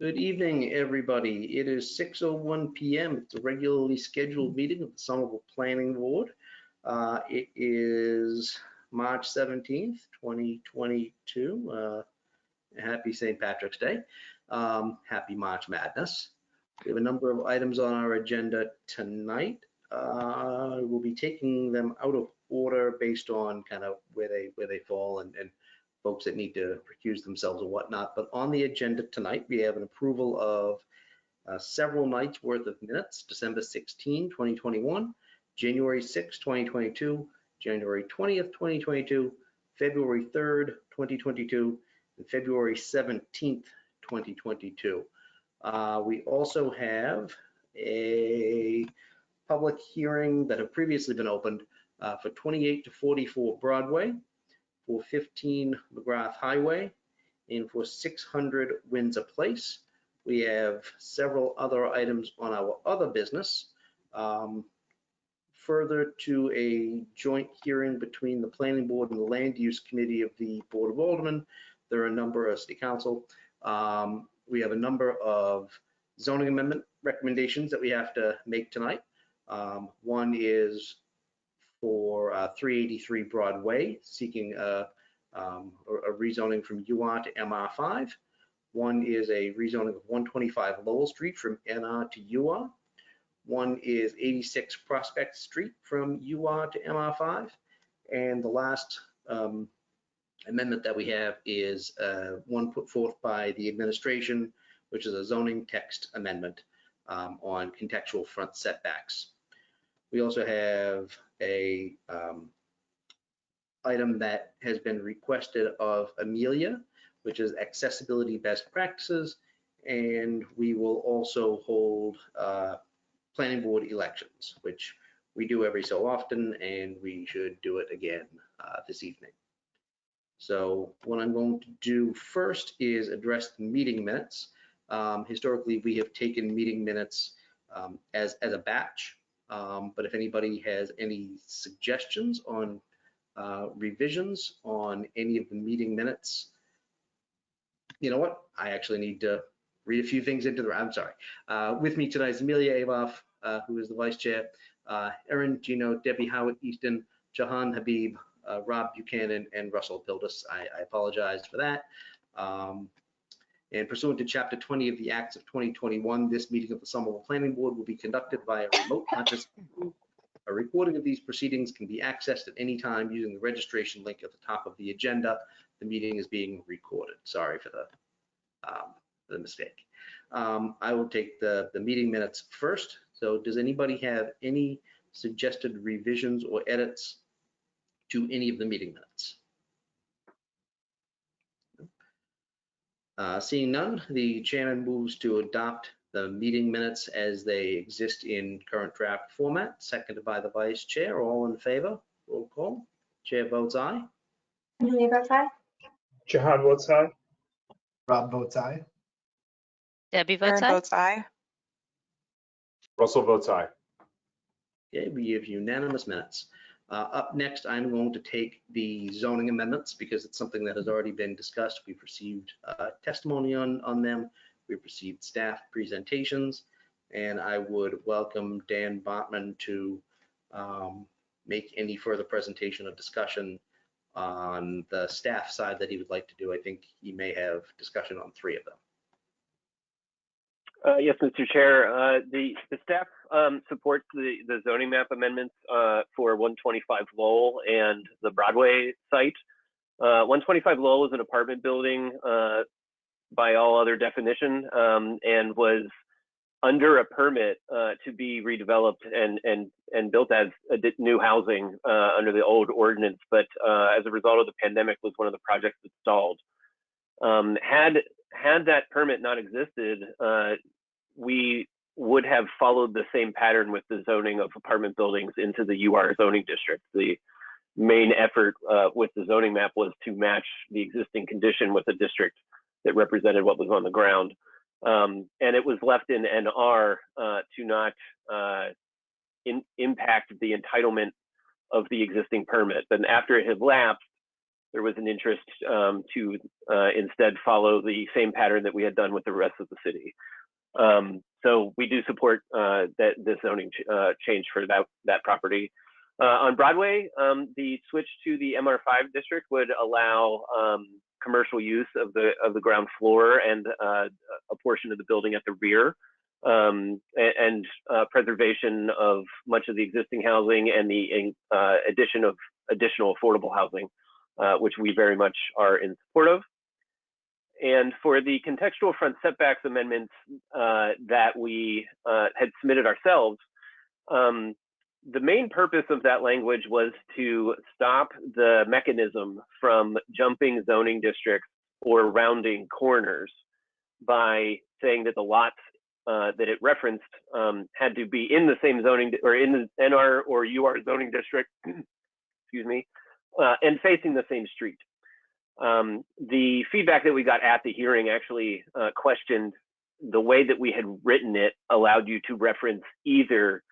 Good evening, everybody. It is 6:01 p.m. It's a regularly scheduled meeting of the Somerville Planning Board. It is March 17th, 2022. Happy St. Patrick's Day. Happy March Madness. We have a number of items on our agenda tonight. We'll be taking them out of order based on kind of where they fall and folks that need to recuse themselves or whatnot. But on the agenda tonight, we have an approval of several nights worth of minutes: December 16, 2021, January 6, 2022, January 20th, 2022, February 3rd, 2022, and February 17th, 2022. We also have a public hearing that have previously been opened for 28 to 44 Broadway, for 15 McGrath Highway, and for 600 Windsor Place. We have several other items on our other business. Further to a joint hearing between the Planning Board and the Land Use Committee of the Board of Aldermen, there are a number of City Council. We have a number of zoning amendment recommendations that we have to make tonight. One is for 383 Broadway, seeking a rezoning from UR to MR5. One is a rezoning of 125 Lowell Street from NR to UR. One is 86 Prospect Street from UR to MR5. And the last amendment that we have is one put forth by the administration, which is a zoning text amendment on contextual front setbacks. We also have a item that has been requested of Amelia, which is accessibility best practices, and we will also hold planning board elections, which we do every so often, and we should do it again this evening. So what I'm going to do first is address the meeting minutes. Historically, we have taken meeting minutes as a batch. But if anybody has any suggestions on revisions on any of the meeting minutes, you know what? I actually need to read a few things into the, I'm sorry. With me tonight is Amelia Avoff, who is the vice chair, Erin Gino, Debbie Howard Easton, Jahan Habib, Rob Buchanan, and Russell Pildes. I apologize for that. And pursuant to Chapter 20 of the Acts of 2021, this meeting of the Somerville Planning Board will be conducted via remote participation. A recording of these proceedings can be accessed at any time using the registration link at the top of the agenda. The meeting is being recorded. Sorry for the mistake. I will take the meeting minutes first. So does anybody have any suggested revisions or edits to any of the meeting minutes? Seeing none, the chairman moves to adopt the meeting minutes as they exist in current draft format, seconded by the vice chair. All in favor? Roll call. Chair votes aye. Amelia votes aye. Jahan votes aye. Rob votes aye. Debbie votes Erin aye. votes aye. Russell votes aye. Okay, we have unanimous minutes. Up next, I'm going to take the zoning amendments because it's something that has already been discussed. We've received testimony on them. We've received staff presentations, and I would welcome Dan Botman to make any further presentation or discussion on the staff side that he would like to do. I think he may have discussion on 3 of them. Yes, Mr. Chair. The staff supports the zoning map amendments for 125 Lowell and the Broadway site. 125 Lowell is an apartment building by all other definition and was under a permit to be redeveloped and built as new housing under the old ordinance, but as a result of the pandemic was one of the projects that stalled. Had that permit not existed, we would have followed the same pattern with the zoning of apartment buildings into the UR zoning district. The main effort with the zoning map was to match the existing condition with a district that represented what was on the ground. And it was left in NR to not impact the entitlement of the existing permit. And after it had lapsed, there was an interest to instead follow the same pattern that we had done with the rest of the city. So we do support the zoning change for that property. On Broadway, the switch to the MR5 district would allow commercial use of the ground floor and a portion of the building at the rear, and preservation of much of the existing housing and the addition of additional affordable housing, which we very much are in support of. And for the contextual front setbacks amendments that we had submitted ourselves, the main purpose of that language was to stop the mechanism from jumping zoning districts or rounding corners by saying that the lots that it referenced had to be in the same zoning or in the NR or UR zoning district, excuse me, and facing the same street. The feedback that we got at the hearing actually questioned the way that we had written it allowed you to reference either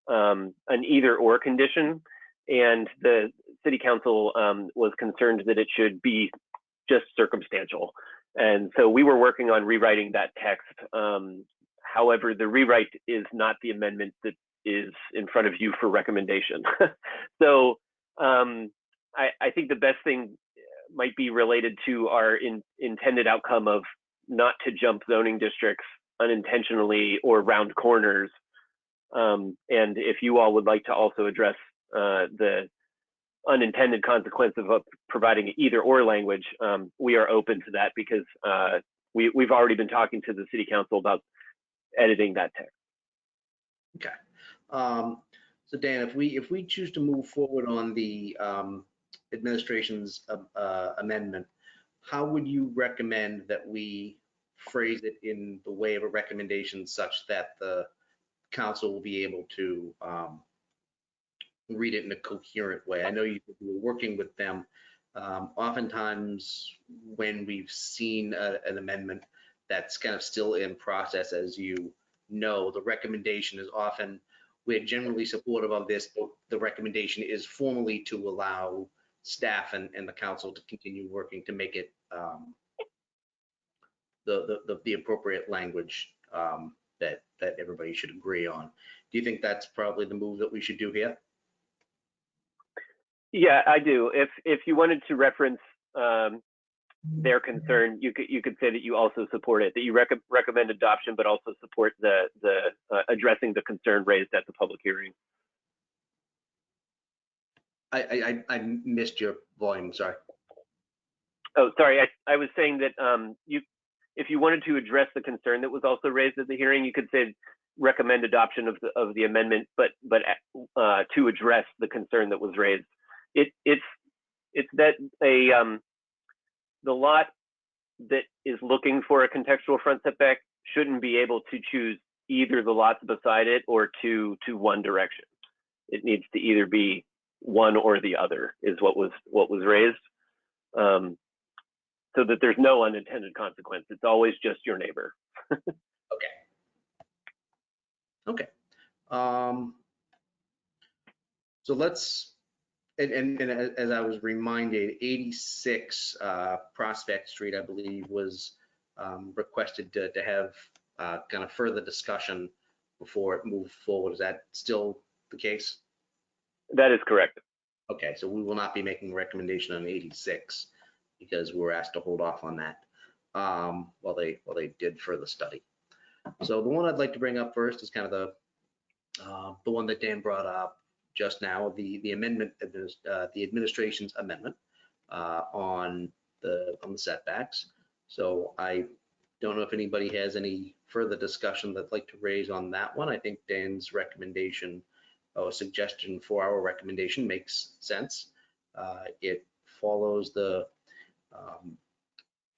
an either or condition, and the city council was concerned that it should be just circumstantial. And so we were working on rewriting that text. However, the rewrite is not the amendment that is in front of you for recommendation. So I think the best thing might be related to our intended outcome of not to jump zoning districts unintentionally or round corners. And if you all would like to also address the unintended consequence of providing an either or language, we are open to that because we've already been talking to the city council about editing that text. Okay. So Dan, if we choose to move forward on the administration's amendment, how would you recommend that we phrase it in the way of a recommendation such that the council will be able to read it in a coherent way? I know you were working with them. Oftentimes when we've seen an amendment that's kind of still in process, as you know, the recommendation is often, we're generally supportive of this, but the recommendation is formally to allow staff and the council to continue working to make it the appropriate language that everybody should agree on. Do you think that's probably the move that we should do here? Yeah, I do. If you wanted to reference their concern, you could say that you also support it, that you recommend adoption, but also support the addressing the concern raised at the public hearing. I missed your volume, sorry. Oh, sorry. I was saying that if you wanted to address the concern that was also raised at the hearing, you could say recommend adoption of the amendment, but to address the concern that was raised. It's that the lot that is looking for a contextual front setback shouldn't be able to choose either the lots beside it or to one direction. It needs to either be one or the other, is what was raised, so that there's no unintended consequence. It's always just your neighbor. Okay. So let's, and as I was reminded, 86 Prospect Street, I believe, was requested to have kind of further discussion before it moved forward. Is that still the case? That is correct. Okay, so we will not be making a recommendation on 86 because we were asked to hold off on that while they did further study. So the one I'd like to bring up first is kind of the one that Dan brought up just now, the amendment, the administration's amendment on the setbacks. So I don't know if anybody has any further discussion they'd like to raise on that one. I think Dan's recommendation or suggestion for our recommendation makes sense. It follows the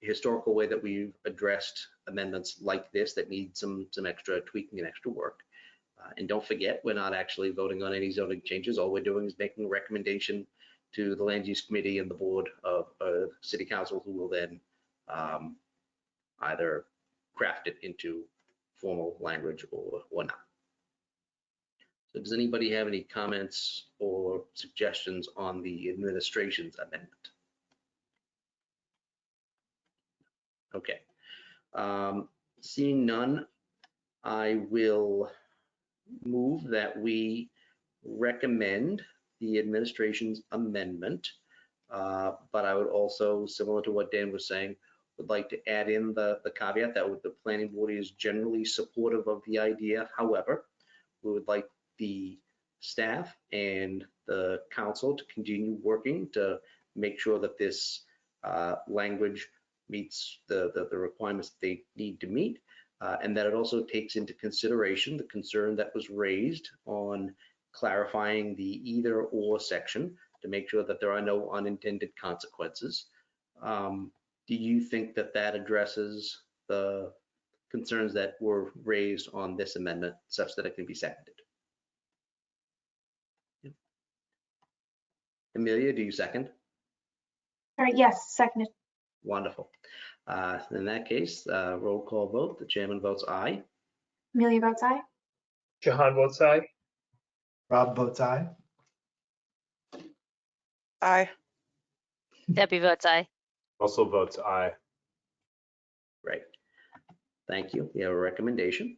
historical way that we've addressed amendments like this that need some extra tweaking and extra work. And don't forget, we're not actually voting on any zoning changes. All we're doing is making a recommendation to the Land Use Committee and the Board of City Council, who will then either craft it into formal language or not. So does anybody have any comments or suggestions on the administration's amendment? Okay. Seeing none, I will move that we recommend the administration's amendment. But I would also, similar to what Dan was saying, would like to add in the caveat that the planning board is generally supportive of the idea. However, we would like the staff and the council to continue working to make sure that this language meets the requirements that they need to meet, and that it also takes into consideration the concern that was raised on clarifying the either or section to make sure that there are no unintended consequences. Do you think that that addresses the concerns that were raised on this amendment such that it can be seconded? Amelia, do you second? All right, yes, seconded. Wonderful. In that case, roll call vote. The chairman votes aye. Amelia votes aye. Jahan votes aye. Rob votes aye. Aye. Debbie votes aye. Russell votes aye. Right. Thank you. We have a recommendation.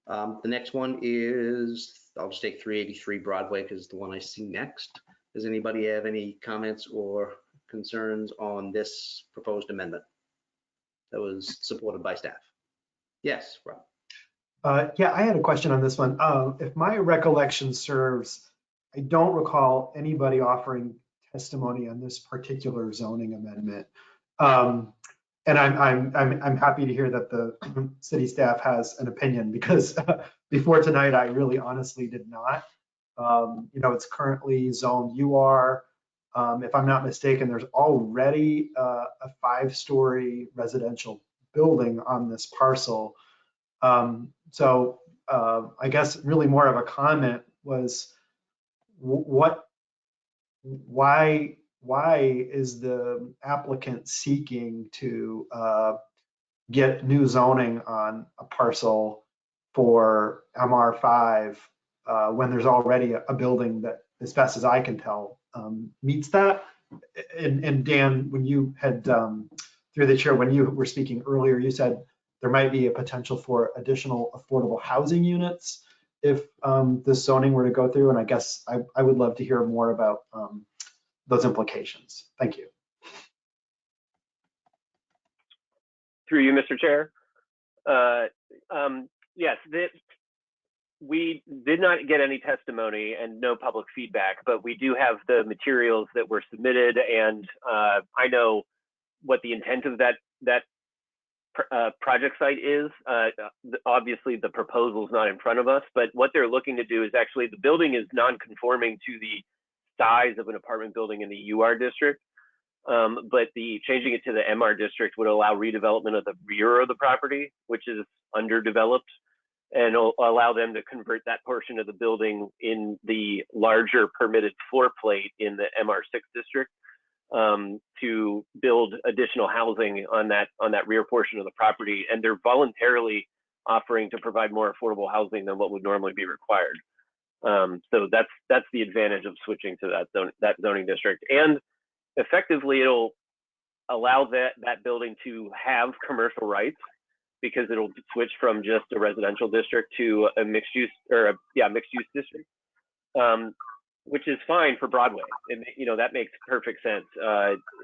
The next one is, I'll just take 383 Broadway because it's the one I see next. Does anybody have any comments or concerns on this proposed amendment that was supported by staff? Yes, Rob. Yeah, I had a question on this one. If my recollection serves, I don't recall anybody offering testimony on this particular zoning amendment. And I'm happy to hear that the city staff has an opinion because before tonight, I really honestly did not. It's currently zoned UR. If I'm not mistaken, there's already a 5-story residential building on this parcel. So I guess really more of a comment was why is the applicant seeking to get new zoning on a parcel for MR5 when there's already a building that, as best as I can tell, meets that? And Dan, when you had, through the chair, when you were speaking earlier, you said there might be a potential for additional affordable housing units if this zoning were to go through. And I guess I would love to hear more about those implications. Thank you. Through you, Mr. Chair. Yes, we did not get any testimony and no public feedback, but we do have the materials that were submitted, and I know what the intent of that project site is. Obviously, the proposal is not in front of us, but what they're looking to do is actually the building is non-conforming to the size of an apartment building in the UR district, but the changing it to the MR district would allow redevelopment of the rear of the property, which is underdeveloped, and allow them to convert that portion of the building in the larger permitted floor plate in the MR6 district to build additional housing on that rear portion of the property. And they're voluntarily offering to provide more affordable housing than what would normally be required. So that's the advantage of switching to that zoning district. And effectively, it'll allow that building to have commercial rights, because it'll switch from just a residential district to a mixed use district, which is fine for Broadway. That makes perfect sense.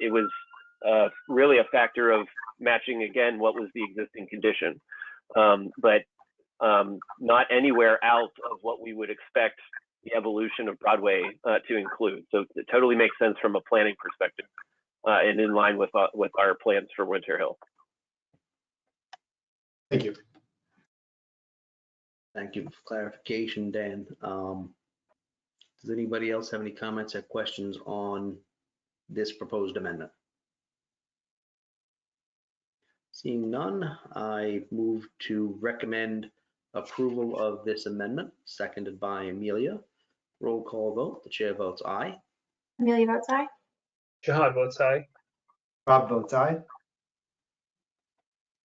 It was really a factor of matching again what was the existing condition, but not anywhere out of what we would expect the evolution of Broadway to include. So it totally makes sense from a planning perspective, and in line with our plans for Winter Hill. Thank you. Thank you for clarification, Dan. Does anybody else have any comments or questions on this proposed amendment? Seeing none, I move to recommend approval of this amendment, seconded by Amelia. Roll call vote. The chair votes aye. Amelia votes aye. Jahan votes aye. Rob votes aye.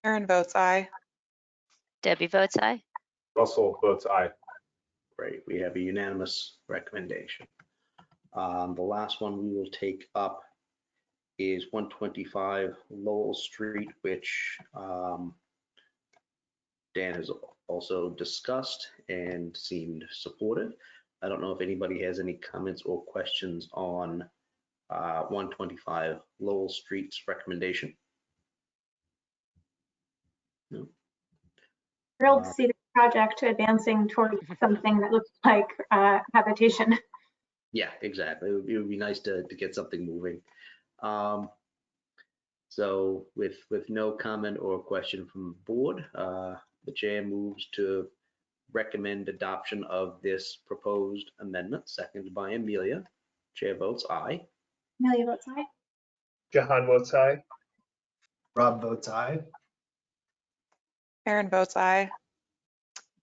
Aaron votes aye. Debbie votes aye. Russell votes aye. Great, we have a unanimous recommendation. The last one we will take up is 125 Lowell Street, which Dan has also discussed and seemed supportive. I don't know if anybody has any comments or questions on 125 Lowell Street's recommendation. No? Thrilled to see the project advancing towards something that looks like habitation. Yeah, exactly. It would be nice to get something moving. So with no comment or question from the board, the chair moves to recommend adoption of this proposed amendment, seconded by Amelia. Chair votes aye. Amelia votes aye. Jahan votes aye. Rob votes aye. Aaron votes aye.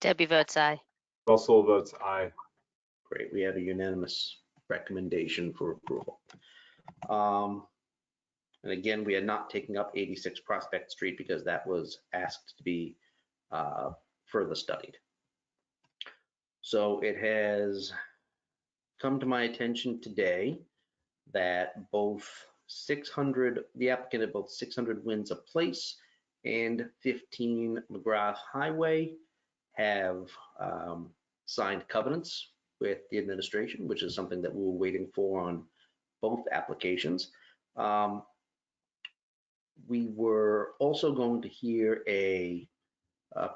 Debbie votes aye. Russell votes aye. Great, we have a unanimous recommendation for approval. And again, we are not taking up 86 Prospect Street because that was asked to be further studied. So it has come to my attention today that both 600, the applicant at both 600 Windsor Place and 15 McGrath Highway have signed covenants with the administration, which is something that we were waiting for on both applications. We were also going to hear a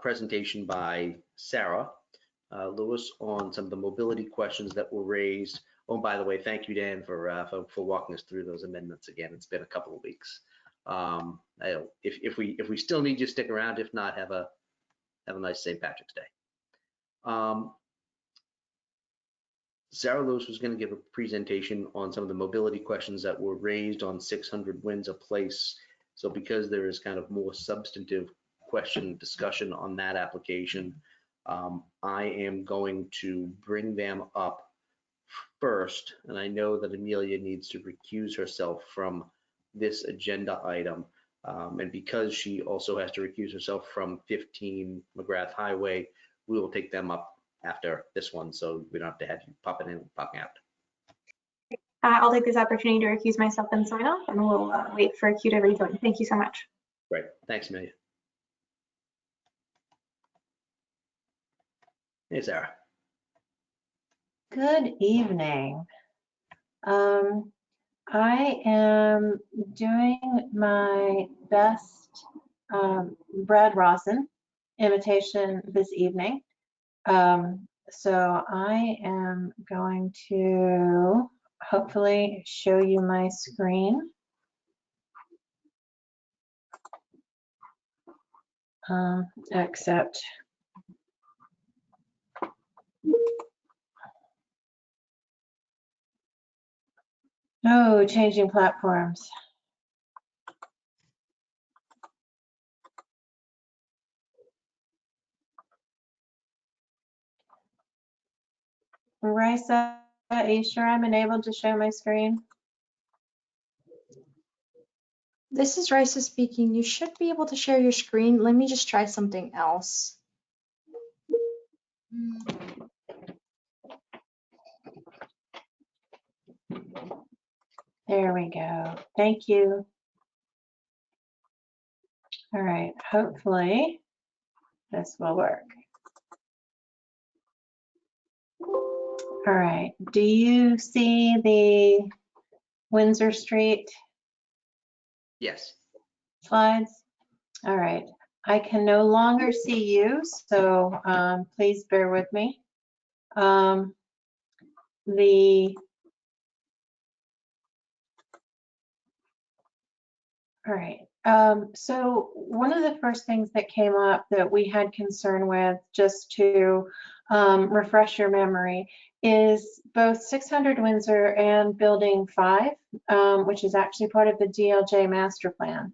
presentation by Sarah Lewis on some of the mobility questions that were raised. Oh, by the way, thank you, Dan, for walking us through those amendments again. It's been a couple of weeks. If we still need you, stick around. If not, have a nice St. Patrick's Day. Sarah Lewis was going to give a presentation on some of the mobility questions that were raised on 600 Windsor Place. So because there is kind of more substantive question discussion on that application, I am going to bring them up first. And I know that Amelia needs to recuse herself from this agenda item. And because she also has to recuse herself from 15 McGrath Highway, we will take them up after this one, so we don't have to have you popping in and popping out. I'll take this opportunity to recuse myself and sign off, and we'll wait for Q to rejoin. Thank you so much. Great, thanks, Amelia. Hey, Sarah. Good evening. I am doing my best Brad Rawson imitation this evening. So I am going to hopefully show you my screen. Except oh, changing platforms. Raisa, are you sure I'm enabled to show my screen? This is Raisa speaking. You should be able to share your screen. Let me just try something else. There we go. Thank you. All right, hopefully this will work. All right, do you see the Windsor Street Yes. slides? All right, I can no longer see you, so please bear with me. All right, so one of the first things that came up that we had concern with, just to refresh your memory, is both 600 Windsor and Building 5, which is actually part of the DLJ master plan.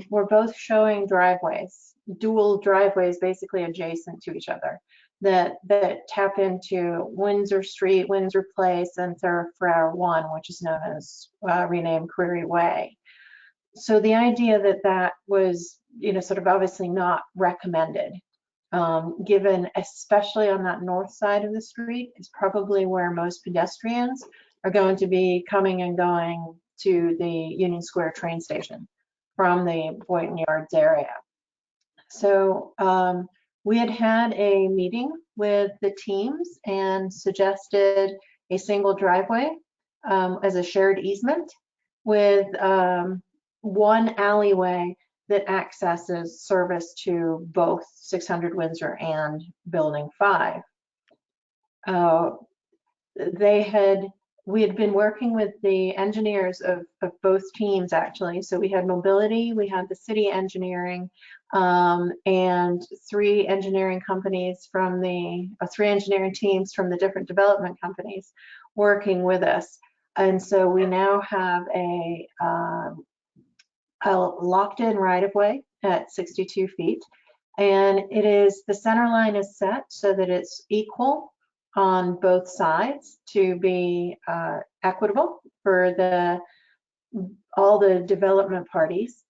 We're both showing driveways, dual driveways basically adjacent to each other that tap into Windsor Street, Windsor Place, and Thoroughfare 1, which is known as renamed Query Way. So the idea that was, sort of obviously not recommended, given especially on that north side of the street is probably where most pedestrians are going to be coming and going to the Union Square train station from the Boynton Yards area. So we had a meeting with the teams and suggested a single driveway as a shared easement with one alleyway that accesses service to both 600 Windsor and Building 5. We had been working with the engineers of both teams actually. So we had mobility, we had the city engineering, and three engineering teams from the different development companies working with us. And so we now have a locked in right of way at 62 feet. And the center line is set so that it's equal on both sides to be equitable for all the development parties.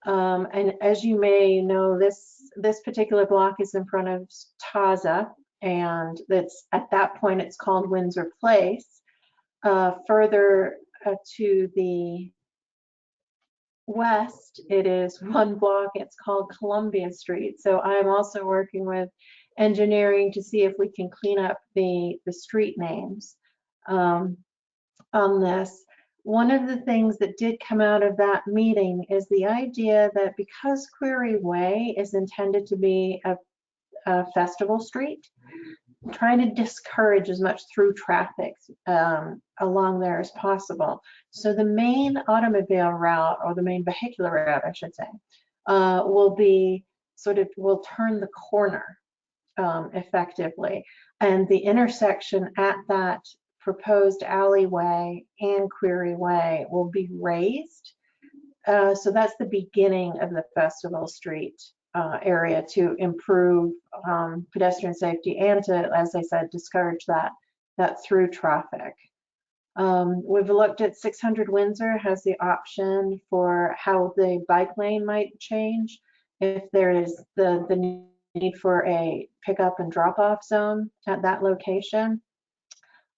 And as you may know, this particular block is in front of Taza, and at that point it's called Windsor Place. Further to the west, it is one block, it's called Columbia Street. So I'm also working with engineering to see if we can clean up the street names on this. One of the things that did come out of that meeting is the idea that because Query Way is intended to be a festival street, trying to discourage as much through traffic along there as possible. So the main automobile route, or the main vehicular route, I should say, will turn the corner effectively. And the intersection at that proposed alleyway and Query Way will be raised. So that's the beginning of the Festival Street area to improve pedestrian safety and to, as I said, discourage that through traffic. We've looked at 600 Windsor has the option for how the bike lane might change if there is the need for a pickup and drop off zone at that location.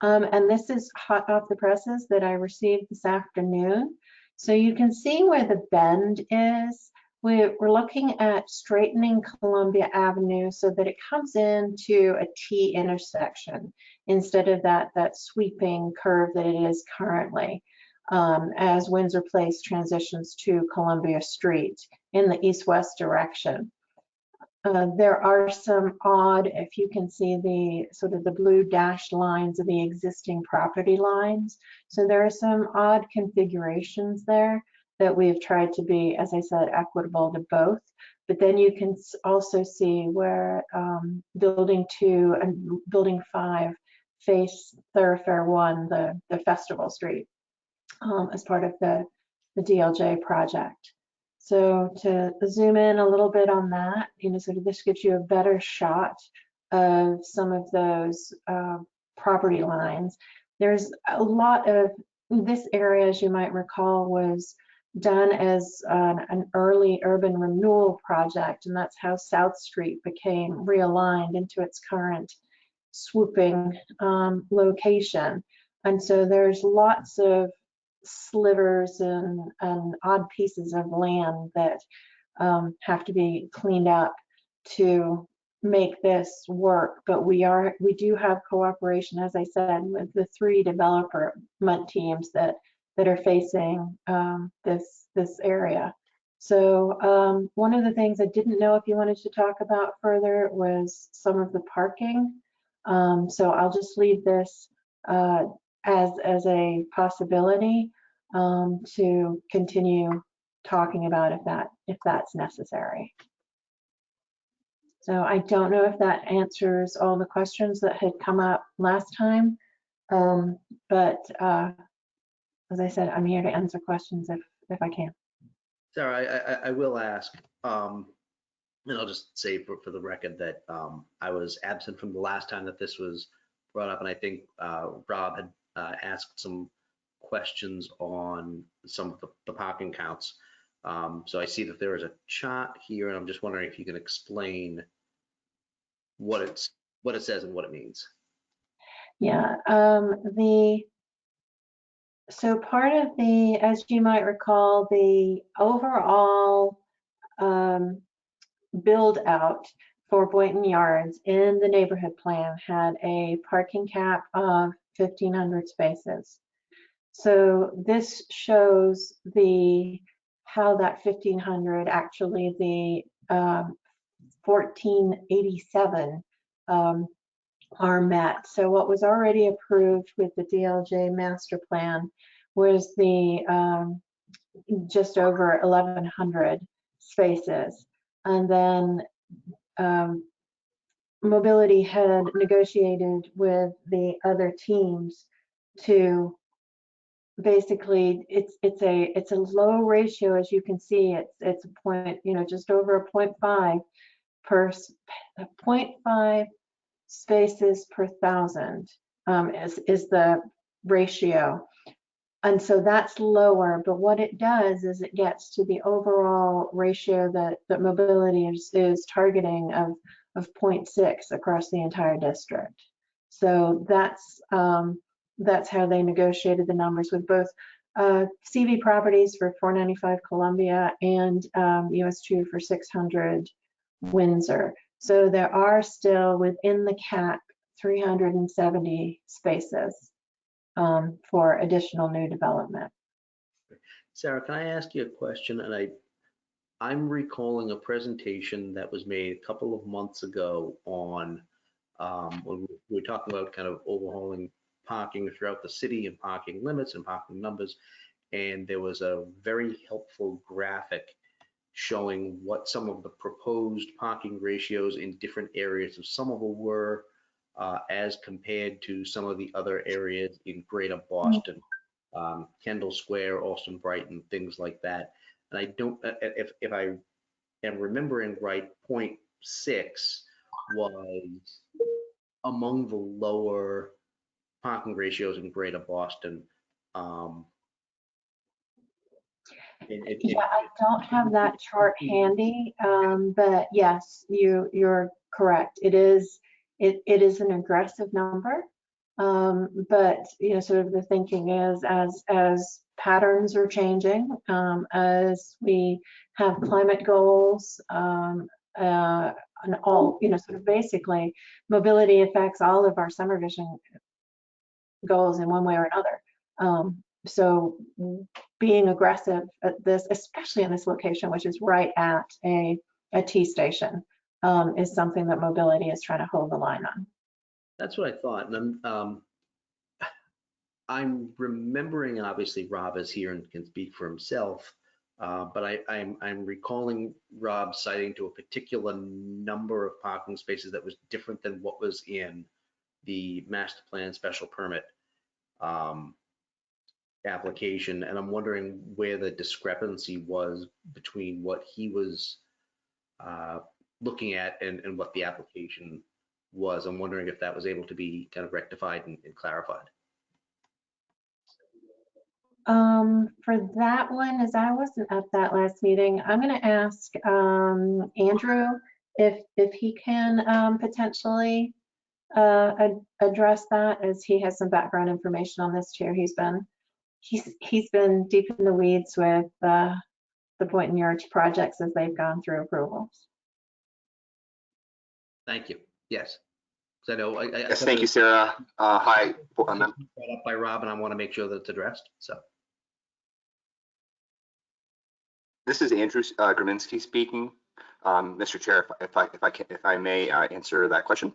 And this is hot off the presses that I received this afternoon. So you can see where the bend is. We're looking at straightening Columbia Avenue so that it comes into a T intersection instead of that sweeping curve that it is currently as Windsor Place transitions to Columbia Street in the east-west direction. There are some odd, if you can see the blue dashed lines of the existing property lines. So there are some odd configurations there that we've tried to be, as I said, equitable to both. But then you can also see where Building 2 and Building 5 face Thoroughfare 1, the Festival Street, as part of the DLJ project. So to zoom in a little bit on that, sort of this gives you a better shot of some of those property lines. There's a lot of this area, as you might recall, was done as an early urban renewal project, and that's how South Street became realigned into its current swooping location. And so there's lots of slivers and odd pieces of land that have to be cleaned up to make this work. But we do have cooperation, as I said, with the three development teams that are facing this area. So one of the things I didn't know if you wanted to talk about further was some of the parking. So I'll just leave this as a possibility to continue talking about if that's necessary. So I don't know if that answers all the questions that had come up last time, but as I said, I'm here to answer questions if I can. Sarah, I will ask, and I'll just say for the record that I was absent from the last time that this was brought up, and I think Rob had asked some questions on some of the parking counts. So I see that there is a chart here, and I'm just wondering if you can explain what it says and what it means. Yeah, So part of the, as you might recall, the overall build out for Boynton Yards in the neighborhood plan had a parking cap of 1,500 spaces. So this shows how that 1,500 actually the 1487 are met. So what was already approved with the DLJ master plan was the just over 1,100 spaces. And then Mobility had negotiated with the other teams to basically, it's a low ratio, as you can see. It's a point, just over a 0.5 per 0.5 spaces per 1,000 is the ratio. And so that's lower, but what it does is it gets to the overall ratio that Mobility is targeting of 0.6 across the entire district. So that's how they negotiated the numbers with both CV Properties for 495 Columbia and US2 for 600 Windsor. So there are still within the cap 370 spaces for additional new development. Sarah, can I ask you a question? And I'm recalling a presentation that was made a couple of months ago on when we were talking about kind of overhauling parking throughout the city and parking limits and parking numbers. And there was a very helpful graphic showing what some of the proposed parking ratios in different areas of Somerville were as compared to some of the other areas in Greater Boston, Kendall Square, Austin Brighton, things like that. And I don't, if I am remembering right, 0.6 was among the lower parking ratios in Greater Boston. Yeah, I don't have that chart handy, but yes, you're correct. It is an aggressive number, but sort of the thinking is as patterns are changing, as we have climate goals, and all sort of basically mobility affects all of our summer vision goals in one way or another. So being aggressive at this, especially in this location, which is right at a T station, is something that Mobility is trying to hold the line on. That's what I thought. And I'm remembering, obviously Rob is here and can speak for himself, but I'm recalling Rob citing to a particular number of parking spaces that was different than what was in the master plan special permit application. And I'm wondering where the discrepancy was between what he was looking at and what the application was. I'm wondering if that was able to be kind of rectified and clarified. For that one, as I wasn't at that last meeting, I'm going to ask Andrew if he can potentially address that, as he has some background information on this too. He's been deep in the weeds with the Boynton Yards projects as they've gone through approvals. Thank you. Yes. So I know. Yes, thank you, Sarah. Hi. Brought up by Rob, and I want to make sure that it's addressed. So. This is Andrew Graminski speaking. Mr. Chair, if I may answer that question.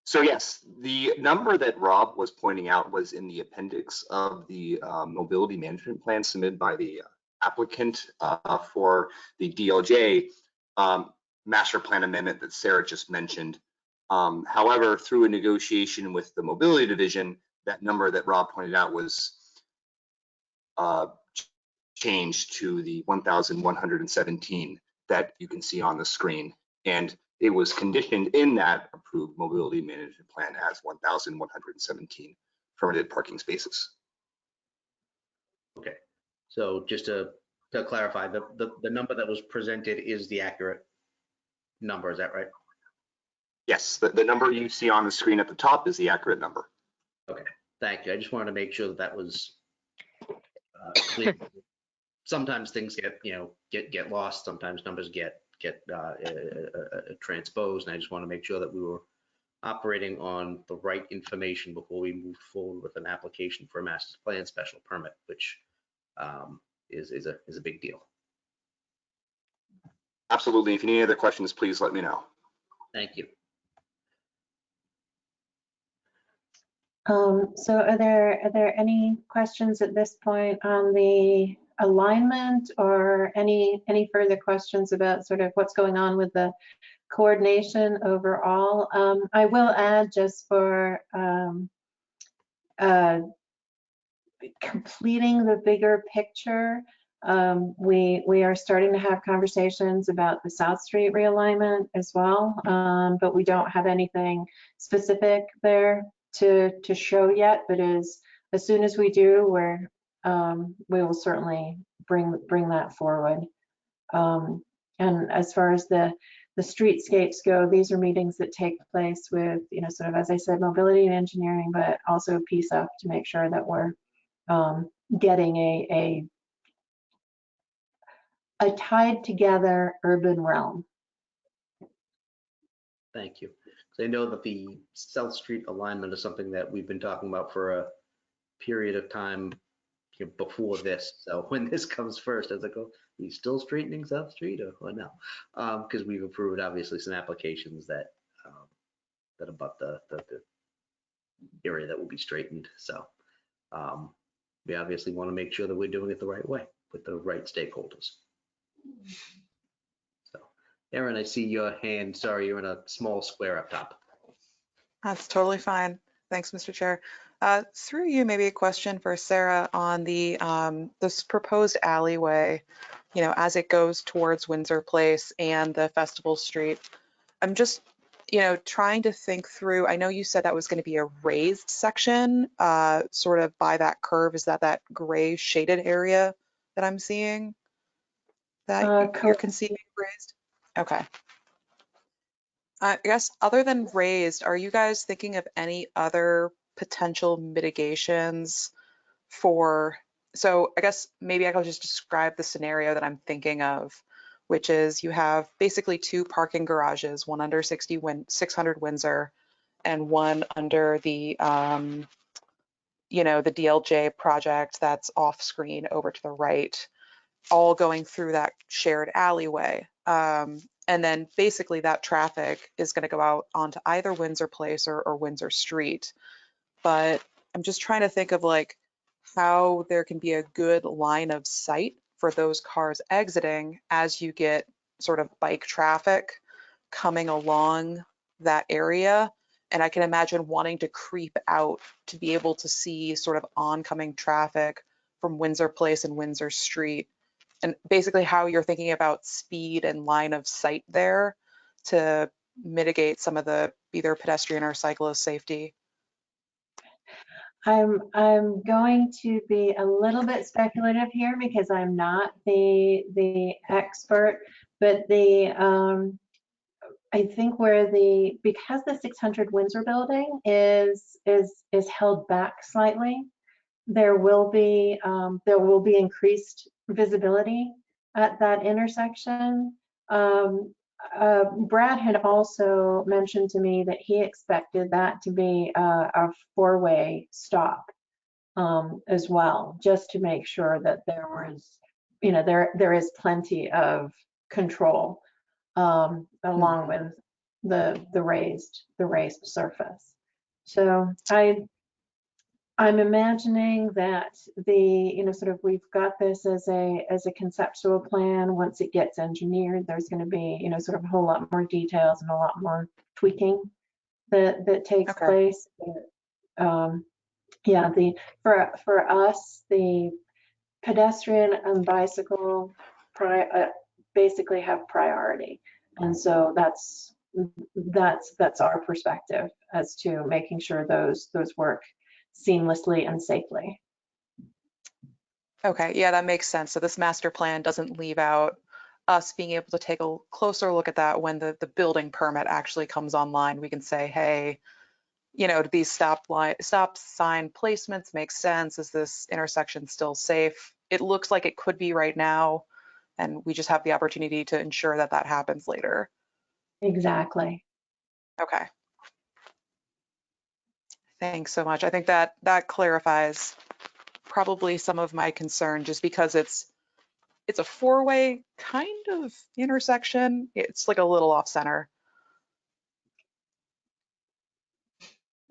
So yes, the number that Rob was pointing out was in the appendix of the mobility management plan submitted by the applicant for the DLJ master plan amendment that Sarah just mentioned. However, through a negotiation with the mobility division, that number that Rob pointed out was changed to the 1,117 that you can see on the screen. And it was conditioned in that approved mobility management plan as 1,117 permitted parking spaces. Okay, so just to clarify, the number that was presented is the accurate number, is that right? Yes, the number you see on the screen at the top is the accurate number. Okay, Thank you. I just wanted to make sure that that was clear. Sometimes things get lost. Sometimes numbers get transposed, and I just want to make sure that we were operating on the right information before we move forward with an application for a master plan special permit, which is a big deal. Absolutely. If you need any other questions, please let me know. Thank you. So are there any questions at this point on the alignment, or any further questions about sort of what's going on with the coordination overall? I will add, just for completing the bigger picture, we are starting to have conversations about the South Street realignment as well, but we don't have anything specific there to show yet. But as soon as we do, we will certainly bring that forward. And as far as the streetscapes go, these are meetings that take place with, sort of, as I said, mobility and engineering, but also PSUP, to make sure that we're getting a tied together urban realm. Thank you. So I know that the South Street alignment is something that we've been talking about for a period of time before this. So when this comes first, I was like, oh, are you still straightening South Street or no? Because we've approved obviously some applications that abut the area that will be straightened. So we obviously want to make sure that we're doing it the right way with the right stakeholders. So, Aaron, I see your hand. Sorry, you're in a small square up top. That's totally fine. Thanks, Mr. Chair. Through you, maybe a question for Sarah on the this proposed alleyway, as it goes towards Windsor Place and the Festival Street. I'm just, trying to think through. I know you said that was going to be a raised section, sort of by that curve. Is that gray shaded area that I'm seeing that you're conceiving raised? Okay. I guess other than raised, are you guys thinking of any other potential mitigations for, so I guess maybe I could just describe the scenario that I'm thinking of, which is you have basically two parking garages, one under 600 Windsor and one under the, the DLJ project that's off screen over to the right, all going through that shared alleyway. And then basically that traffic is going to go out onto either Windsor Place or Windsor Street. But I'm just trying to think of like how there can be a good line of sight for those cars exiting as you get sort of bike traffic coming along that area. And I can imagine wanting to creep out to be able to see sort of oncoming traffic from Windsor Place and Windsor Street. And basically how you're thinking about speed and line of sight there to mitigate some of the either pedestrian or cyclist safety. I'm going to be a little bit speculative here because I'm not the expert, but I think because the 600 Windsor building is held back slightly, there will be increased visibility at that intersection. Brad had also mentioned to me that he expected that to be a four-way stop as well, just to make sure that there was, there is plenty of control along with the raised surface. So I'm imagining that sort of we've got this as a conceptual plan. Once it gets engineered, there's going to be, sort of a whole lot more details and a lot more tweaking that takes place. Yeah, for us, the pedestrian and bicycle basically have priority, and so that's our perspective as to making sure those work seamlessly and safely. Okay, yeah, that makes sense. So this master plan doesn't leave out us being able to take a closer look at that when the building permit actually comes online. We can say, hey, you know, do these stop sign placements make sense? Is this intersection still safe? It looks like it could be right now, and we just have the opportunity to ensure that that happens later. Exactly. Okay. Thanks so much. I think that that clarifies probably some of my concern, just because it's a four-way kind of intersection. It's like a little off center.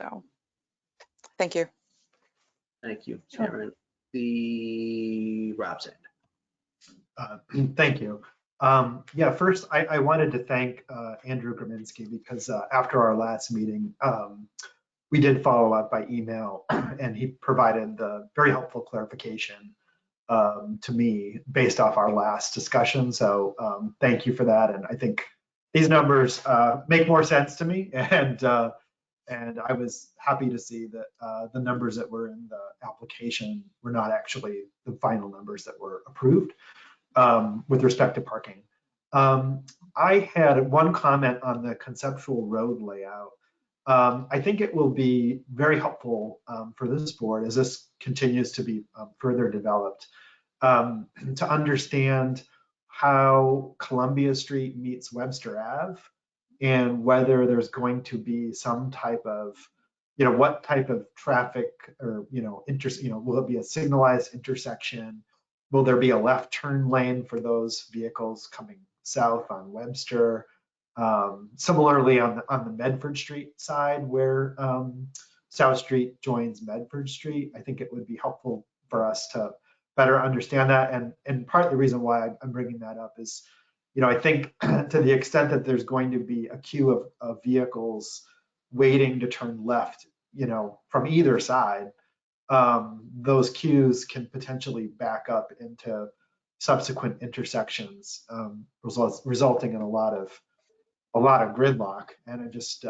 So, thank you. Thank you, Sure. Sharon. The Rob's end. Thank you. Yeah, first, I wanted to thank Andrew Graminsky, because after our last meeting, we did follow up by email, and he provided the very helpful clarification to me based off our last discussion. So thank you for that. And I think these numbers make more sense to me. And I was happy to see that the numbers that were in the application were not actually the final numbers that were approved with respect to parking. I had one comment on the conceptual road layout. I think it will be very helpful for this board, as this continues to be further developed, to understand how Columbia Street meets Webster Ave, and whether there's going to be some type of, what type of traffic, or, will it be a signalized intersection? Will there be a left turn lane for those vehicles coming south on Webster? Similarly, on the Medford Street side, where South Street joins Medford Street, I think it would be helpful for us to better understand that. And part of the reason why I'm bringing that up is, I think to the extent that there's going to be a queue of vehicles waiting to turn left, from either side, those queues can potentially back up into subsequent intersections, resulting in a lot of gridlock. And I just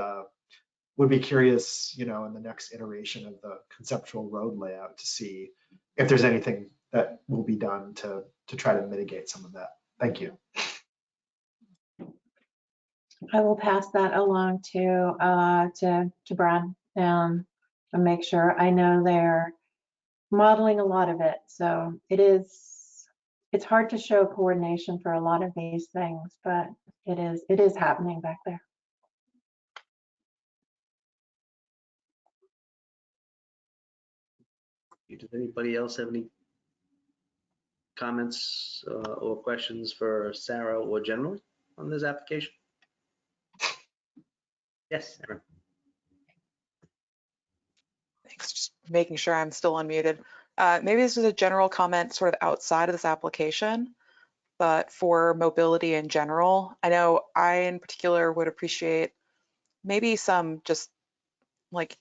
would be curious, in the next iteration of the conceptual road layout, to see if there's anything that will be done to try to mitigate some of that. Thank you. I will pass that along to Brad and make sure. I know they're modeling a lot of it, so it's hard to show coordination for a lot of these things, but it is happening back there. Does anybody else have any comments or questions for Sarah or generally on this application? Yes, Aaron. Thanks. Just making sure I'm still unmuted. Maybe this is a general comment sort of outside of this application, but for mobility in general, I know I in particular would appreciate maybe some just like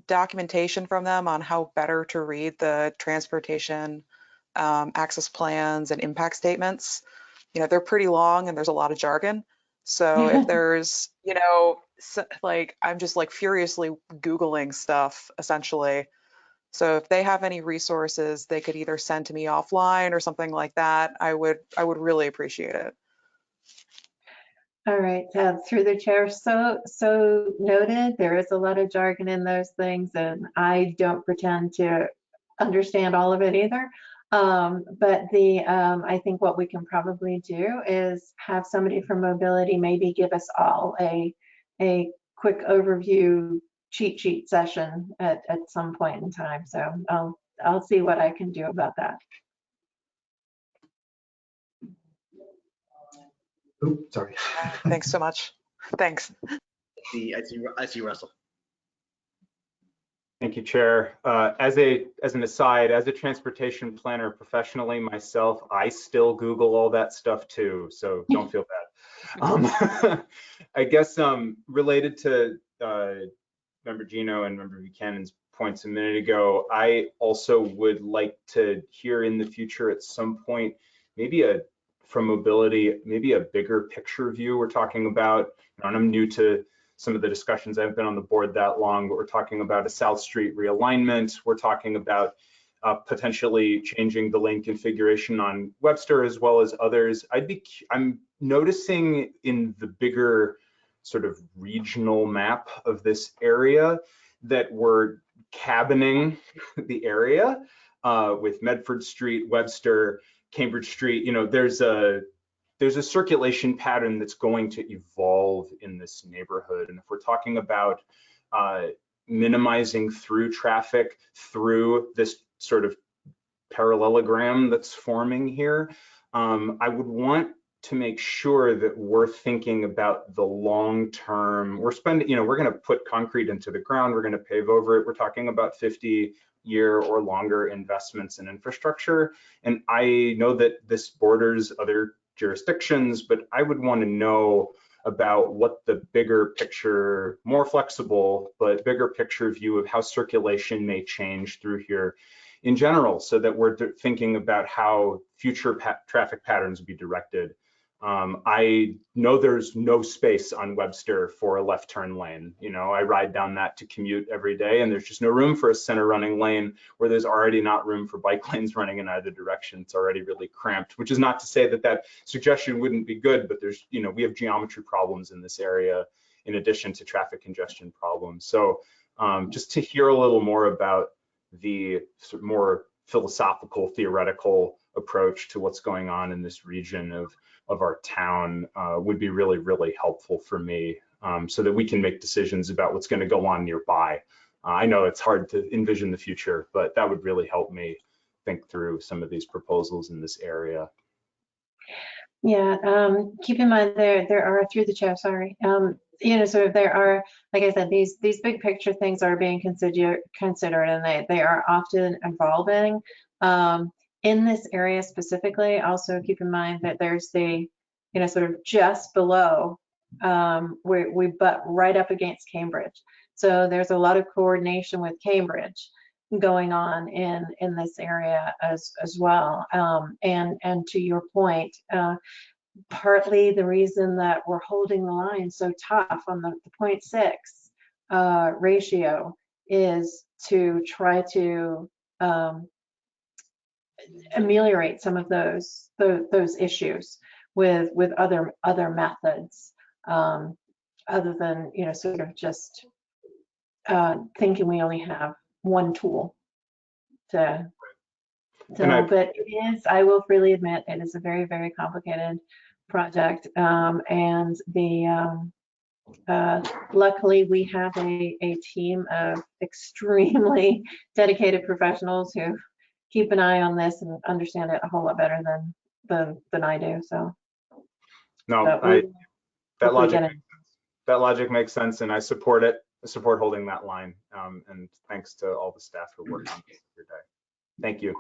documentation from them on how better to read the transportation access plans and impact statements. They're pretty long and there's a lot of jargon. So if there's, like, I'm just like furiously Googling stuff essentially. So if they have any resources they could either send to me offline or something like that, I would really appreciate it. All right, through the chair, so noted. There is a lot of jargon in those things, and I don't pretend to understand all of it either. But I think what we can probably do is have somebody from mobility maybe give us all a quick overview cheat sheet session at some point in time. So I'll see what I can do about that. Oops, sorry. Thanks so much. Thanks. I see Russell. Thank you, Chair. As an aside, as a transportation planner professionally myself, I still Google all that stuff too, so don't feel bad. I guess related to Member Gino and Member Buchanan's points a minute ago, I also would like to hear in the future at some point, maybe from mobility, maybe a bigger picture view. We're talking about, and I'm new to some of the discussions. I haven't been on the board that long, but we're talking about a South Street realignment. We're talking about potentially changing the lane configuration on Webster as well as others. I'm noticing in the bigger sort of regional map of this area that we're cabining the area with Medford Street, Webster, Cambridge Street. You know, there's a circulation pattern that's going to evolve in this neighborhood. And if we're talking about minimizing through traffic through this sort of parallelogram that's forming here, I would want to make sure that we're thinking about the long term. We're spending, you know, we're going to put concrete into the ground, we're going to pave over it. We're talking about 50-year or longer investments in infrastructure. And I know that this borders other jurisdictions, but I would want to know about what the bigger picture, more flexible, but bigger picture view of how circulation may change through here in general, so that we're thinking about how future traffic patterns be directed. I know there's no space on Webster for a left turn lane. You know, I ride down that to commute every day, and there's just no room for a center running lane where there's already not room for bike lanes running in either direction. It's already really cramped, which is not to say that that suggestion wouldn't be good, but there's, you know, we have geometry problems in this area in addition to traffic congestion problems. So just to hear a little more about the sort of more philosophical, theoretical approach to what's going on in this region of our town would be really, really helpful for me, so that we can make decisions about what's going to go on nearby. I know it's hard to envision the future, but that would really help me think through some of these proposals in this area. Yeah, keep in mind there are, through the chair, sorry, you know, so there are, like I said, these big picture things are being considered, and they are often evolving. In this area specifically, also keep in mind that there's the, you know, sort of just below, we butt right up against Cambridge. So there's a lot of coordination with Cambridge going on in this area as well. And to your point, partly the reason that we're holding the line so tough on the 0.6 ratio is to try to ameliorate some of those issues with other methods, other than, you know, sort of just thinking we only have one tool to but it is, I will freely admit, it is a very, very complicated project, and the luckily we have a team of extremely dedicated professionals who keep an eye on this and understand it a whole lot better than I do. So no, that logic makes sense, and I support it. I support holding that line, and thanks to all the staff who worked on this every day. Thank you.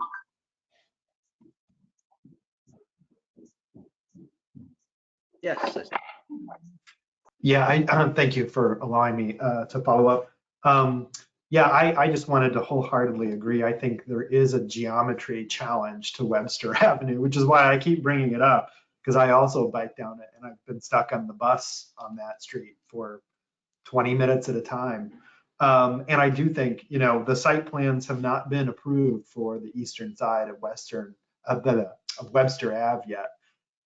Yes. Yeah, I thank you for allowing me to follow up. Yeah, I just wanted to wholeheartedly agree. I think there is a geometry challenge to Webster Avenue, which is why I keep bringing it up, because I also bike down it, and I've been stuck on the bus on that street for 20 minutes at a time. And I do think, you know, the site plans have not been approved for the eastern side of Webster Ave yet.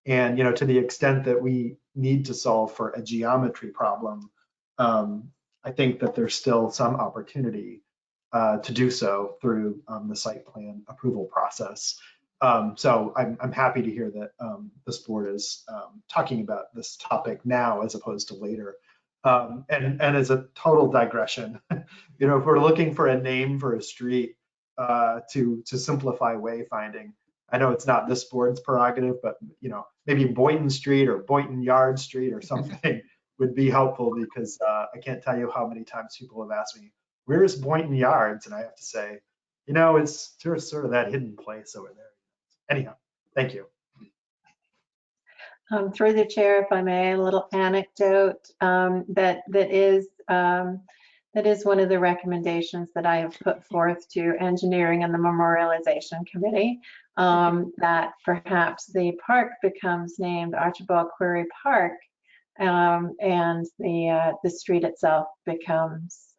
And, you know, to the extent that we need to solve for a geometry problem, I think that there's still some opportunity to do so through the site plan approval process. So I'm happy to hear that this board is talking about this topic now as opposed to later. And as a total digression, you know, if we're looking for a name for a street to simplify wayfinding, I know it's not this board's prerogative, but, you know, maybe Boynton Street or Boynton Yard Street or something would be helpful, because I can't tell you how many times people have asked me, where's Boynton Yards? And I have to say, you know, it's just sort of that hidden place over there. Anyhow, thank you. Through the chair, if I may, a little anecdote that is one of the recommendations that I have put forth to engineering and the memorialization committee, that perhaps the park becomes named Archibald Query Park, and the street itself becomes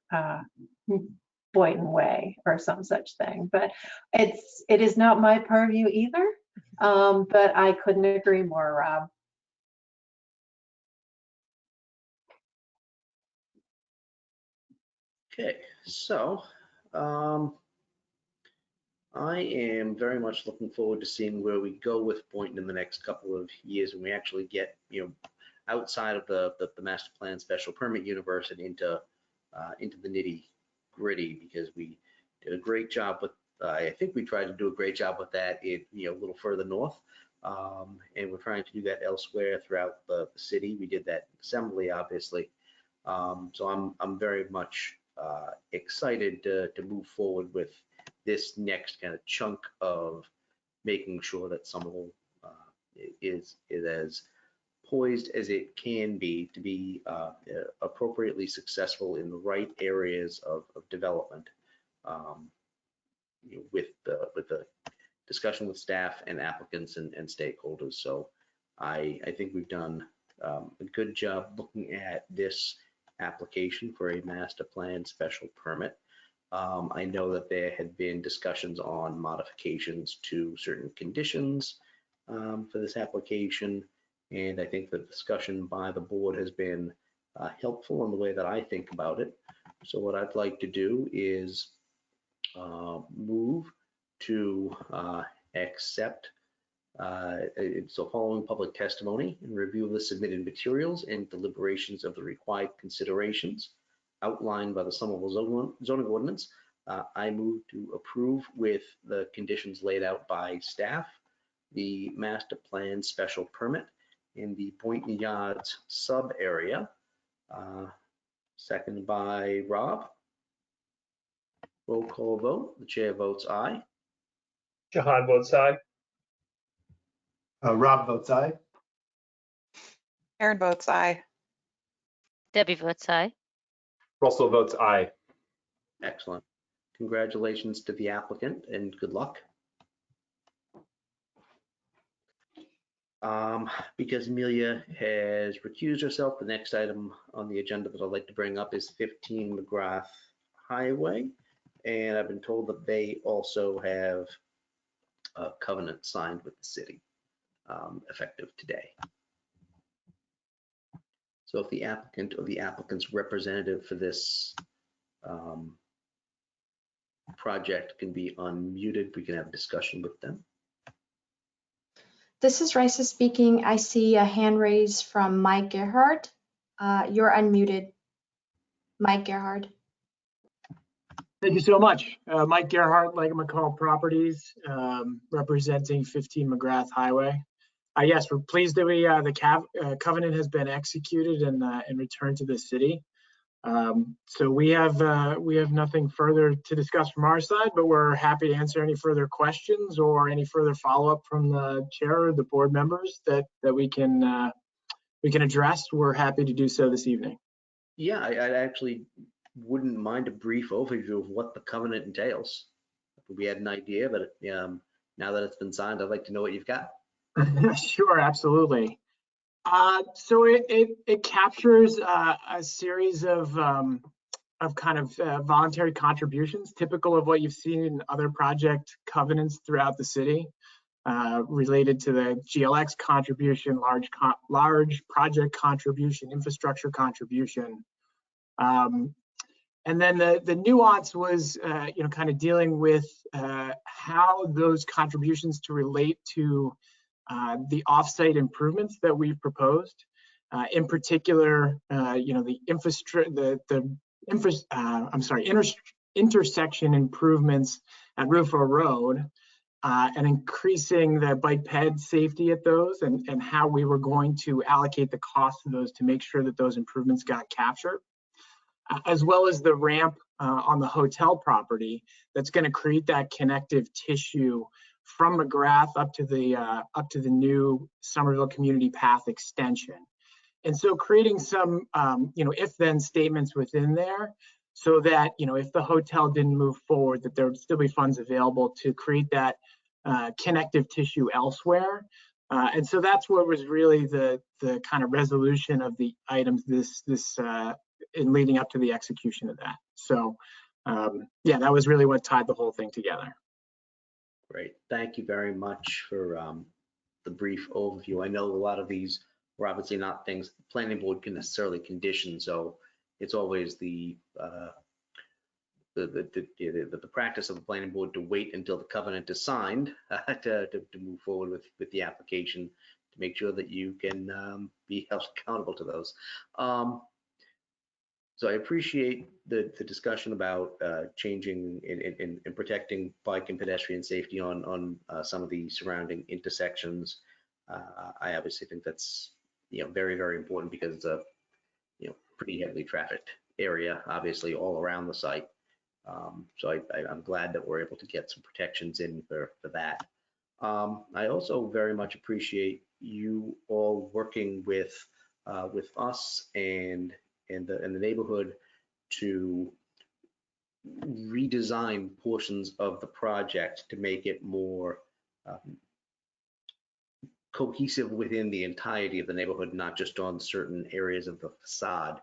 Boynton Way or some such thing. But it is not my purview either, but I couldn't agree more, Rob. Okay, so I am very much looking forward to seeing where we go with Boynton in the next couple of years when we actually get, outside of the master plan special permit universe and into the nitty gritty, because we did a great job with, I think we tried to do a great job with that a little further north. And we're trying to do that elsewhere throughout the city. We did that in Assembly, obviously. So I'm very much excited to move forward with this next kind of chunk of making sure that Somerville is as poised as it can be to be appropriately successful in the right areas of development, with the discussion with staff and applicants and stakeholders. So I think we've done a good job looking at this application for a master plan special permit. I know that there had been discussions on modifications to certain conditions for this application, and I think the discussion by the board has been helpful in the way that I think about it. So what I'd like to do is move to accept so following public testimony and review of the submitted materials and deliberations of the required considerations outlined by the Somerville zoning ordinance, I move to approve with the conditions laid out by staff, the master plan special permit in the Boynton Yards sub area. Seconded by Rob. Roll call vote. The chair votes aye. Jahan votes aye. Rob votes aye. Aaron votes aye. Debbie votes aye. Russell votes aye. Excellent. Congratulations to the applicant and good luck. Because Amelia has recused herself, the next item on the agenda that I'd like to bring up is 15 McGrath Highway. And I've been told that they also have a covenant signed with the city, effective today. So if the applicant or the applicant's representative for this project can be unmuted, we can have a discussion with them. This is Raisa speaking. I see a hand raised from Mike Gerhard. You're unmuted, Mike Gerhard. Thank you so much. Mike Gerhart, Lega McCall Properties, representing 15 McGrath Highway. Yes, we're pleased that the covenant has been executed and returned to the city. So we have nothing further to discuss from our side, but we're happy to answer any further questions or any further follow-up from the chair or the board members that we can address. We're happy to do so this evening. Yeah, I actually wouldn't mind a brief overview of what the covenant entails. We had an idea, but now that it's been signed, I'd like to know what you've got. Sure, absolutely. So it captures a series of kind of voluntary contributions, typical of what you've seen in other project covenants throughout the city, related to the GLX contribution, large project contribution, infrastructure contribution. And then the nuance was, kind of dealing with how those contributions to relate to the offsite improvements that we've proposed. In particular, intersection improvements at Rufo Road, and increasing the bike ped safety at those, and how we were going to allocate the cost of those to make sure that those improvements got captured. As well as the ramp on the hotel property that's going to create that connective tissue from McGrath up to the new Somerville Community Path extension. And so creating some if-then statements within there, so that if the hotel didn't move forward, that there would still be funds available to create that connective tissue elsewhere. And so that's what was really the kind of resolution of the items in leading up to the execution of that. So yeah, that was really what tied the whole thing together. Great. Thank you very much for the brief overview. I know a lot of these were obviously not things the planning board can necessarily condition, so it's always the the practice of the planning board to wait until the covenant is signed to move forward with the application, to make sure that you can be held accountable to those. So I appreciate the discussion about changing and protecting bike and pedestrian safety on some of the surrounding intersections. I obviously think that's very, very important, because it's a pretty heavily trafficked area, obviously all around the site. So I'm glad that we're able to get some protections in for that. I also very much appreciate you all working with us and the neighborhood to redesign portions of the project to make it more cohesive within the entirety of the neighborhood, not just on certain areas of the facade,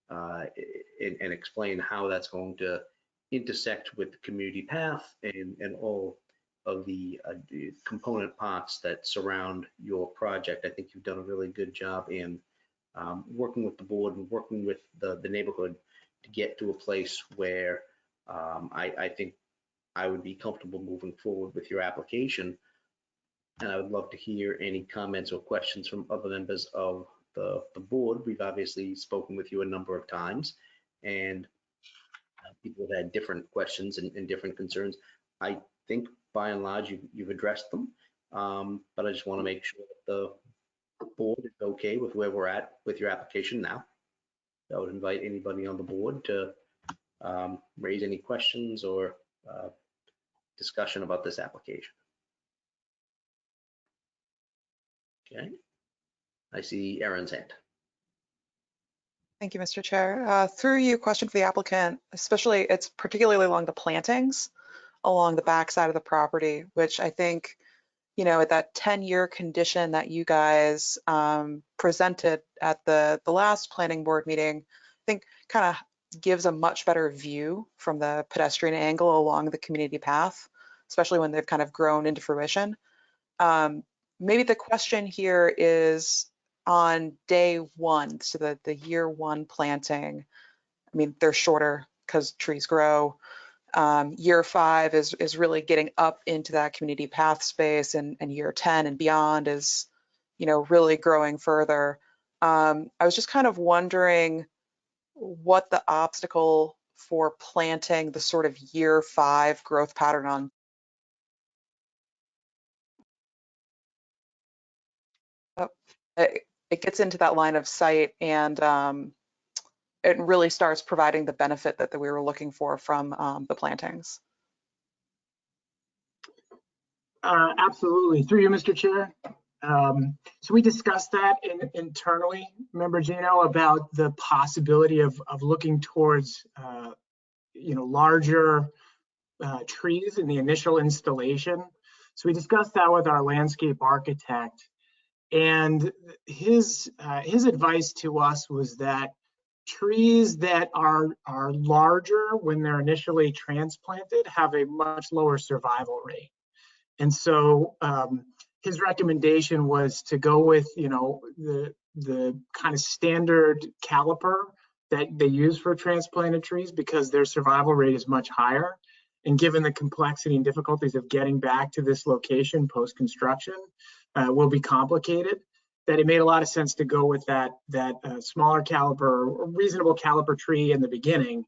and explain how that's going to intersect with the community path and all of the component parts that surround your project. I think you've done a really good job in working with the board and working with the neighborhood to get to a place where I think I would be comfortable moving forward with your application. And I would love to hear any comments or questions from other members of the board. We've obviously spoken with you a number of times, and people have had different questions and different concerns. I think by and large you've addressed them, but I just want to make sure that the board is okay with where we're at with your application now. I would invite anybody on the board to raise any questions or discussion about this application. Okay, I see Erin's hand. Thank you, Mr. Chair. Through you, question for the applicant, especially it's particularly along the plantings along the back side of the property, which I think, at that 10-year condition that you guys presented at the last planning board meeting, I think kind of gives a much better view from the pedestrian angle along the community path, especially when they've kind of grown into fruition. Maybe the question here is on day one, so the year one planting. I mean, they're shorter because trees grow. Year 5 is really getting up into that community path space, and year 10 and beyond is, really growing further. I was just kind of wondering what the obstacle for planting the sort of year 5 growth pattern on. It gets into that line of sight, and it really starts providing the benefit that we were looking for from the plantings. Absolutely. Through you, Mr. Chair. So we discussed that internally, Member Gino, about the possibility of looking towards larger trees in the initial installation. So we discussed that with our landscape architect, and his advice to us was that trees that are larger when they're initially transplanted have a much lower survival rate. And so his recommendation was to go with, the kind of standard caliper that they use for transplanted trees, because their survival rate is much higher. And given the complexity and difficulties of getting back to this location post-construction will be complicated, that it made a lot of sense to go with that smaller caliper, reasonable caliper tree in the beginning,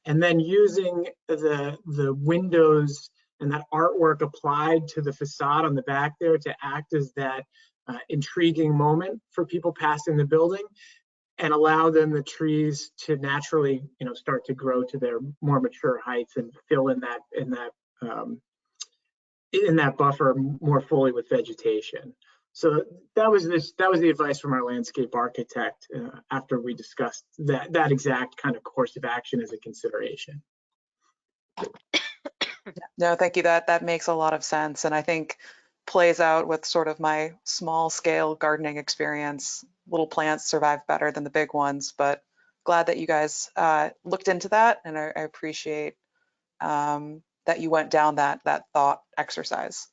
and then using the windows and that artwork applied to the facade on the back there to act as that intriguing moment for people passing the building, and allow then the trees to naturally, start to grow to their more mature heights and fill in that buffer more fully with vegetation. So that was the advice from our landscape architect after we discussed that exact kind of course of action as a consideration. No, thank you. That makes a lot of sense, and I think plays out with sort of my small scale gardening experience. Little plants survive better than the big ones, but glad that you guys looked into that, and I appreciate that you went down that thought exercise.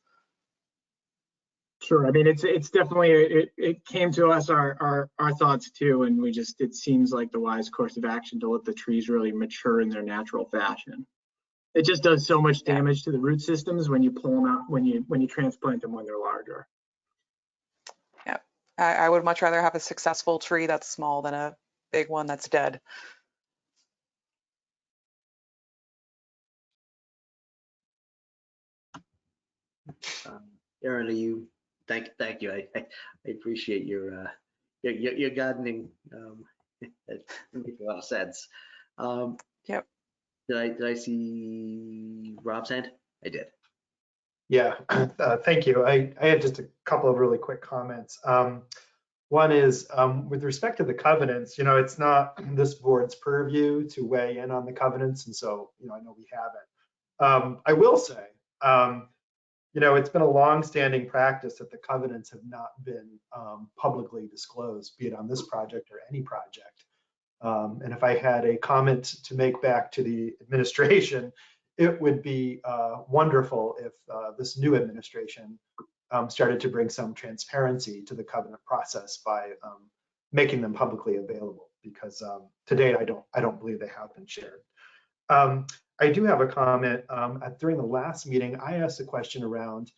Sure. I mean, it's definitely, it came to us, our thoughts too, and it seems like the wise course of action to let the trees really mature in their natural fashion. It just does so much damage to the root systems when you pull them out, when you transplant them when they're larger. Yeah, I would much rather have a successful tree that's small than a big one that's dead. Aaron, thank you. I appreciate your gardening. That makes a lot of sense. Yep. Did I see Rob's hand? I did. Yeah, thank you. I had just a couple of really quick comments. One is with respect to the covenants, it's not this board's purview to weigh in on the covenants, and so, I know we haven't. I will say, it's been a long-standing practice that the covenants have not been publicly disclosed, be it on this project or any project. And if I had a comment to make back to the administration, it would be wonderful if this new administration started to bring some transparency to the covenant process by making them publicly available, because to date, I don't believe they have been shared. I do have a comment. During the last meeting, I asked a question around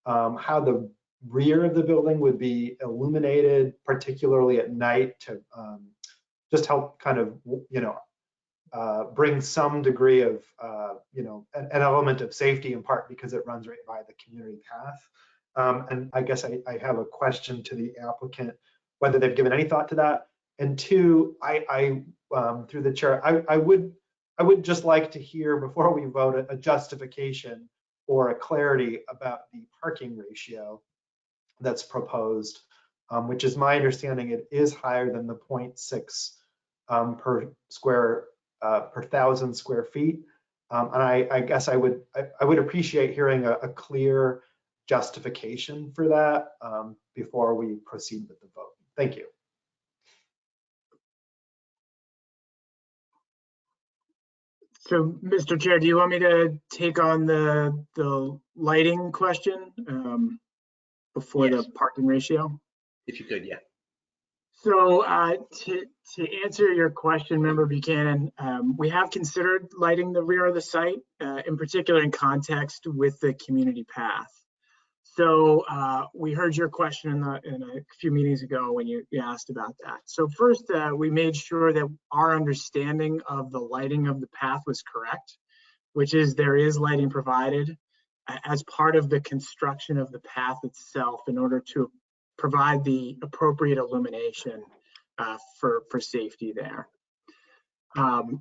how the rear of the building would be illuminated, particularly at night, to just help kind of, bring some degree of, an element of safety, in part because it runs right by the community path. And I guess I have a question to the applicant, whether they've given any thought to that. And two, I through the chair, I would just like to hear, before we vote, a justification or a clarity about the parking ratio that's proposed, which is my understanding it is higher than the 0.6 per 1,000 square feet. And I guess I would appreciate hearing a clear justification for that before we proceed with the vote. Thank you. So, Mr. Chair, do you want me to take on the lighting question before Yes. the parking ratio? If you could, yeah. So to answer your question, Member Buchanan, we have considered lighting the rear of the site, in particular in context with the community path. So we heard your question in a few meetings ago when you asked about that. So first, we made sure that our understanding of the lighting of the path was correct, which is there is lighting provided as part of the construction of the path itself in order to provide the appropriate illumination for safety there. And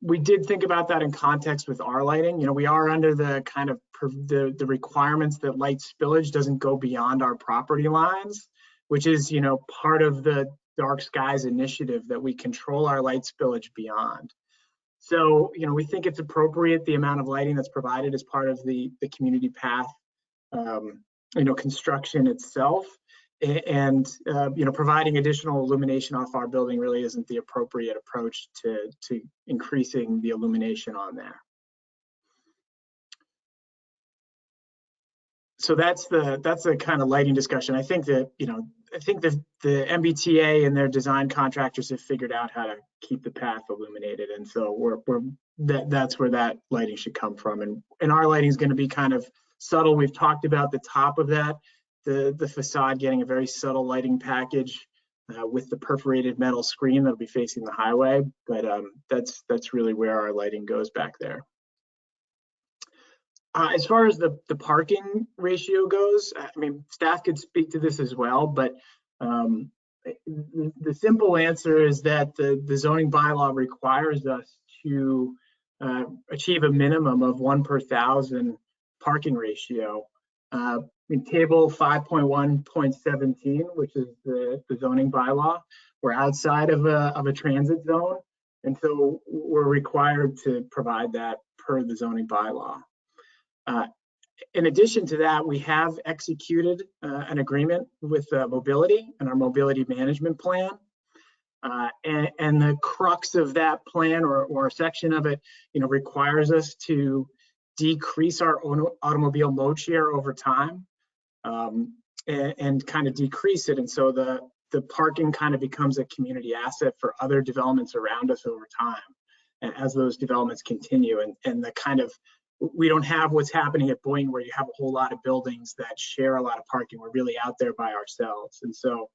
we did think about that in context with our lighting. We are under the kind of the requirements that light spillage doesn't go beyond our property lines, which is part of the Dark Skies initiative, that we control our light spillage beyond. So we think it's appropriate, the amount of lighting that's provided as part of the community path construction itself. And providing additional illumination off our building really isn't the appropriate approach to increasing the illumination on there. So that's the kind of lighting discussion. I think that the MBTA and their design contractors have figured out how to keep the path illuminated, and so that's where that lighting should come from. And our lighting is going to be kind of subtle. We've talked about the top of that. The facade getting a very subtle lighting package with the perforated metal screen that'll be facing the highway, but that's really where our lighting goes back there. As far as the parking ratio goes, I mean, staff could speak to this as well, but the simple answer is that the zoning bylaw requires us to achieve a minimum of 1 per 1,000 parking ratio. In table 5.1.17, which is the zoning bylaw, we're outside of a transit zone, and so we're required to provide that per the zoning bylaw. In addition to that, we have executed an agreement with mobility and our mobility management plan. And the crux of that plan, or a section of it, requires us to decrease our automobile mode share over time. and kind of decrease it. And so the parking kind of becomes a community asset for other developments around us over time as those developments continue. And the kind of, we don't have what's happening at Boynton where you have a whole lot of buildings that share a lot of parking. We're really out there by ourselves. And so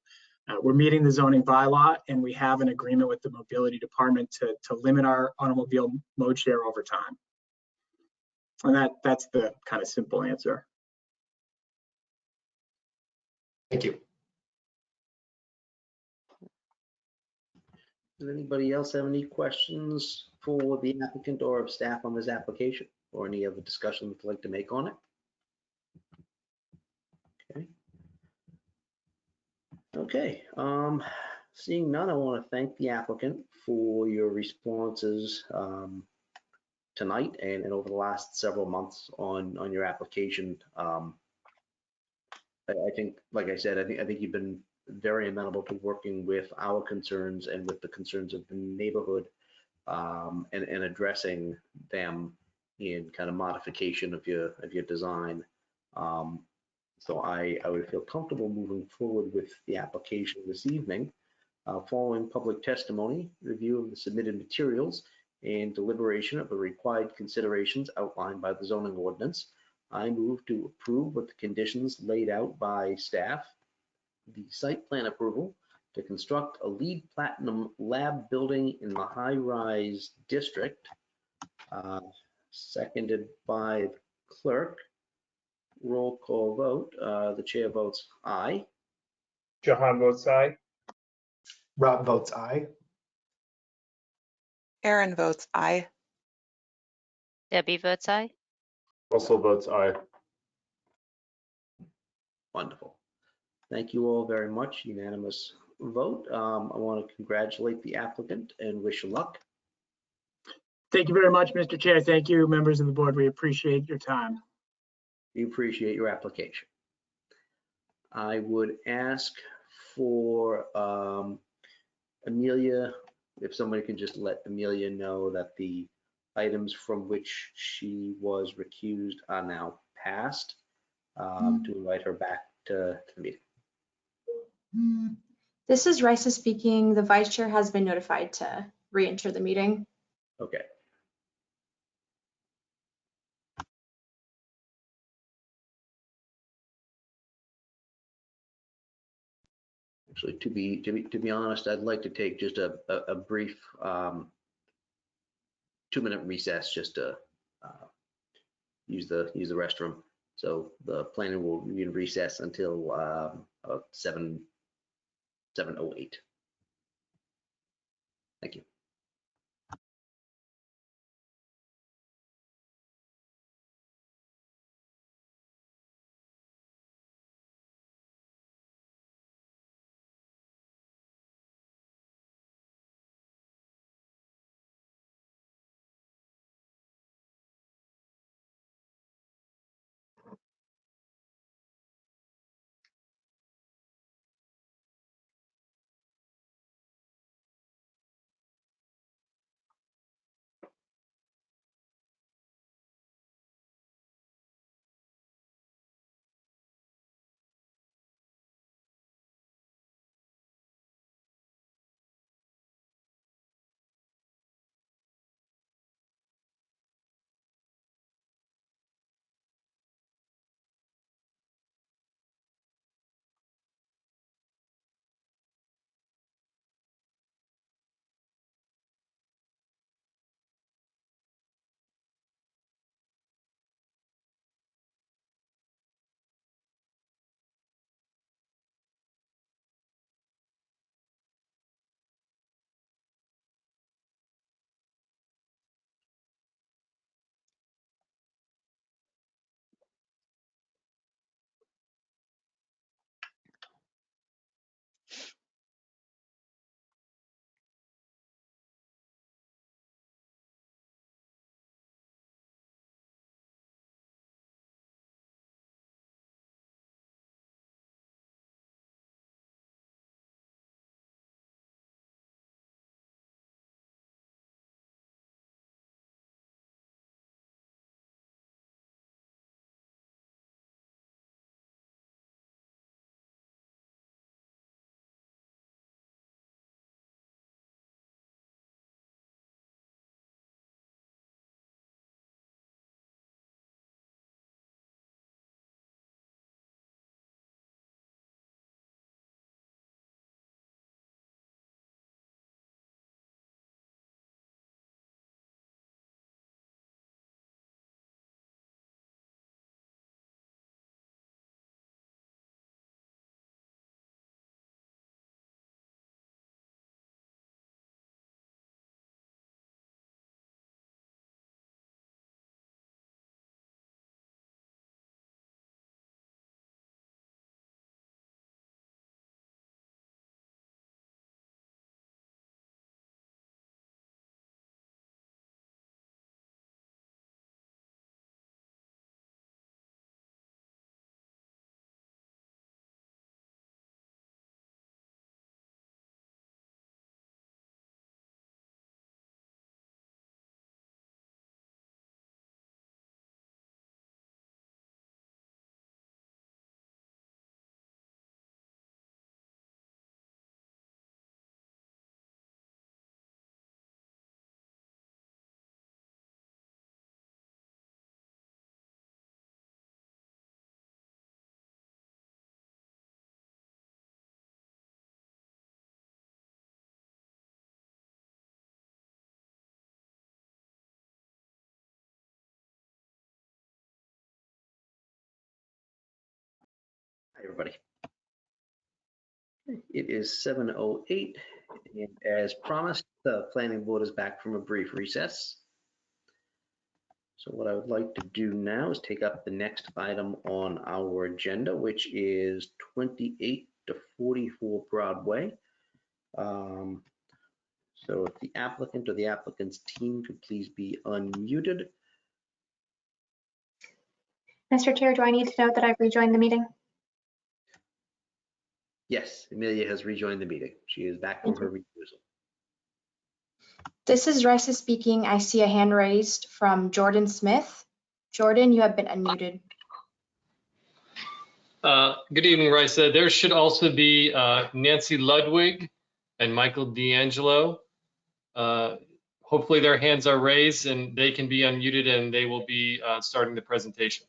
we're meeting the zoning bylaw, and we have an agreement with the mobility department to limit our automobile mode share over time. And that's the kind of simple answer. Thank you. Does anybody else have any questions for the applicant or staff on this application, or any other discussion they'd like to make on it? Okay, seeing none, I want to thank the applicant for your responses tonight and over the last several months on your application. I think, like I said, I think you've been very amenable to working with our concerns and with the concerns of the neighborhood, and addressing them in kind of modification of your design. So I would feel comfortable moving forward with the application this evening. Following public testimony, review of the submitted materials, and deliberation of the required considerations outlined by the zoning ordinance, I move to approve with the conditions laid out by staff the site plan approval to construct a LEED Platinum lab building in the high-rise district, seconded by the clerk. Roll call vote. The chair votes aye. Jahan votes aye. Rob votes aye. Aaron votes aye. Debbie votes aye. Russell votes aye. Wonderful. Thank you all very much. Unanimous vote. I want to congratulate the applicant and wish you luck. Thank you very much, Mr. Chair. Thank you, members of the board. We appreciate your time. We appreciate your application. I would ask for Amelia, if somebody can just let Amelia know that the items from which she was recused are now passed, to invite her back to the meeting. This is Risa speaking. The vice chair has been notified to re-enter the meeting. Okay. Actually, to be honest, I'd like to take just a brief 2-minute recess just to use the restroom. So the planning will be in recess until 7:08. Thank you. Hi, everybody. It is 7:08, and as promised, the planning board is back from a brief recess. So what I would like to do now is take up the next item on our agenda, which is 28 to 44 Broadway. So if the applicant or the applicant's team could please be unmuted. Mr. Chair, do I need to note that I've rejoined the meeting? Yes, Amelia has rejoined the meeting. She is back from her recusal. This is Raisa speaking. I see a hand raised from Jordan Smith. Jordan, you have been unmuted. Good evening, Raisa. There should also be Nancy Ludwig and Michael D'Angelo. Hopefully their hands are raised and they can be unmuted and they will be starting the presentation.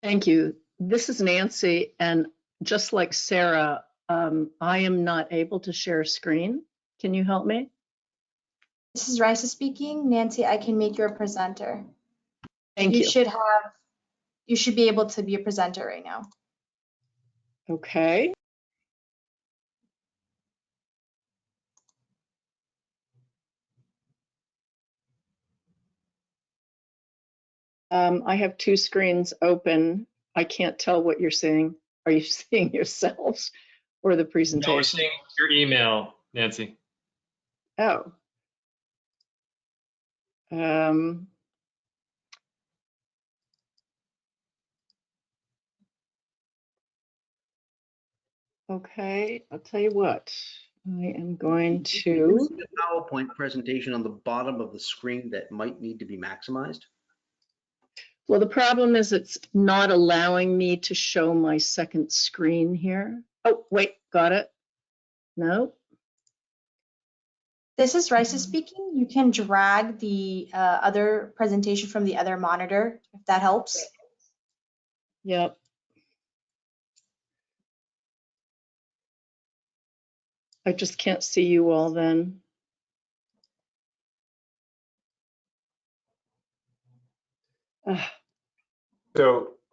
Thank you. This is Nancy, and just like Sarah, I am not able to share screen. Can you help me? This is Raisa speaking. Nancy, I can make you a presenter. Thank you. You should be able to be a presenter right now. Okay. I have two screens open. I can't tell what you're seeing. Are you seeing yourselves or the presentation? No, we're seeing your email, Nancy. Oh. Okay, I'll tell you what. I am going to. See the PowerPoint presentation on the bottom of the screen that might need to be maximized. Well, the problem is it's not allowing me to show my second screen here. Oh, wait, got it. No. This is Raisa speaking. You can drag the other presentation from the other monitor, if that helps. Yep. I just can't see you all then.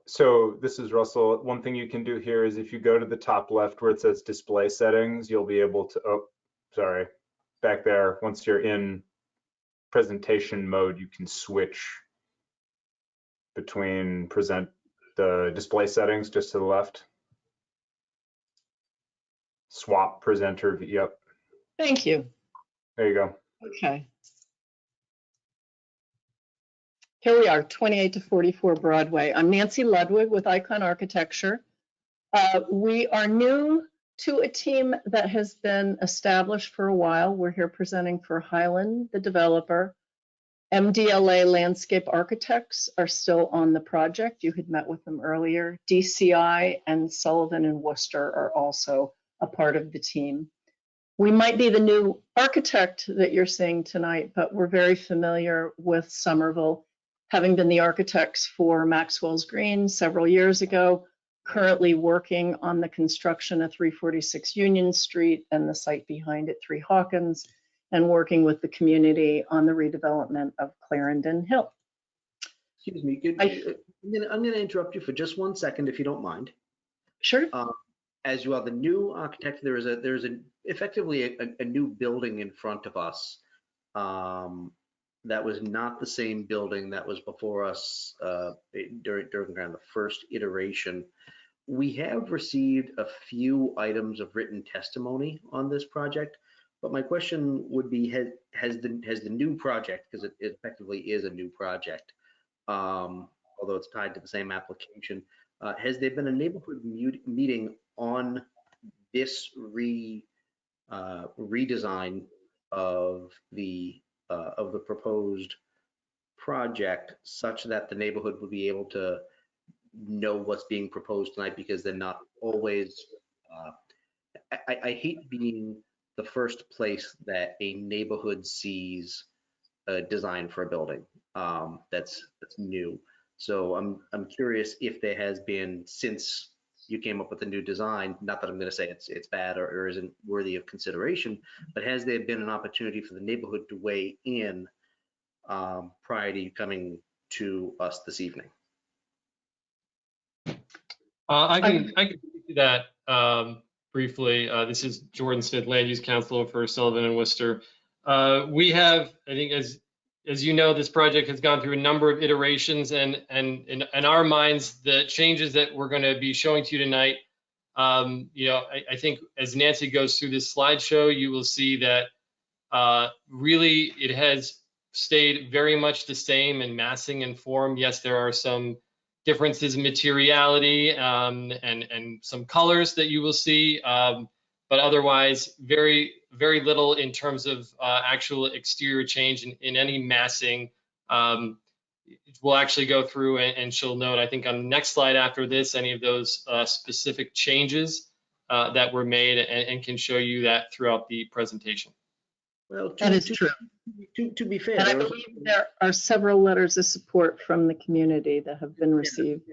So this is Russell. One thing you can do here is if you go to the top left where it says display settings, you'll be able to, oh, sorry, back there. Once you're in presentation mode, you can switch between the display settings just to the left. Swap presenter, yep. Thank you. There you go. Okay. Here we are, 28 to 44 Broadway. I'm Nancy Ludwig with Icon Architecture. We are new to a team that has been established for a while. We're here presenting for Highland, the developer. MDLA Landscape Architects are still on the project. You had met with them earlier. DCI and Sullivan and Worcester are also a part of the team. We might be the new architect that you're seeing tonight, but we're very familiar with Somerville, having been the architects for Maxwell's Green several years ago, currently working on the construction of 346 Union Street and the site behind it, 3 Hawkins, and working with the community on the redevelopment of Clarendon Hill. Excuse me, I'm going to interrupt you for just 1 second, if you don't mind. Sure. As you are the new architect, there's effectively a new building in front of us. That was not the same building that was before us during kind of the first iteration. We have received a few items of written testimony on this project, but my question would be, has the new project, because it effectively is a new project, although it's tied to the same application, has there been a neighborhood meeting on this redesign of the proposed project, such that the neighborhood would be able to know what's being proposed tonight? Because they're not always, I hate being the first place that a neighborhood sees a design for a building that's new. So I'm curious if there has been, since you came up with a new design, not that I'm going to say it's bad or isn't worthy of consideration, but has there been an opportunity for the neighborhood to weigh in prior to you coming to us this evening? I can speak to that briefly. This is Jordan Smith, Land Use Council for Sullivan and Worcester. We have, I think, as you know, this project has gone through a number of iterations, and in our minds, the changes that we're going to be showing to you tonight, I think as Nancy goes through this slideshow, you will see that really it has stayed very much the same in massing and form. Yes, there are some differences in materiality and some colors that you will see, but otherwise very little in terms of actual exterior change in any massing. We'll actually go through and she'll note, I think on the next slide after this, any of those specific changes that were made, and can show you that throughout the presentation. Well, That is true. To be fair, And I believe there are several letters of support from the community that have been received.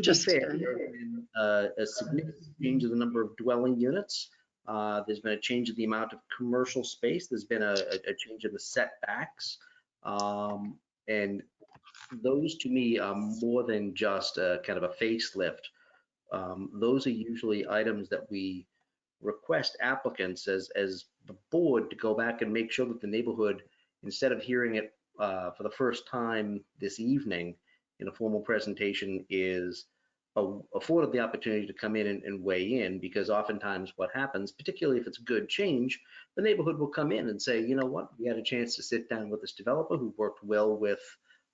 Just fair, there has been a significant change in the number of dwelling units. There's been a change in the amount of commercial space. There's been a change in the setbacks. And those to me are more than just a kind of a facelift. Those are usually items that we request applicants as the board to go back and make sure that the neighborhood, instead of hearing it for the first time this evening in a formal presentation, is afforded the opportunity to come in and weigh in, because oftentimes what happens, particularly if it's good change, the neighborhood will come in and say, you know what, we had a chance to sit down with this developer who worked well with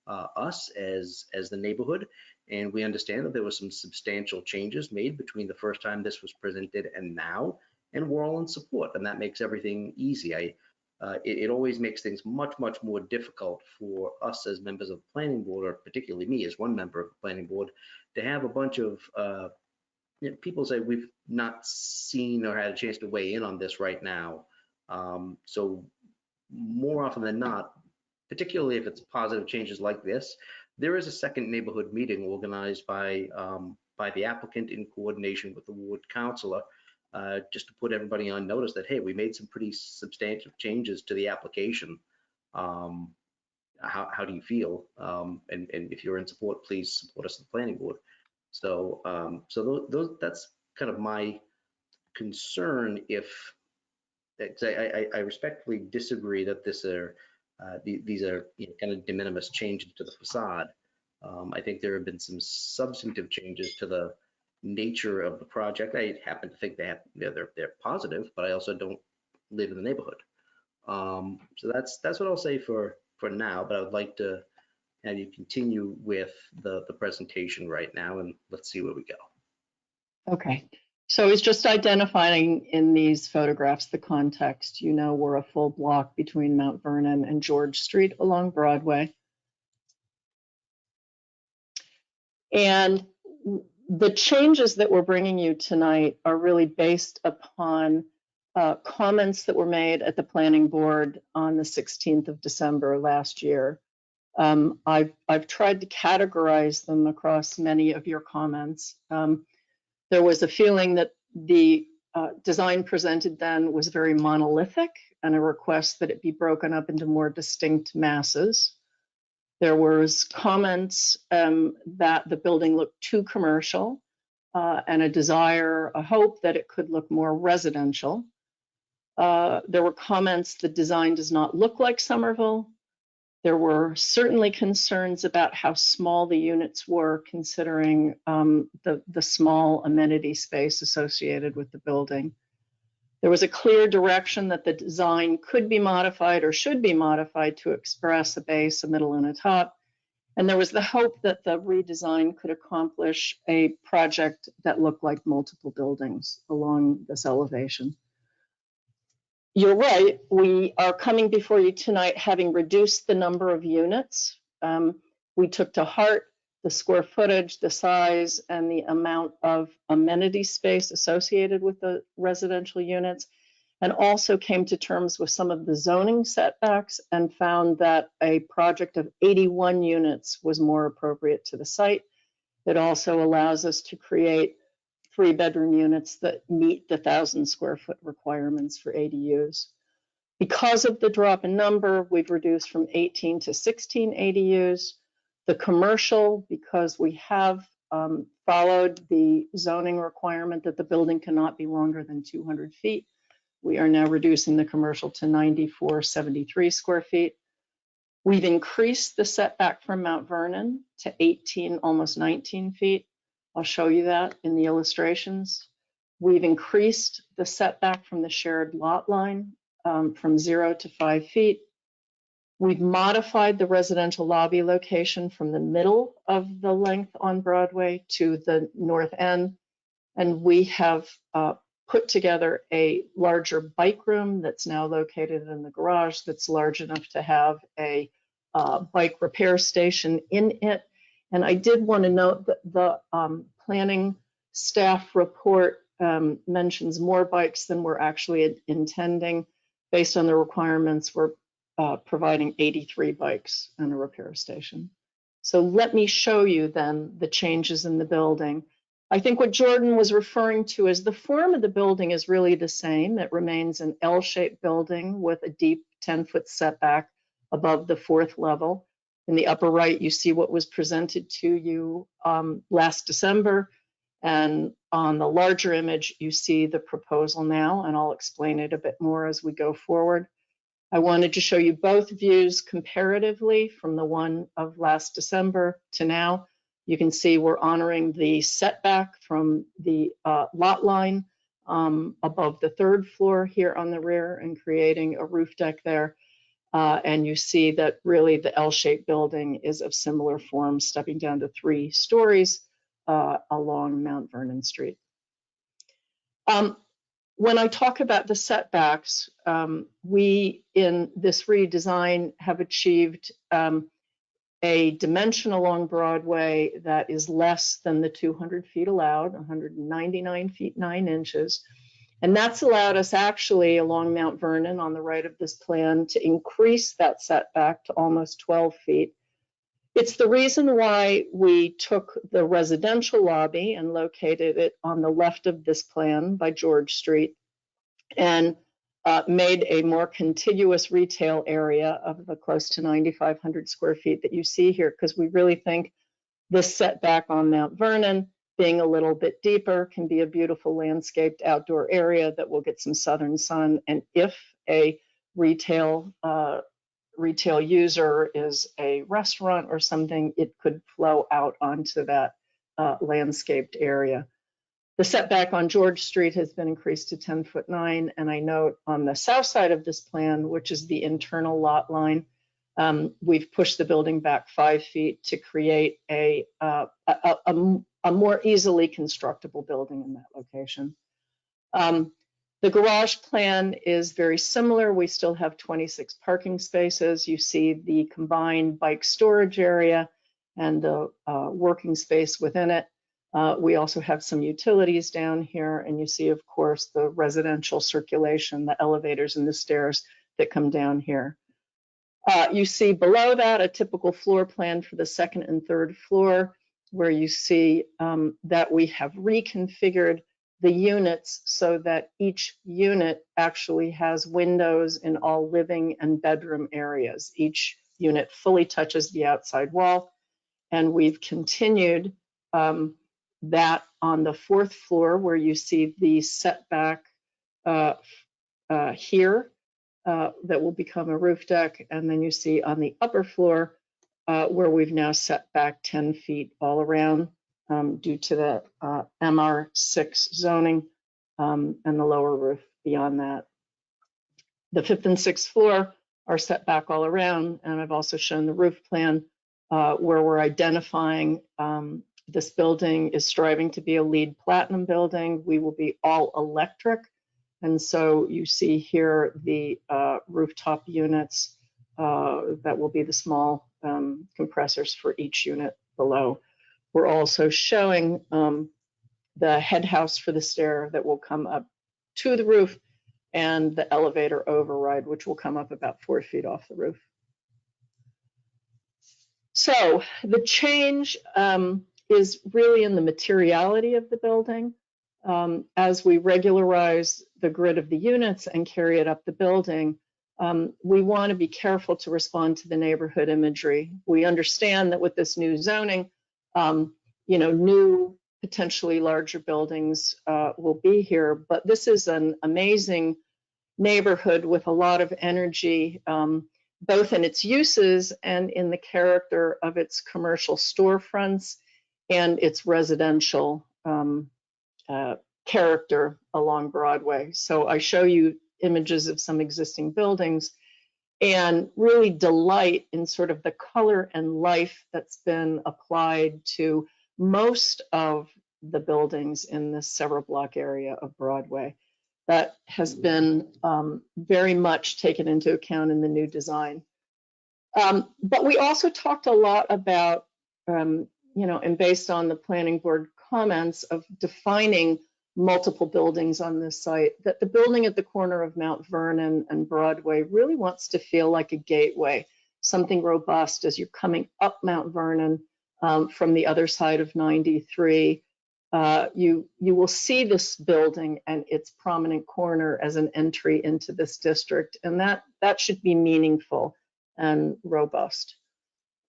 us as the neighborhood, and we understand that there were some substantial changes made between the first time this was presented and now, and we're all in support, and that makes everything easy. It always makes things much more difficult for us as members of the planning board, or particularly me as one member of the planning board, to have a bunch of people say we've not seen or had a chance to weigh in on this right now. So more often than not, particularly if it's positive changes like this, there is a second neighborhood meeting organized by the applicant in coordination with the ward councilor, just to put everybody on notice that, hey, we made some pretty substantial changes to the application. How do you feel? And if you're in support, please support us at the planning board. So that's kind of my concern. If I respectfully disagree that these are kind of de minimis changes to the facade. I think there have been some substantive changes to the nature of the project. I happen to think they're positive, but I also don't live in the neighborhood. So that's what I'll say for now, but I would like to have you continue with the presentation right now, and let's see where we go. Okay. So it's just identifying in these photographs the context. You know, we're a full block between Mount Vernon and George Street along Broadway. And the changes that we're bringing you tonight are really based upon comments that were made at the planning board on the 16th of December last year. I've tried to categorize them across many of your comments. There was a feeling that the design presented then was very monolithic, and a request that it be broken up into more distinct masses. There was comments that the building looked too commercial, and a hope that it could look more residential. There were comments the design does not look like Somerville. There were certainly concerns about how small the units were, considering the small amenity space associated with the building. There was a clear direction that the design could be modified or should be modified to express a base, a middle, and a top. And there was the hope that the redesign could accomplish a project that looked like multiple buildings along this elevation. You're right, we are coming before you tonight having reduced the number of units. We took to heart the square footage, the size, and the amount of amenity space associated with the residential units, and also came to terms with some of the zoning setbacks and found that a project of 81 units was more appropriate to the site. It also allows us to create 3-bedroom units that meet the 1,000 square foot requirements for ADUs. Because of the drop in number, we've reduced from 18 to 16 ADUs. The commercial, because we have followed the zoning requirement that the building cannot be longer than 200 feet. We are now reducing the commercial to 9473 square feet. We've increased the setback from Mount Vernon to 18, almost 19 feet. I'll show you that in the illustrations. We've increased the setback from the shared lot line from 0 to 5 feet. We've modified the residential lobby location from the middle of the length on Broadway to the north end. And we have put together a larger bike room that's now located in the garage that's large enough to have a bike repair station in it. And I did want to note that the planning staff report mentions more bikes than we're actually intending. Based on the requirements, we're providing 83 bikes and a repair station. So let me show you then the changes in the building. I think what Jordan was referring to is the form of the building is really the same. It remains an L-shaped building with a deep 10-foot setback above the 4th level. In the upper right, you see what was presented to you last December. And on the larger image, you see the proposal now, and I'll explain it a bit more as we go forward. I wanted to show you both views comparatively from the one of last December to now. You can see we're honoring the setback from the lot line above the 3rd floor here on the rear and creating a roof deck there. And you see that really the L-shaped building is of similar form, stepping down to 3 stories along Mount Vernon Street. When I talk about the setbacks, we in this redesign have achieved a dimension along Broadway that is less than the 200 feet allowed, 199 feet 9 inches. And that's allowed us actually along Mount Vernon on the right of this plan to increase that setback to almost 12 feet. It's the reason why we took the residential lobby and located it on the left of this plan by George Street and made a more contiguous retail area of the close to 9,500 square feet that you see here, because we really think this setback on Mount Vernon being a little bit deeper can be a beautiful landscaped outdoor area that will get some southern sun. And if a retail user is a restaurant or something, it could flow out onto that landscaped area. The setback on George Street has been increased to 10'9", and I note on the south side of this plan, which is the internal lot line, we've pushed the building back 5 feet to create a more easily constructible building in that location. The garage plan is very similar. We still have 26 parking spaces. You see the combined bike storage area and the working space within it. We also have some utilities down here, and you see, of course, the residential circulation, the elevators and the stairs that come down here. You see below that a typical floor plan for the 2nd and 3rd floor, where you see that we have reconfigured the units so that each unit actually has windows in all living and bedroom areas. Each unit fully touches the outside wall, and we've continued that on the 4th floor, where you see the setback here that will become a roof deck, and then you see on the upper floor where we've now set back 10 feet all around due to the MR6 zoning and the lower roof beyond that. The 5th and 6th floor are set back all around, and I've also shown the roof plan where we're identifying this building is striving to be a LEED Platinum building. We will be all electric. And so you see here the rooftop units that will be the small compressors for each unit below. We're also showing the head house for the stair that will come up to the roof and the elevator override, which will come up about 4 feet off the roof. So the change is really in the materiality of the building. As we regularize the grid of the units and carry it up the building, we want to be careful to respond to the neighborhood imagery. We understand that with this new zoning, new, potentially larger buildings will be here. But this is an amazing neighborhood with a lot of energy, both in its uses and in the character of its commercial storefronts and its residential character along Broadway. So I show you images of some existing buildings and really delight in sort of the color and life that's been applied to most of the buildings in this several block area of Broadway. That has been very much taken into account in the new design. But we also talked a lot about, and based on the planning board comments of defining multiple buildings on this site, that the building at the corner of Mount Vernon and Broadway really wants to feel like a gateway, something robust as you're coming up Mount Vernon from the other side of 93. You will see this building and its prominent corner as an entry into this district, and that should be meaningful and robust.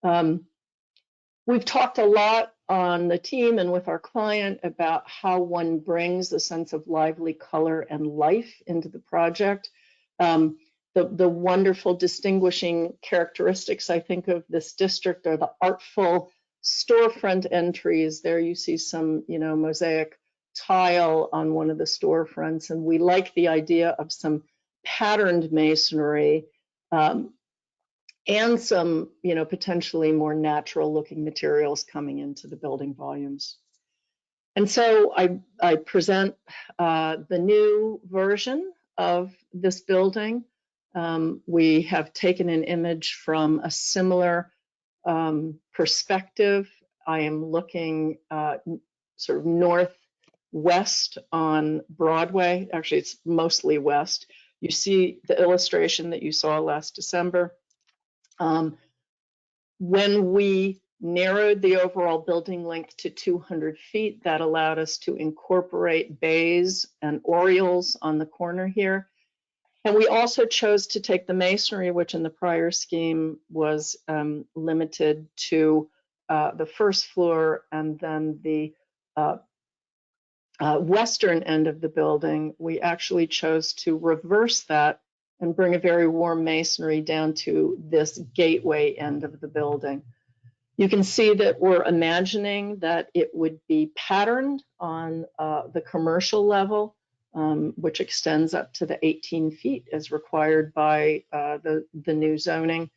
We've talked a lot on the team and with our client about how one brings a sense of lively color and life into the project. The wonderful distinguishing characteristics, I think, of this district are the artful storefront entries. There you see some, mosaic tile on one of the storefronts, and we like the idea of some patterned masonry and some, potentially more natural looking materials coming into the building volumes. And so I present the new version of this building. We have taken an image from a similar perspective. I am looking sort of northwest on Broadway. Actually, it's mostly west. You see the illustration that you saw last December. When we narrowed the overall building length to 200 feet, that allowed us to incorporate bays and oriels on the corner here. And we also chose to take the masonry, which in the prior scheme was limited to the first floor and then the western end of the building. We actually chose to reverse that and bring a very warm masonry down to this gateway end of the building. You can see that we're imagining that it would be patterned on the commercial level, which extends up to the 18 feet as required by the new zoning.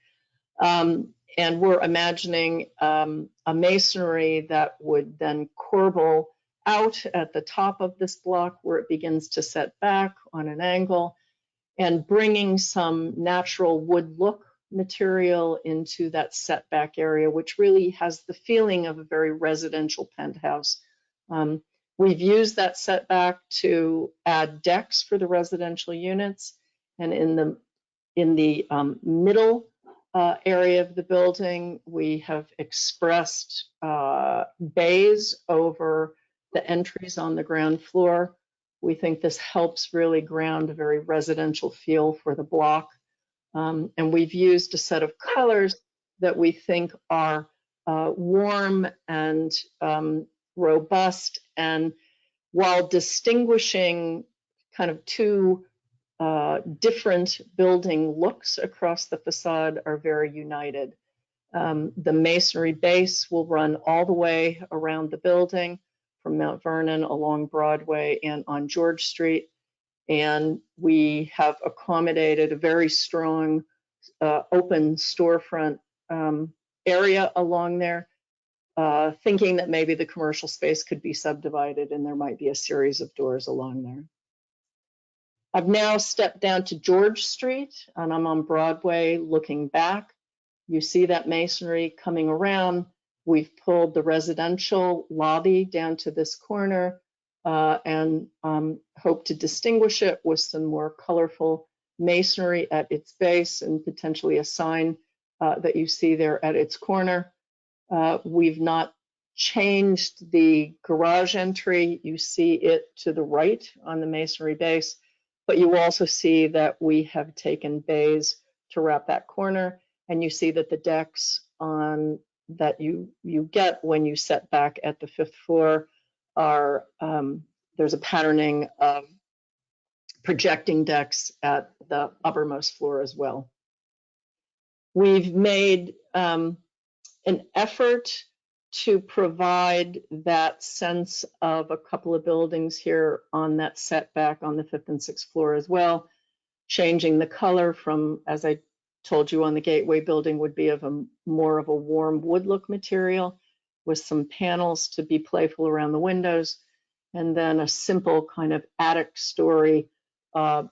And we're imagining a masonry that would then corbel out at the top of this block where it begins to set back on an angle, and bringing some natural wood look material into that setback area, which really has the feeling of a very residential penthouse. We've used that setback to add decks for the residential units, and in the middle area of the building, we have expressed bays over the entries on the ground floor. We think this helps really ground a very residential feel for the block. And we've used a set of colors that we think are warm and robust, and while distinguishing kind of two different building looks across the facade, are very united. The masonry base will run all the way around the building from Mount Vernon along Broadway and on George Street. And we have accommodated a very strong open storefront area along there, thinking that maybe the commercial space could be subdivided and there might be a series of doors along there. I've now stepped down to George Street and I'm on Broadway looking back. You see that masonry coming around. We've pulled the residential lobby down to this corner and hope to distinguish it with some more colorful masonry at its base and potentially a sign that you see there at its corner. We've not changed the garage entry. You see it to the right on the masonry base, but you also see that we have taken bays to wrap that corner, and you see that the decks on that you get when you set back at the 5th floor are, there's a patterning of projecting decks at the uppermost floor as well. We've made an effort to provide that sense of a couple of buildings here on that setback on the 5th and 6th floor as well, changing the color from, as I told you on the Gateway building, would be of a more of a warm wood look material with some panels to be playful around the windows, and then a simple kind of attic story line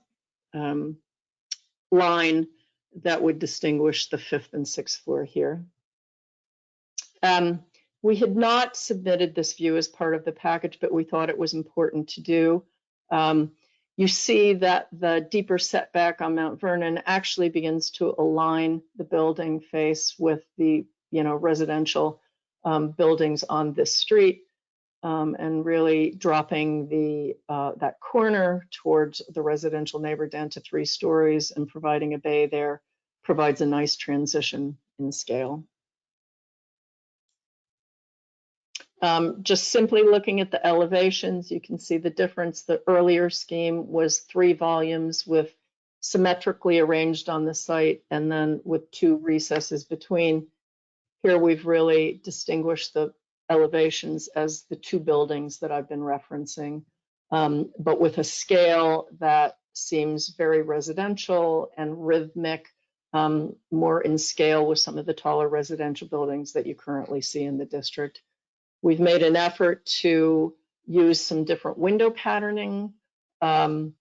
that would distinguish the 5th and 6th floor here. We had not submitted this view as part of the package, but we thought it was important to do. You see that the deeper setback on Mount Vernon actually begins to align the building face with the residential buildings on this street, and really dropping the that corner towards the residential neighbor down to 3 stories and providing a bay there provides a nice transition in scale. Just simply looking at the elevations, you can see the difference. The earlier scheme was 3 volumes with symmetrically arranged on the site and then with 2 recesses between. Here we've really distinguished the elevations as the 2 buildings that I've been referencing, but with a scale that seems very residential and rhythmic, more in scale with some of the taller residential buildings that you currently see in the district. We've made an effort to use some different window patterning and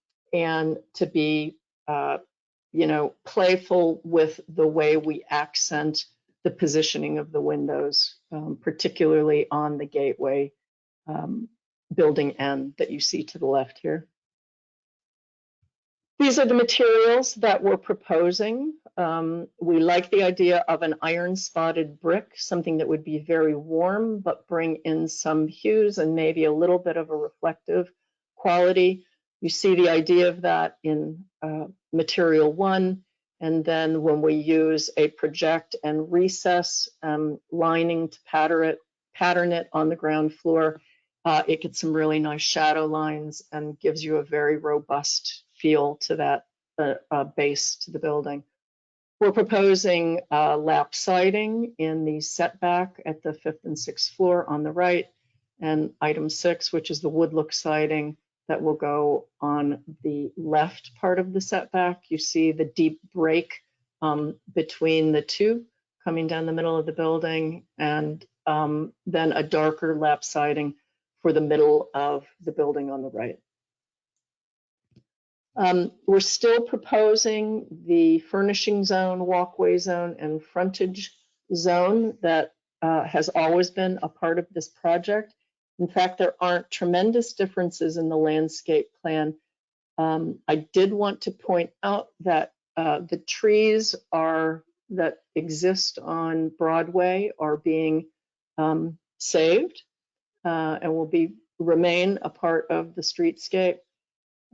to be, playful with the way we accent the positioning of the windows, particularly on the Gateway building end that you see to the left here. These are the materials that we're proposing. We like the idea of an iron spotted brick, something that would be very warm, but bring in some hues and maybe a little bit of a reflective quality. You see the idea of that in material 1. And then when we use a project and recess lining to pattern it on the ground floor, it gets some really nice shadow lines and gives you a very robust feel to that base to the building. We're proposing lap siding in the setback at the 5th and 6th floor on the right, and item 6, which is the wood look siding that will go on the left part of the setback. You see the deep break between the 2 coming down the middle of the building, and then a darker lap siding for the middle of the building on the right. We're still proposing the furnishing zone, walkway zone, and frontage zone that has always been a part of this project. In fact, there aren't tremendous differences in the landscape plan. I did want to point out that the trees that exist on Broadway are being saved and will remain a part of the streetscape.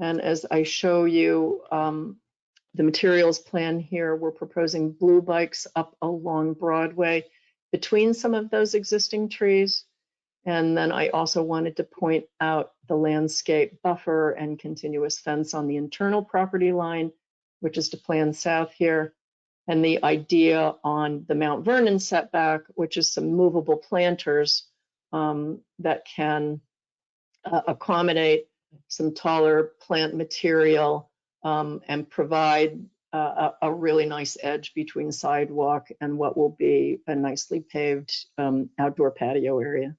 And as I show you the materials plan here, we're proposing blue bikes up along Broadway between some of those existing trees. And then I also wanted to point out the landscape buffer and continuous fence on the internal property line, which is to plan south here. And the idea on the Mount Vernon setback, which is some movable planters that can accommodate some taller plant material and provide a really nice edge between sidewalk and what will be a nicely paved outdoor patio area.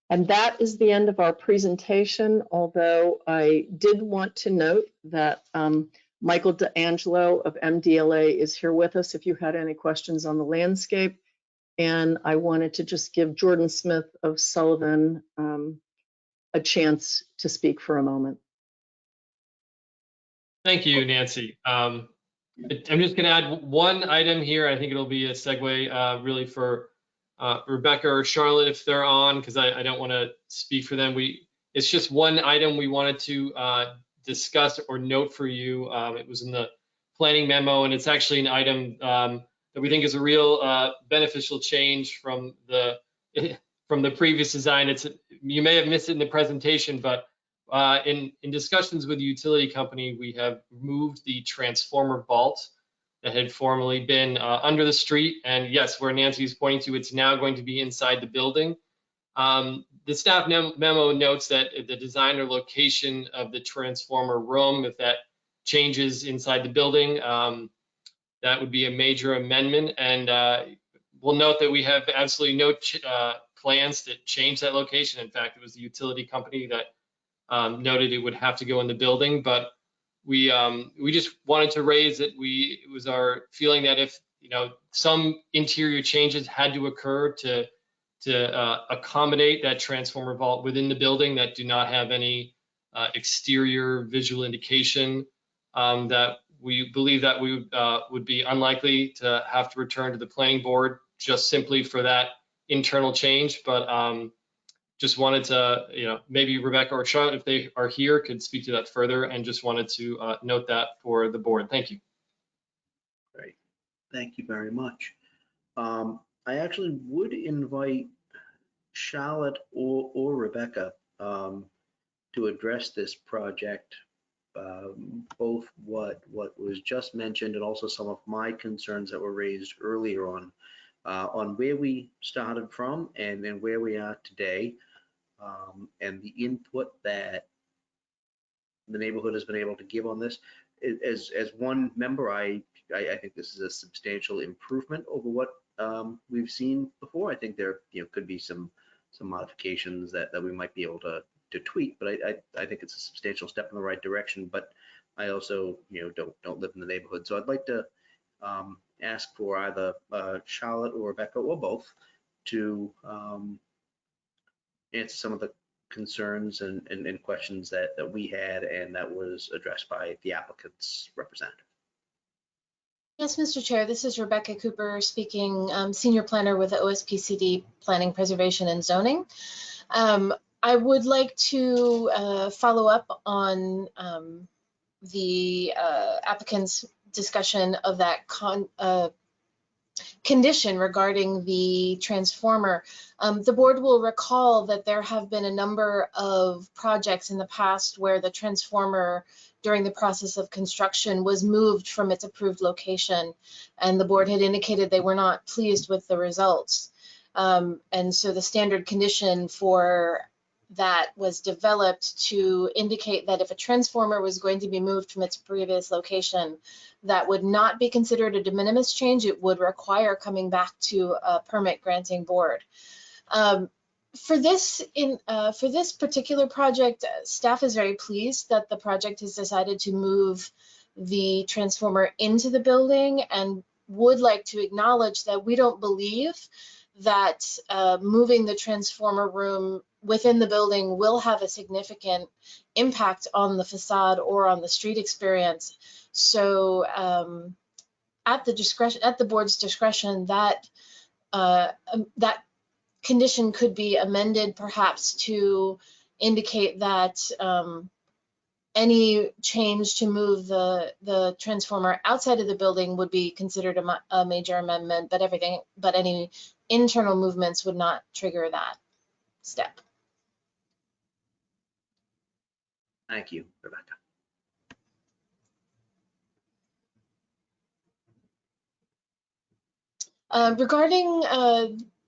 And that is the end of our presentation, although I did want to note that Michael D'Angelo of MDLA is here with us if you had any questions on the landscape. And I wanted to just give Jordan Smith of Sullivan a chance to speak for a moment. Thank you, Nancy. I'm just going to add one item here. I think it'll be a segue really for Rebecca or Charlotte if they're on, because I don't want to speak for them. It's just one item we wanted to discuss or note for you. It was in the planning memo, and it's actually an item that we think is a real beneficial change from the previous design. You may have missed it in the presentation, but in discussions with the utility company, we have moved the transformer vault that had formerly been under the street. And yes, where Nancy is pointing to, it's now going to be inside the building. The staff memo notes that the design or location of the transformer room, if that changes inside the building, that would be a major amendment. And we'll note that we have absolutely no plans to change that location. In fact, it was the utility company that noted it would have to go in the building, but we just wanted to raise it. It was our feeling that if some interior changes had to occur to accommodate that transformer vault within the building that do not have any exterior visual indication, that we believe that we would be unlikely to have to return to the planning board just simply for that internal change. But just wanted to, maybe Rebecca or Charlotte, if they are here, could speak to that further, and just wanted to note that for the board. Thank you. Great. Thank you very much. I actually would invite Charlotte or Rebecca to address this project, both what was just mentioned and also some of my concerns that were raised earlier on where we started from and then where we are today, and the input that the neighborhood has been able to give on this. As one member, I think this is a substantial improvement over what we've seen before. I think there could be some modifications that we might be able to tweak, but I think it's a substantial step in the right direction. But I also don't live in the neighborhood, so I'd like to ask for either Charlotte or Rebecca or both to answer some of the concerns and questions that we had and that was addressed by the applicant's representative. Yes, Mr. Chair, this is Rebecca Cooper speaking, Senior Planner with the OSPCD Planning, Preservation and Zoning. I would like to follow up on the applicant's discussion of that condition regarding the transformer. The board will recall that there have been a number of projects in the past where the transformer during the process of construction was moved from its approved location, and the board had indicated they were not pleased with the results. And so the standard condition for that was developed to indicate that if a transformer was going to be moved from its previous location, that would not be considered a de minimis change. It would require coming back to a permit granting board. For this particular project, staff is very pleased that the project has decided to move the transformer into the building, and would like to acknowledge that we don't believe that moving the transformer room within the building will have a significant impact on the facade or on the street experience. So at the board's discretion, that condition could be amended perhaps to indicate that any change to move the transformer outside of the building would be considered a major amendment, but any internal movements would not trigger that step. Thank you, Rebecca. Regarding,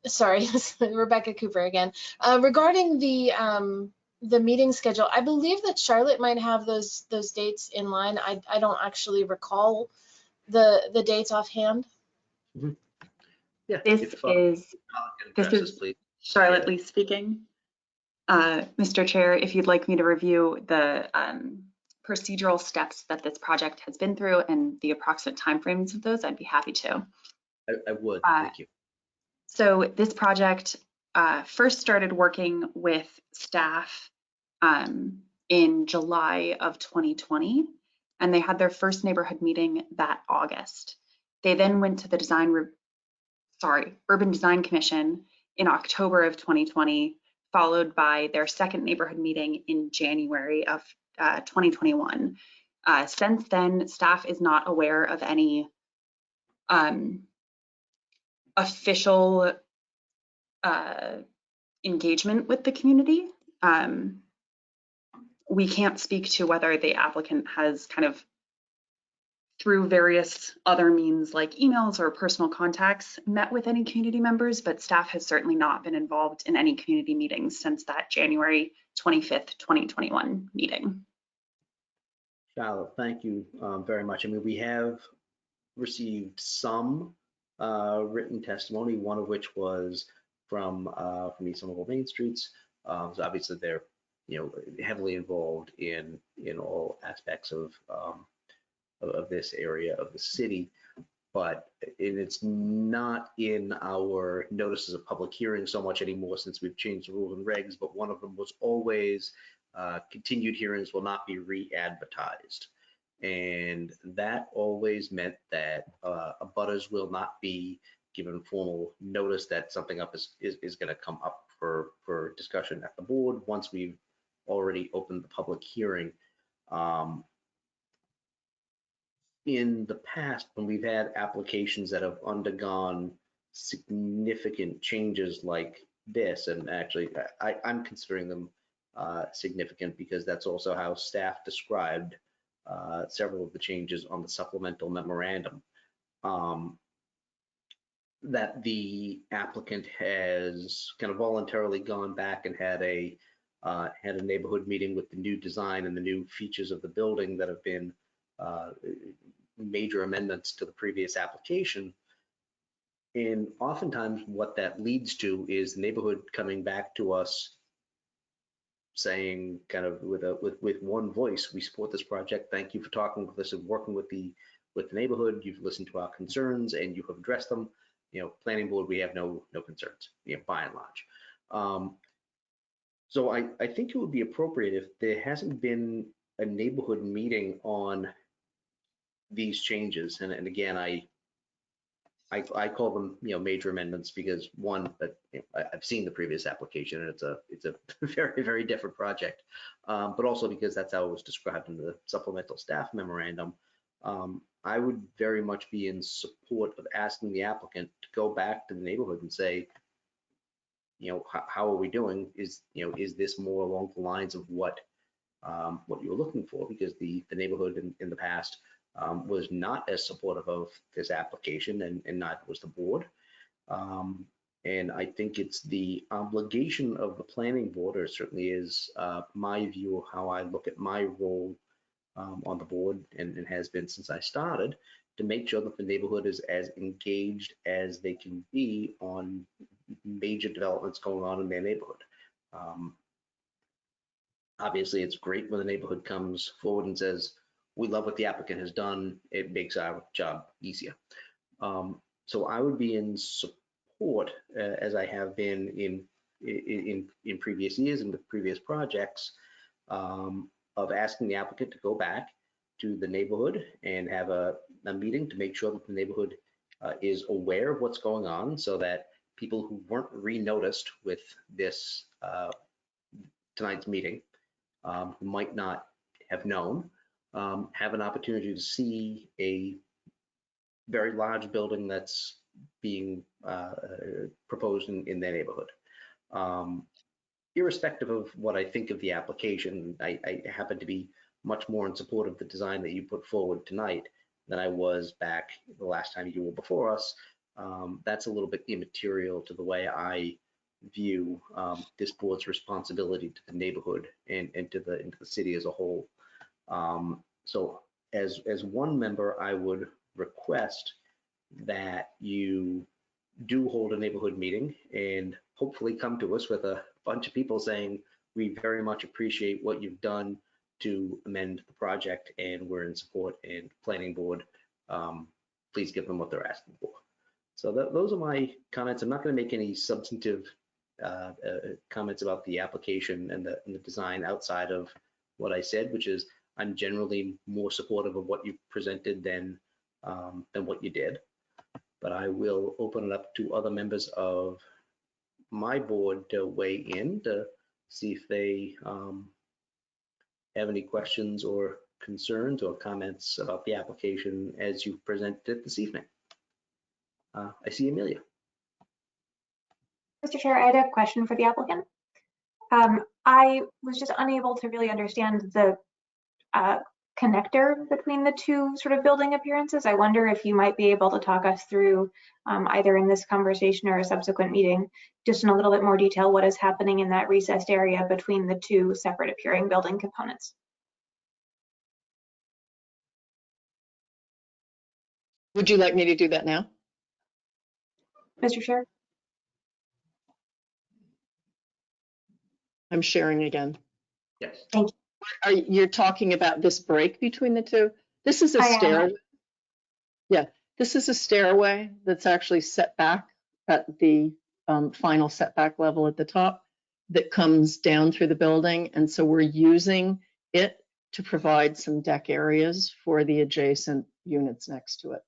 sorry, Rebecca Cooper again. Regarding the meeting schedule, I believe that Charlotte might have those dates in line. I don't actually recall the dates offhand. Mm-hmm. Yeah. This is Charlotte Lee speaking. Mr. Chair, if you'd like me to review the procedural steps that this project has been through and the approximate timeframes of those, I'd be happy to. I would, thank you. So this project first started working with staff in July of 2020, and they had their first neighborhood meeting that August. They then went to the Urban Design Commission in October of 2020, followed by their second neighborhood meeting in January of 2021. Since then, staff is not aware of any official engagement with the community. We can't speak to whether the applicant has kind of, through various other means like emails or personal contacts, met with any community members, but staff has certainly not been involved in any community meetings since that January 25th, 2021 meeting. Charlotte, thank you very much. I mean, we have received some written testimony, one of which was from East Somerville Main Streets. So obviously they're, heavily involved in all aspects of this area of the city, but it's not in our notices of public hearing so much anymore since we've changed the rules and regs, but one of them was always continued hearings will not be re-advertised. And that always meant that abutters will not be given formal notice that something up is going to come up for discussion at the board once we've already opened the public hearing. In the past, when we've had applications that have undergone significant changes like this, and actually I'm considering them significant because that's also how staff described several of the changes on the supplemental memorandum, that the applicant has kind of voluntarily gone back and had a neighborhood meeting with the new design and the new features of the building that have been major amendments to the previous application. And oftentimes what that leads to is the neighborhood coming back to us saying kind of with one voice, we support this project. Thank you for talking with us and working with the neighborhood. You've listened to our concerns and you have addressed them. Planning board, we have no concerns, by and large. So I think it would be appropriate if there hasn't been a neighborhood meeting on these changes, and again, I call them major amendments because one, that I've seen the previous application and it's a very, very different project, but also because that's how it was described in the supplemental staff memorandum. I would very much be in support of asking the applicant to go back to the neighborhood and say, how are we doing? Is this more along the lines of what you're looking for? Because the neighborhood in the past was not as supportive of this application, and neither was the board. And I think it's the obligation of the planning board, or certainly is my view of how I look at my role on the board, and has been since I started, to make sure that the neighborhood is as engaged as they can be on major developments going on in their neighborhood. Obviously, it's great when the neighborhood comes forward and says, we love what the applicant has done. It makes our job easier. So I would be in support, as I have been in previous years and with previous projects, of asking the applicant to go back to the neighborhood and have a meeting to make sure that the neighborhood is aware of what's going on, so that people who weren't re-noticed with this tonight's meeting, who might not have known, have an opportunity to see a very large building that's being proposed in their neighborhood. Irrespective of what I think of the application, I happen to be much more in support of the design that you put forward tonight than I was back the last time you were before us. That's a little bit immaterial to the way I view this board's responsibility to the neighborhood and into the city as a whole. So as one member, I would request that you do hold a neighborhood meeting and hopefully come to us with a bunch of people saying, we very much appreciate what you've done to amend the project and we're in support, and planning board, please give them what they're asking for. So those are my comments. I'm not going to make any substantive comments about the application and the design outside of what I said, which is I'm generally more supportive of what you presented than what you did. But I will open it up to other members of my board to weigh in to see if they have any questions or concerns or comments about the application as you presented it this evening. I see Amelia. Mr. Chair, I had a question for the applicant. I was just unable to really understand the connector between the two sort of building appearances. I wonder if you might be able to talk us through either in this conversation or a subsequent meeting, just in a little bit more detail, what is happening in that recessed area between the two separate appearing building components. Would you like me to do that now? Mr. Chair? I'm sharing again. Yes. Thank you. You're talking about this break between the two? This is a stairway. Yeah, this is a stairway that's actually set back at the final setback level at the top that comes down through the building. And so we're using it to provide some deck areas for the adjacent units next to it.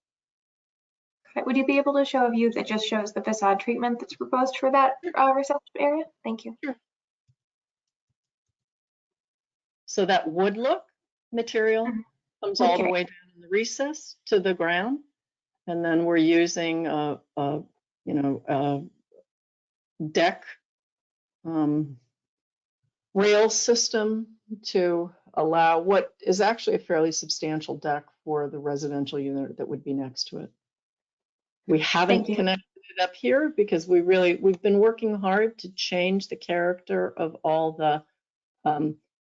Would you be able to show a view that just shows the facade treatment that's proposed for that reception area? Thank you. Sure. So that wood look material comes all the way down in the recess to the ground. And then we're using a deck rail system to allow what is actually a fairly substantial deck for the residential unit that would be next to it. We haven't connected it up here because we've been working hard to change the character of all the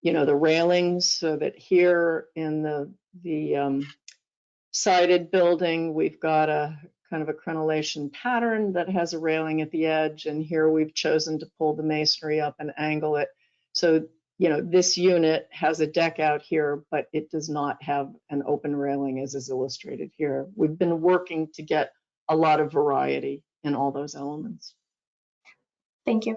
the railings, so that here in the sided building, we've got a kind of a crenellation pattern that has a railing at the edge. And here we've chosen to pull the masonry up and angle it. So, this unit has a deck out here, but it does not have an open railing as is illustrated here. We've been working to get a lot of variety in all those elements. Thank you.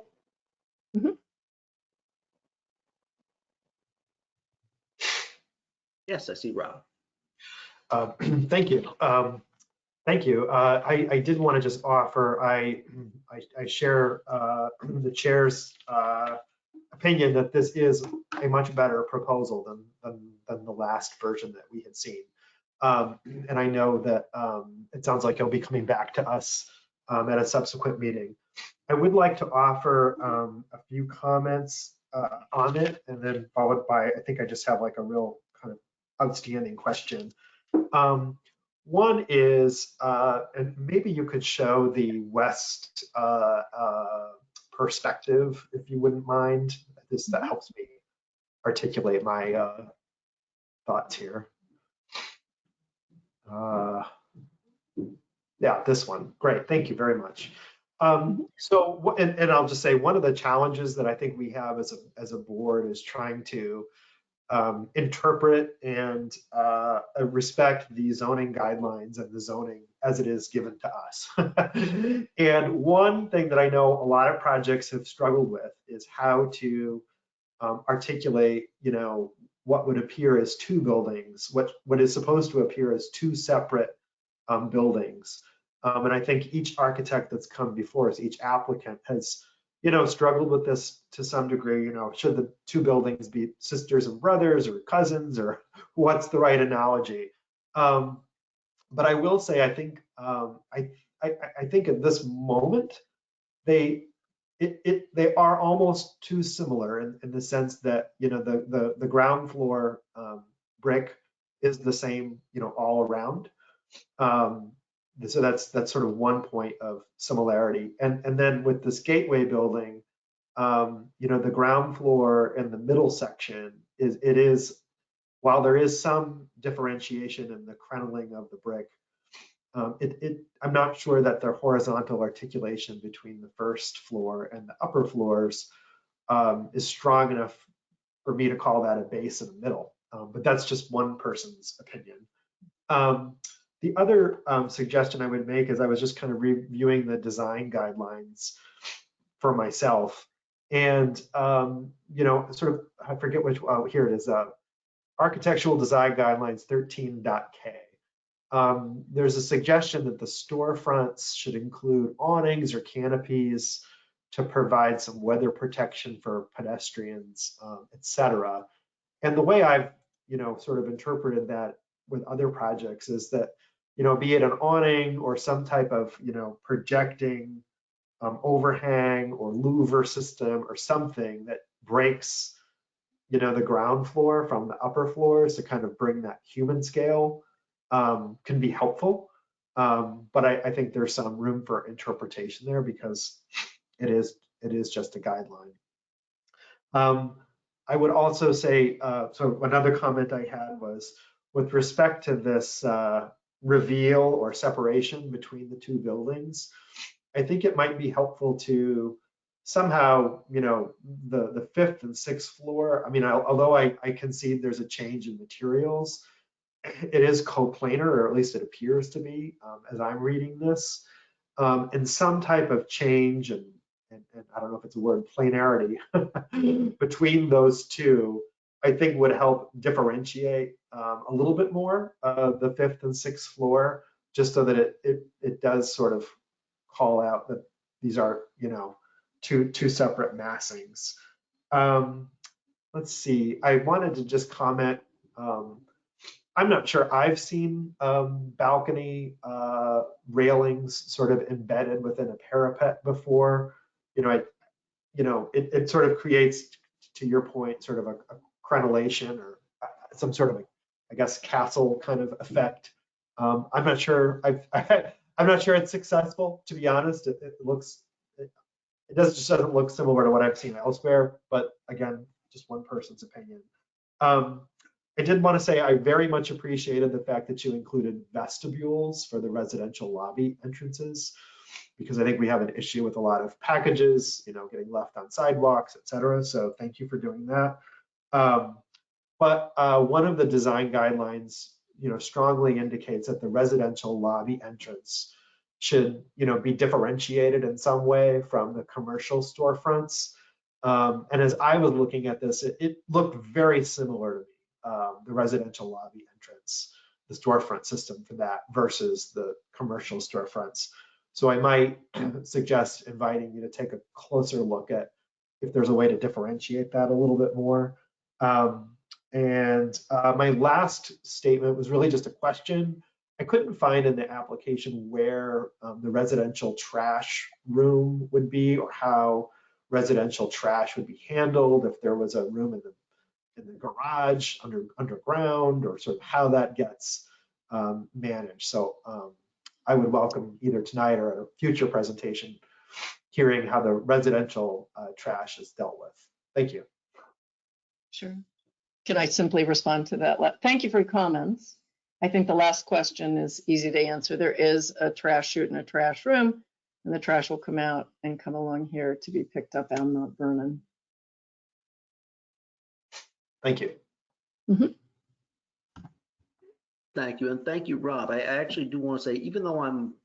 Yes, I see Rob. Thank you. Thank you. I did want to just offer, I share the chair's opinion that this is a much better proposal than the last version that we had seen. And I know that it sounds like it'll be coming back to us at a subsequent meeting. I would like to offer a few comments on it, and then followed by, I think I just have like a real kind of outstanding question. One is, and maybe you could show the west perspective, if you wouldn't mind. That helps me articulate my thoughts here. Yeah, this one. Great. Thank you very much. So, and I'll just say, one of the challenges that I think we have as a board is trying to interpret and respect the zoning guidelines and the zoning as it is given to us. And one thing that I know a lot of projects have struggled with is how to articulate, what would appear as two buildings, what is supposed to appear as two separate buildings. And I think each architect that's come before us, each applicant has struggled with this to some degree. Should the two buildings be sisters and brothers or cousins, or what's the right analogy? But I will say, I think I think at this moment they are almost too similar in the sense that the ground floor brick is the same all around. So that's sort of one point of similarity. And then with this gateway building, the ground floor and the middle section is while there is some differentiation in the crenelling of the brick, I'm not sure that the horizontal articulation between the first floor and the upper floors is strong enough for me to call that a base in the middle. But that's just one person's opinion. The other suggestion I would make is I was just kind of reviewing the design guidelines for myself, and sort of, I forget which, here it is, Architectural Design Guidelines 13.K. There's a suggestion that the storefronts should include awnings or canopies to provide some weather protection for pedestrians, etc. And the way I've sort of interpreted that with other projects is that be it an awning or some type of projecting overhang or louver system or something that breaks, you know, the ground floor from the upper floors to kind of bring that human scale can be helpful. But I think there's some room for interpretation there because it is just a guideline. I would also say, so another comment I had was with respect to this reveal or separation between the two buildings, I think it might be helpful to somehow, you know, the 5th and 6th floor, I mean, although I concede there's a change in materials, it is coplanar, or at least it appears to be, as I'm reading this, and some type of change and I don't know if it's a word, planarity between those two, I think would help differentiate a little bit more the 5th and 6th floor, just so that it does sort of call out that these are, you know, two separate massings. Let's see, I wanted to just comment, I'm not sure I've seen balcony railings sort of embedded within a parapet before. It sort of creates, to your point, sort of a crenellation or some sort of, I guess, castle kind of effect. I'm not sure. I'm not sure it's successful, to be honest. It just doesn't look similar to what I've seen elsewhere. But again, just one person's opinion. I did want to say I very much appreciated the fact that you included vestibules for the residential lobby entrances, because I think we have an issue with a lot of packages, you know, getting left on sidewalks, et cetera. So thank you for doing that. But one of the design guidelines, you know, strongly indicates that the residential lobby entrance should, you know, be differentiated in some way from the commercial storefronts. And as I was looking at this, it looked very similar to me, the residential lobby entrance, the storefront system for that versus the commercial storefronts. So I might suggest inviting you to take a closer look at if there's a way to differentiate that a little bit more. My last statement was really just a question. I couldn't find in the application where the residential trash room would be, or how residential trash would be handled, if there was a room in the garage underground, or sort of how that gets managed. So I would welcome either tonight or at a future presentation hearing how the residential trash is dealt with. Thank you. Sure. Can I simply respond to that? Thank you for your comments. I think the last question is easy to answer. There is a trash chute and a trash room, and the trash will come out and come along here to be picked up on Mount Vernon. Thank you. Mm-hmm. Thank you, and thank you, Rob. I actually do want to say, even though I'm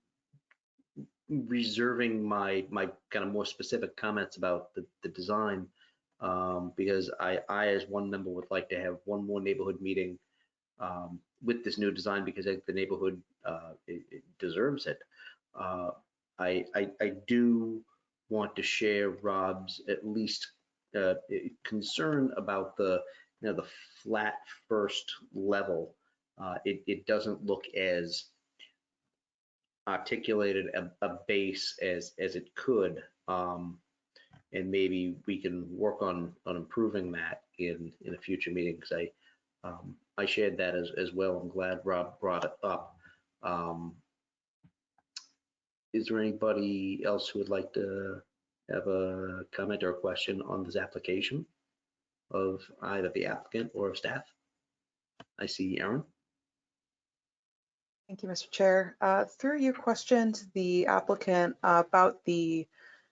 reserving my kind of more specific comments about the design, because I as one member would like to have one more neighborhood meeting with this new design, because I think the neighborhood it deserves it. I do want to share Rob's at least concern about the flat first level. It doesn't look as articulated a base as it could, and maybe we can work on improving that in a future meeting, because I shared that as well. I'm glad Rob brought it up. Is there anybody else who would like to have a comment or a question on this application of either the applicant or of staff? I see Aaron. Thank you, Mr. Chair. Through you, questioned the applicant about the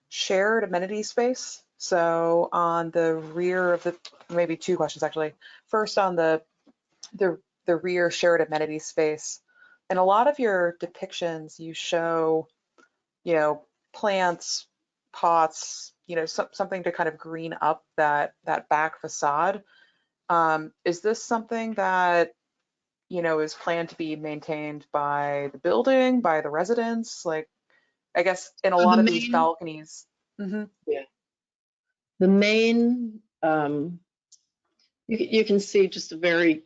shared amenity space. So on the rear of the, maybe two questions actually. First, on the rear shared amenity space. In a lot of your depictions, you show, plants, pots, something to kind of green up that back facade. Is this something that, is planned to be maintained by the building, by the residents? Like, I guess in a lot of these balconies. Mm-hmm. Yeah. The main, you can see just a very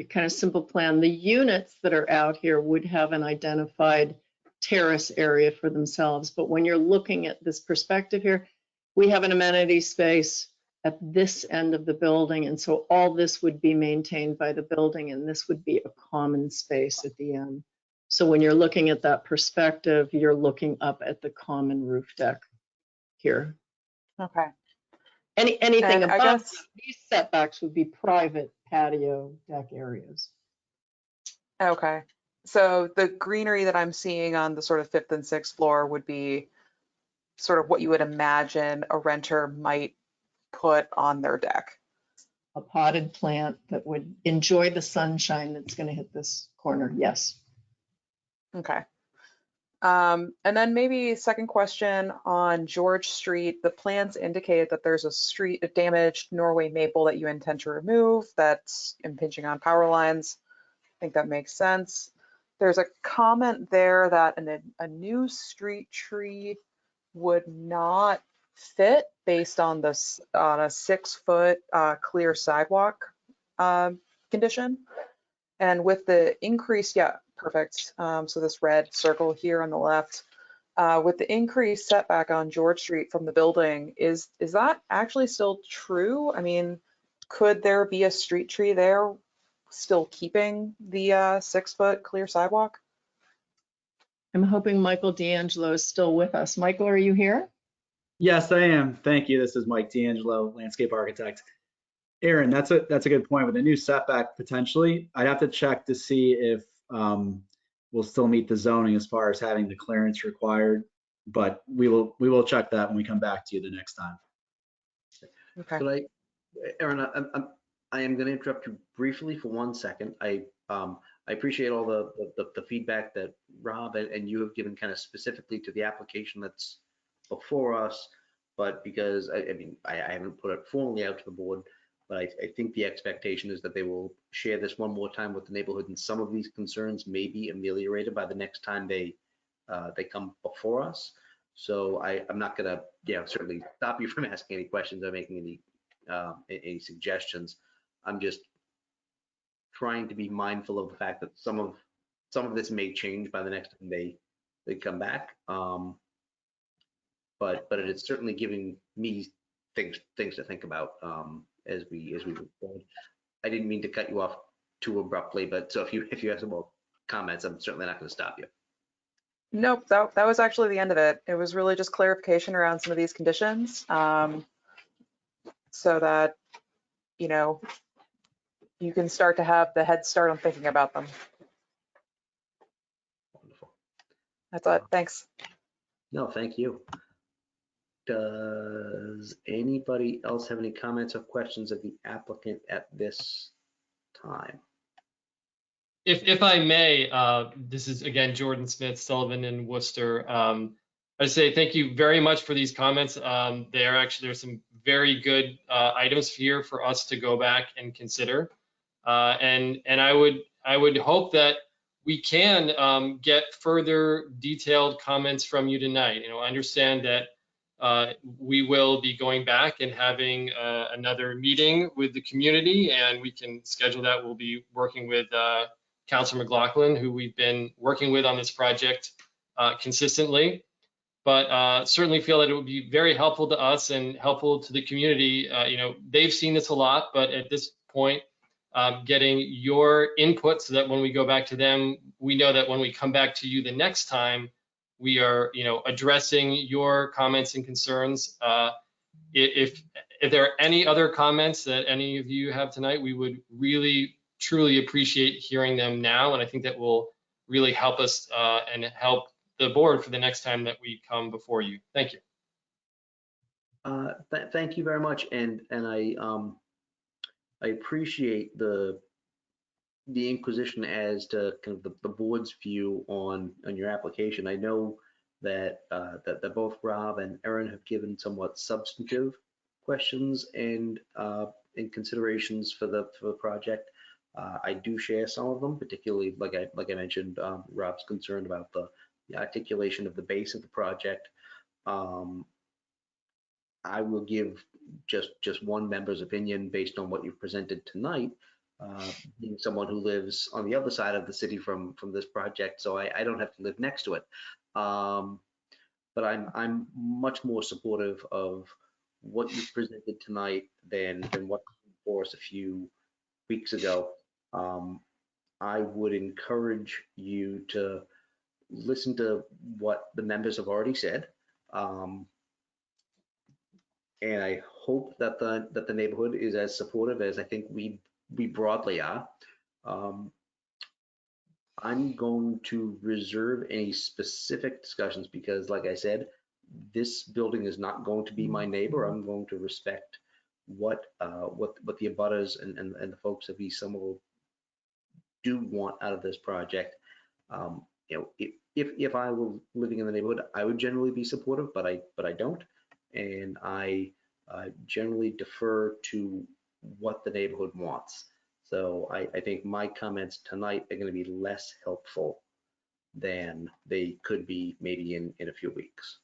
kind of simple plan. The units that are out here would have an identified terrace area for themselves. But when you're looking at this perspective here, we have an amenity space at this end of the building. And so all this would be maintained by the building, and this would be a common space at the end. So when you're looking at that perspective, you're looking up at the common roof deck here. Okay. Anything And I above guess- these setbacks would be private patio deck areas. Okay. So the greenery that I'm seeing on the sort of 5th and 6th floor would be sort of what you would imagine a renter might put on their deck. A potted plant that would enjoy the sunshine that's going to hit this corner. Yes. Okay. And then maybe second question on George Street. The plans indicate that there's a damaged Norway maple that you intend to remove that's impinging on power lines. I think that makes sense. There's a comment there that a new street tree would not fit based on this on a 6-foot clear sidewalk condition. And with the increase, yeah, perfect. So this red circle here on the left, with the increased setback on George Street from the building, is that actually still true? I mean, could there be a street tree there still keeping the 6-foot clear sidewalk? I'm hoping Michael D'Angelo is still with us. Michael, are you here? Yes, I am. Thank you. This is Mike D'Angelo, landscape architect. Aaron, that's a good point. With a new setback, potentially, I'd have to check to see if we'll still meet the zoning as far as having the clearance required. But we will check that when we come back to you the next time. Okay. But Aaron, I am going to interrupt you briefly for 1 second. I appreciate all the feedback that Rob and you have given kind of specifically to the application that's before us, but because I mean, I haven't put it formally out to the board, but I think the expectation is that they will share this one more time with the neighborhood, and some of these concerns may be ameliorated by the next time they come before us. So I'm not gonna, certainly stop you from asking any questions or making any suggestions. I'm just trying to be mindful of the fact that some of this may change by the next time they come back. But it is certainly giving me things to think about as we move forward. I didn't mean to cut you off too abruptly, but so if you have some more comments, I'm certainly not going to stop you. Nope, that was actually the end of it. It was really just clarification around some of these conditions, so that you can start to have the head start on thinking about them. Wonderful. That's it. Thanks. No, thank you. Does anybody else have any comments or questions of the applicant at this time? If I may, this is again Jordan Smith, Sullivan and Worcester. I say thank you very much for these comments. There's some very good items here for us to go back and consider. And I would hope that we can get further detailed comments from you tonight. I understand that we will be going back and having another meeting with the community, and we can schedule that. We'll be working with Councilor McLaughlin, who we've been working with on this project consistently, but certainly feel that it would be very helpful to us and helpful to the community. They've seen this a lot, but at this point, getting your input so that when we go back to them, we know that when we come back to you the next time, we are, addressing your comments and concerns. If there are any other comments that any of you have tonight, we would really, truly appreciate hearing them now. And I think that will really help us and help the board for the next time that we come before you. Thank you. Thank you very much. And I appreciate the inquisition as to kind of the board's view on your application. I know that that both Rob and Erin have given somewhat substantive questions and considerations for the project. I do share some of them, particularly like I mentioned, Rob's concerned about the articulation of the base of the project. I will give just one member's opinion based on what you've presented tonight. being someone who lives on the other side of the city from this project, so I don't have to live next to it. But I'm much more supportive of what you presented tonight than what for us a few weeks ago. I would encourage you to listen to what the members have already said. And I hope that the neighborhood is as supportive as I think we broadly are. I'm going to reserve any specific discussions because, like I said, this building is not going to be my neighbor. I'm going to respect what the abutters and the folks of East Somerville do want out of this project. You know, if I were living in the neighborhood, I would generally be supportive, but I don't, and I generally defer to what the neighborhood wants. So I think my comments tonight are going to be less helpful than they could be maybe in a few weeks.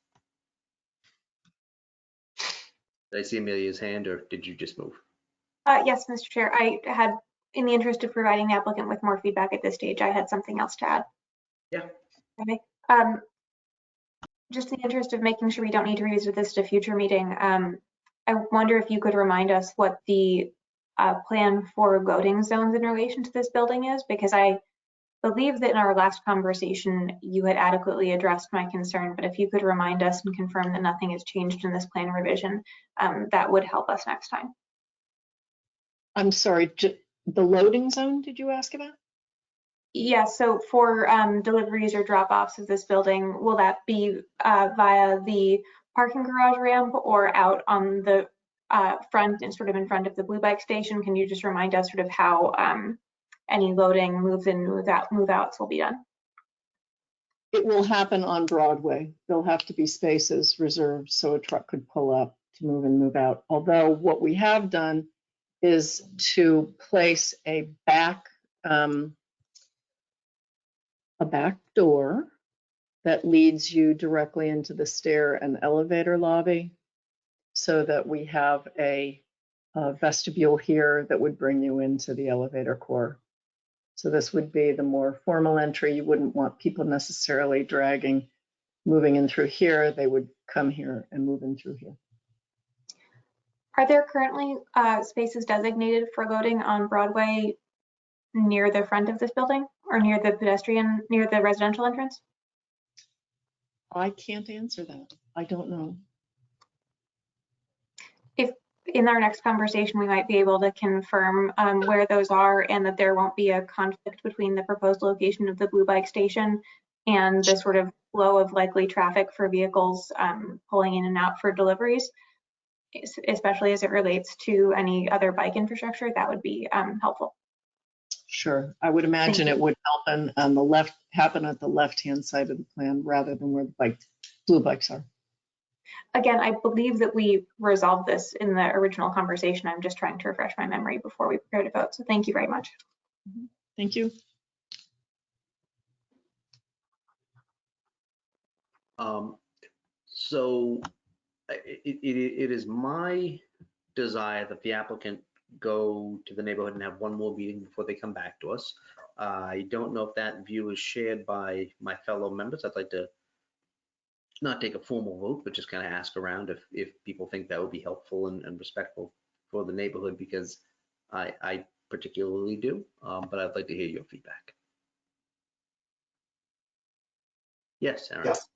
Did I see Amelia's hand, or did you just move? Yes, Mr. Chair. I had, in the interest of providing the applicant with more feedback at this stage, I had something else to add. Yeah. Okay. Just in the interest of making sure we don't need to revisit this at a future meeting, I wonder if you could remind us what the plan for loading zones in relation to this building is, because I believe that in our last conversation, you had adequately addressed my concern, but if you could remind us and confirm that nothing has changed in this plan revision, that would help us next time. I'm sorry, the loading zone, did you ask about? Yeah, so for deliveries or drop-offs of this building, will that be via the parking garage ramp or out on the front and sort of in front of the Blue Bike station? Can you just remind us sort of how any loading, moves in, move outs will be done? It will happen on Broadway. There'll have to be spaces reserved so a truck could pull up to move in, move out. Although what we have done is to place a back door that leads you directly into the stair and elevator lobby, so that we have a vestibule here that would bring you into the elevator core. So this would be the more formal entry. You wouldn't want people necessarily moving in through here. They would come here and move in through here. Are there currently spaces designated for loading on Broadway near the front of this building or near the residential entrance? I can't answer that. I don't know. If in our next conversation, we might be able to confirm where those are and that there won't be a conflict between the proposed location of the Blue Bike station and the sort of flow of likely traffic for vehicles pulling in and out for deliveries, especially as it relates to any other bike infrastructure, that would be helpful. Sure, I would imagine it would happen at the left-hand side of the plan rather than where the blue bikes are. Again, I believe that we resolved this in the original conversation. I'm just trying to refresh my memory before we prepare to vote. So thank you very much. Thank you. So it is my desire that the applicant go to the neighborhood and have one more meeting before they come back to us. I don't know if that view is shared by my fellow members. I'd like to not take a formal vote, but just kind of ask around if people think that would be helpful and respectful for the neighborhood, because I particularly do, but I'd like to hear your feedback. Yes, Aaron. Yes.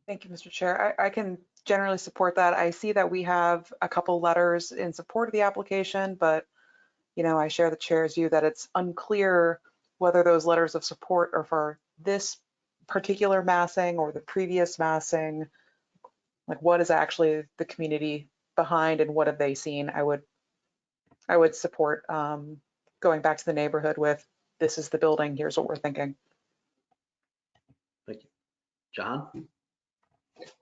Thank you, Mr. Chair. I can generally support that. I see that we have a couple letters in support of the application, but I share the chair's view that it's unclear whether those letters of support are for this particular massing or the previous massing. Like, what is actually the community behind and what have they seen? I would support going back to the neighborhood with, this is the building, here's what we're thinking. Thank you. John?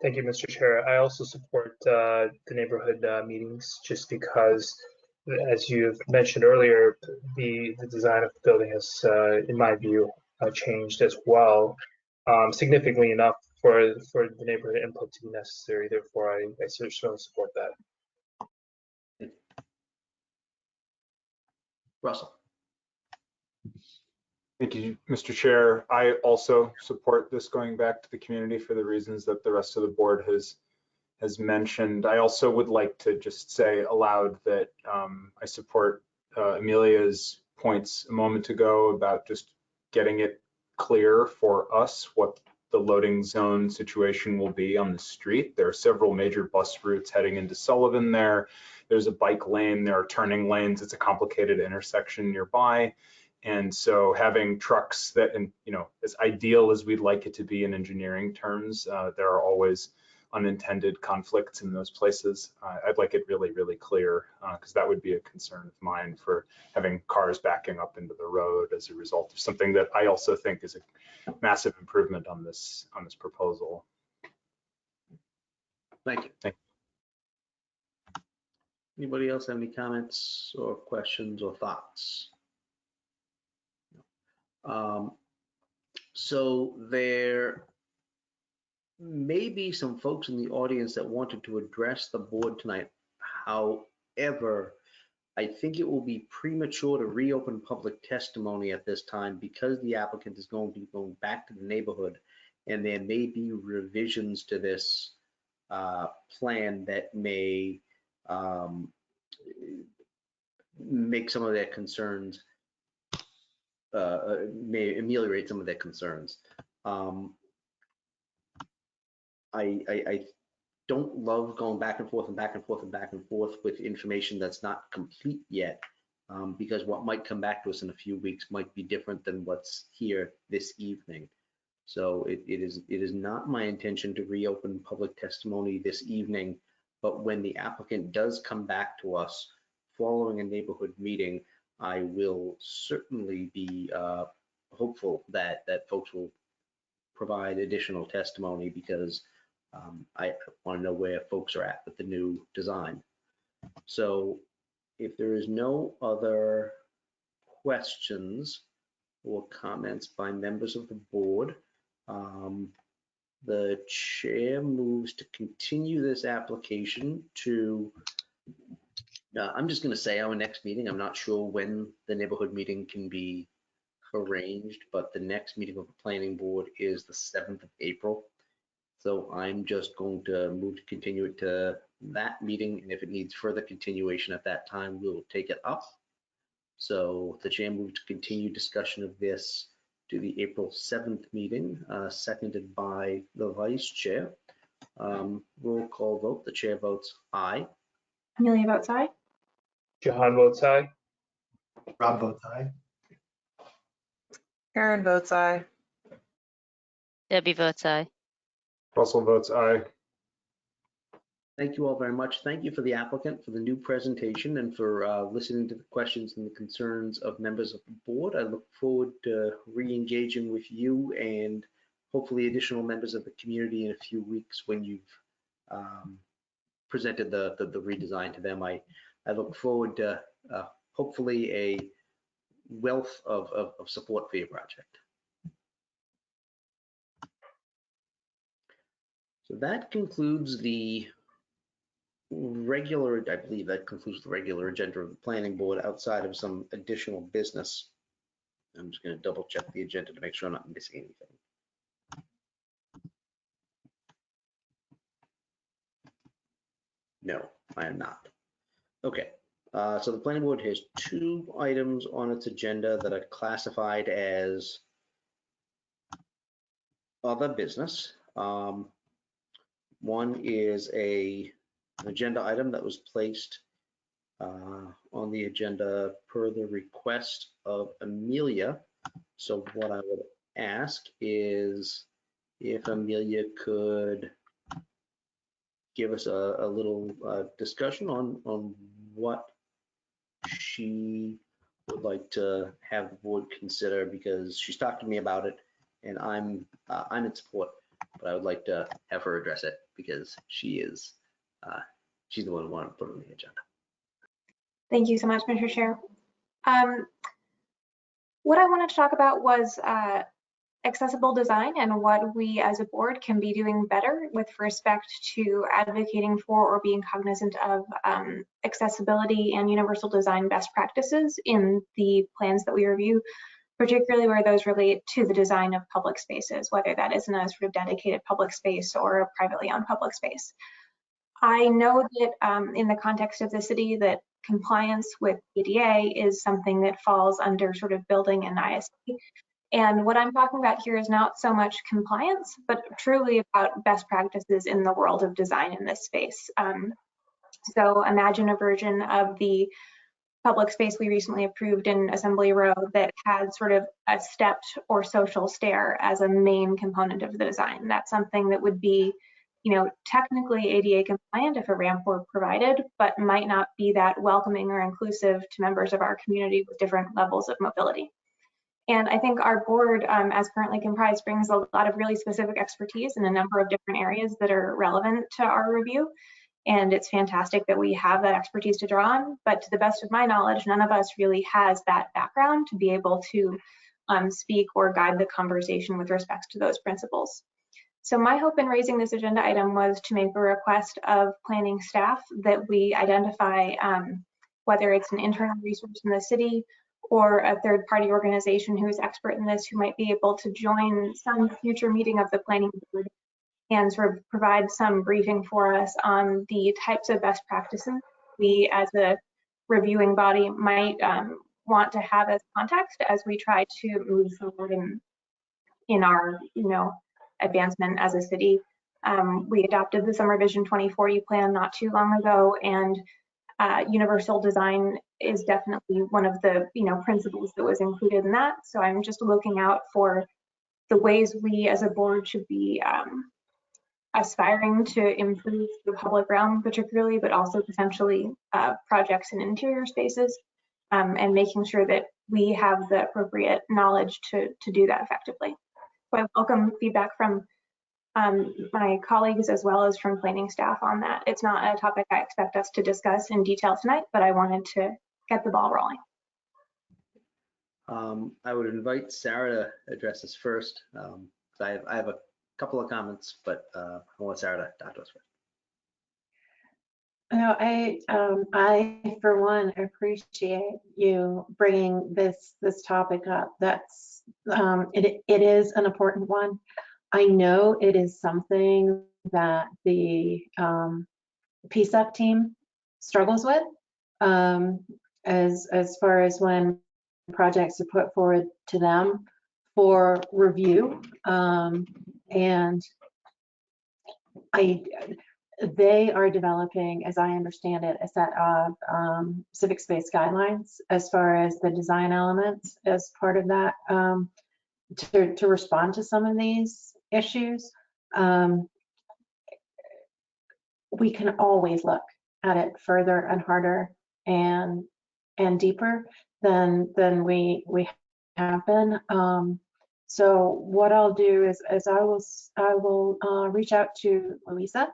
Thank you, Mr. Chair. I also support the neighborhood meetings just because, as you've mentioned earlier, the design of the building has, in my view, changed as well, significantly enough for the neighborhood input to be necessary. Therefore, I certainly support that. Russell. Thank you, Mr. Chair. I also support this going back to the community for the reasons that the rest of the board has mentioned. I also would like to just say aloud that I support Amelia's points a moment ago about just getting it clear for us what the loading zone situation will be on the street. There are several major bus routes heading into Sullivan there. There's a bike lane, there are turning lanes. It's a complicated intersection nearby. And so having trucks that, and as ideal as we'd like it to be in engineering terms, there are always unintended conflicts in those places. I'd like it really, really clear because that would be a concern of mine for having cars backing up into the road as a result of something that I also think is a massive improvement on this proposal. Thank you. Thank you. Anybody else have any comments or questions or thoughts? So there may be some folks in the audience that wanted to address the board tonight. However, I think it will be premature to reopen public testimony at this time because the applicant is going to be going back to the neighborhood, and there may be revisions to this plan that may make some of their concerns, may ameliorate some of their concerns. I don't love going back and forth and back and forth and back and forth with information that's not complete yet, because what might come back to us in a few weeks might be different than what's here this evening. So it is not my intention to reopen public testimony this evening, but when the applicant does come back to us following a neighborhood meeting, I will certainly be hopeful that folks will provide additional testimony because I want to know where folks are at with the new design. So if there is no other questions or comments by members of the board, the chair moves to continue this application to, I'm just going to say our next meeting. I'm not sure when the neighborhood meeting can be arranged, but the next meeting of the planning board is the 7th of April. So I'm just going to move to continue it to that meeting, and if it needs further continuation at that time, we'll take it up. So the chair moved to continue discussion of this to the April 7th meeting, seconded by the vice chair. Roll call vote. The chair votes aye. Amelia votes aye. Jahan votes aye. Rob votes aye. Aaron votes aye. Debbie votes aye. Russell votes aye. Thank you all very much. Thank you for the applicant for the new presentation and for listening to the questions and the concerns of members of the board. I look forward to re-engaging with you and hopefully additional members of the community in a few weeks when you've presented the redesign to them. I look forward to hopefully a wealth of support for your project. So that concludes the regular, I believe that concludes the regular agenda of the planning board outside of some additional business. I'm just going to double check the agenda to make sure I'm not missing anything. No, I am not. Okay, so the planning board has 2 items on its agenda that are classified as other business. One is an agenda item that was placed on the agenda per the request of Amelia. So what I would ask is if Amelia could give us a little discussion on what she would like to have the board consider, because she's talked to me about it and I'm in support, but I would like to have her address it because she's the one who wanted to put it on the agenda. Thank you so much, Mr. Chair. What I wanted to talk about was, I accessible design and what we as a board can be doing better with respect to advocating for or being cognizant of accessibility and universal design best practices in the plans that we review, particularly where those relate to the design of public spaces, whether that is in a sort of dedicated public space or a privately owned public space. I know that in the context of the city that compliance with ADA is something that falls under sort of building and ISD. And what I'm talking about here is not so much compliance, but truly about best practices in the world of design in this space. So imagine a version of the public space we recently approved in Assembly Row that had sort of a stepped or social stair as a main component of the design. That's something that would be, you know, technically ADA compliant if a ramp were provided, but might not be that welcoming or inclusive to members of our community with different levels of mobility. And I think our board, as currently comprised, brings a lot of really specific expertise in a number of different areas that are relevant to our review. And it's fantastic that we have that expertise to draw on, but to the best of my knowledge, none of us really has that background to be able to speak or guide the conversation with respect to those principles. So my hope in raising this agenda item was to make a request of planning staff that we identify whether it's an internal resource in the city or a third-party organization who is expert in this, who might be able to join some future meeting of the planning board and sort of provide some briefing for us on the types of best practices we as a reviewing body might want to have as context as we try to move forward in our, you know, advancement as a city. We adopted the Summer Vision 2040 plan not too long ago, and universal design is definitely one of the, you know, principles that was included in that. So I'm just looking out for the ways we as a board should be aspiring to improve the public realm particularly, but also potentially projects in interior spaces, and making sure that we have the appropriate knowledge to do that effectively. So I welcome feedback from my colleagues as well as from planning staff on that. It's not a topic I expect us to discuss in detail tonight, but I wanted to get the ball rolling. I would invite Sarah to address this first. I have a couple of comments, but I want Sarah to talk to us first. No, I for one appreciate you bringing this topic up. That's it is an important one. I know it is something that the PSEC team struggles with as far as when projects are put forward to them for review, and they are developing, as I understand it, a set of civic space guidelines as far as the design elements as part of that to respond to some of these issues. We can always look at it further and harder and deeper than we have been. So what I'll do is I will reach out to Louisa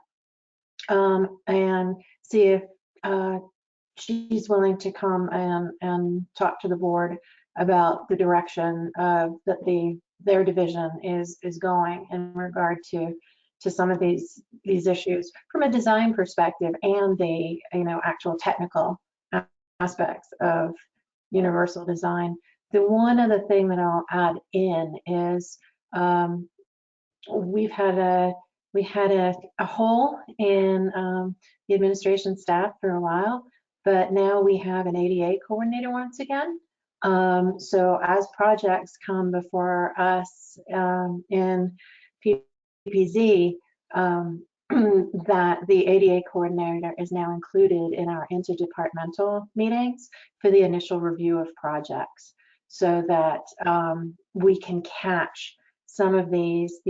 and see if she's willing to come and talk to the board about the direction that their division is going in regard to some of these issues from a design perspective and the actual technical aspects of universal design. The one other thing that I'll add in is we had a hole in the administration staff for a while, but now we have an ADA coordinator once again. So as projects come before us in PPZ, that the ADA coordinator is now included in our interdepartmental meetings for the initial review of projects, so that we can catch some of these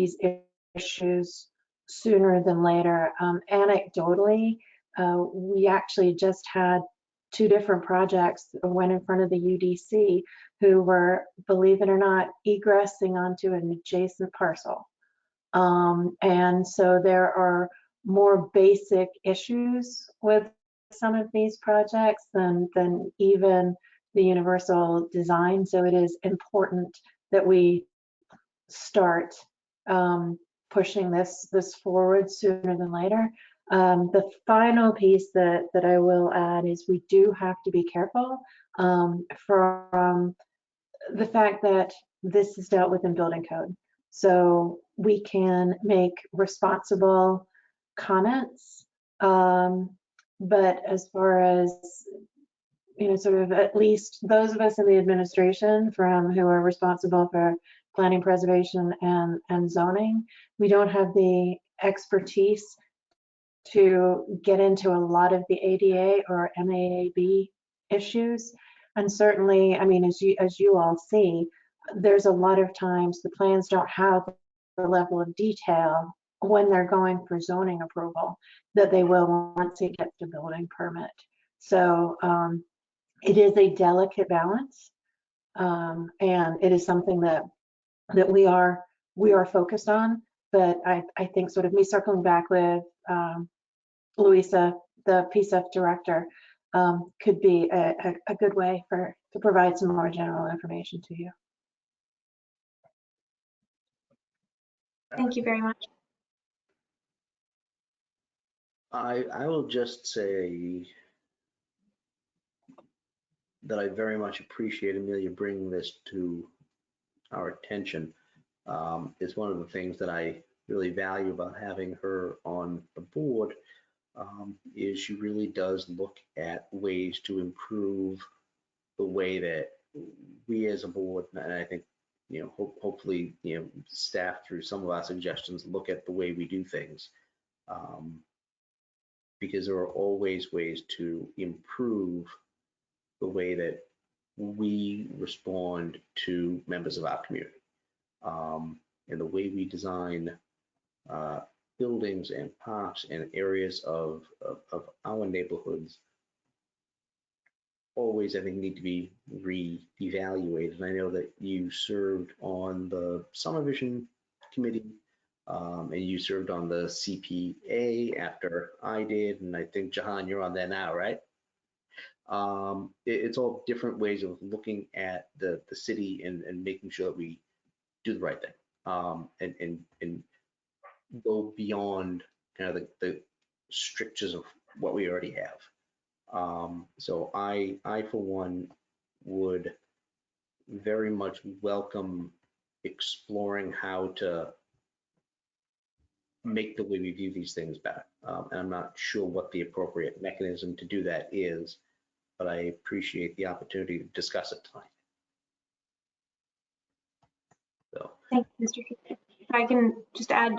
issues sooner than later. Anecdotally, we actually just had 2 different projects that went in front of the UDC who were, believe it or not, egressing onto an adjacent parcel. And so there are more basic issues with some of these projects than even the universal design. So it is important that we start pushing this forward sooner than later. The final piece that I will add is we do have to be careful from the fact that this is dealt with in building code. So we can make responsible comments, but as far as, you know, sort of at least those of us in the administration who are responsible for planning, preservation, and zoning, we don't have the expertise to get into a lot of the ADA or MAAB issues. And certainly, I mean, as you all see, there's a lot of times the plans don't have the level of detail when they're going for zoning approval that they will once it gets the building permit. So it is a delicate balance, and it is something that we are focused on. But I think sort of me circling back with Louisa, the PSEF director, could be a good way to provide some more general information to you. Thank you very much. I will just say that I very much appreciate Amelia bringing this to our attention. It's one of the things that I really value about having her on the board, is she really does look at ways to improve the way that we as a board, and I think, you know, hopefully, you know, staff through some of our suggestions look at the way we do things, because there are always ways to improve the way that we respond to members of our community, and the way we design buildings and parks and areas of our neighborhoods always, I think, need to be re-evaluated. And I know that you served on the Summer Vision Committee, and you served on the CPA after I did, and I think, Jahan, you're on there now, right? It's all different ways of looking at the city and making sure that we do the right thing, and go beyond kind of the strictures of what we already have. So I for one would very much welcome exploring how to make the way we view these things better. And I'm not sure what the appropriate mechanism to do that is, but I appreciate the opportunity to discuss it tonight. So. Thank you, Mr. Keith. If I can just add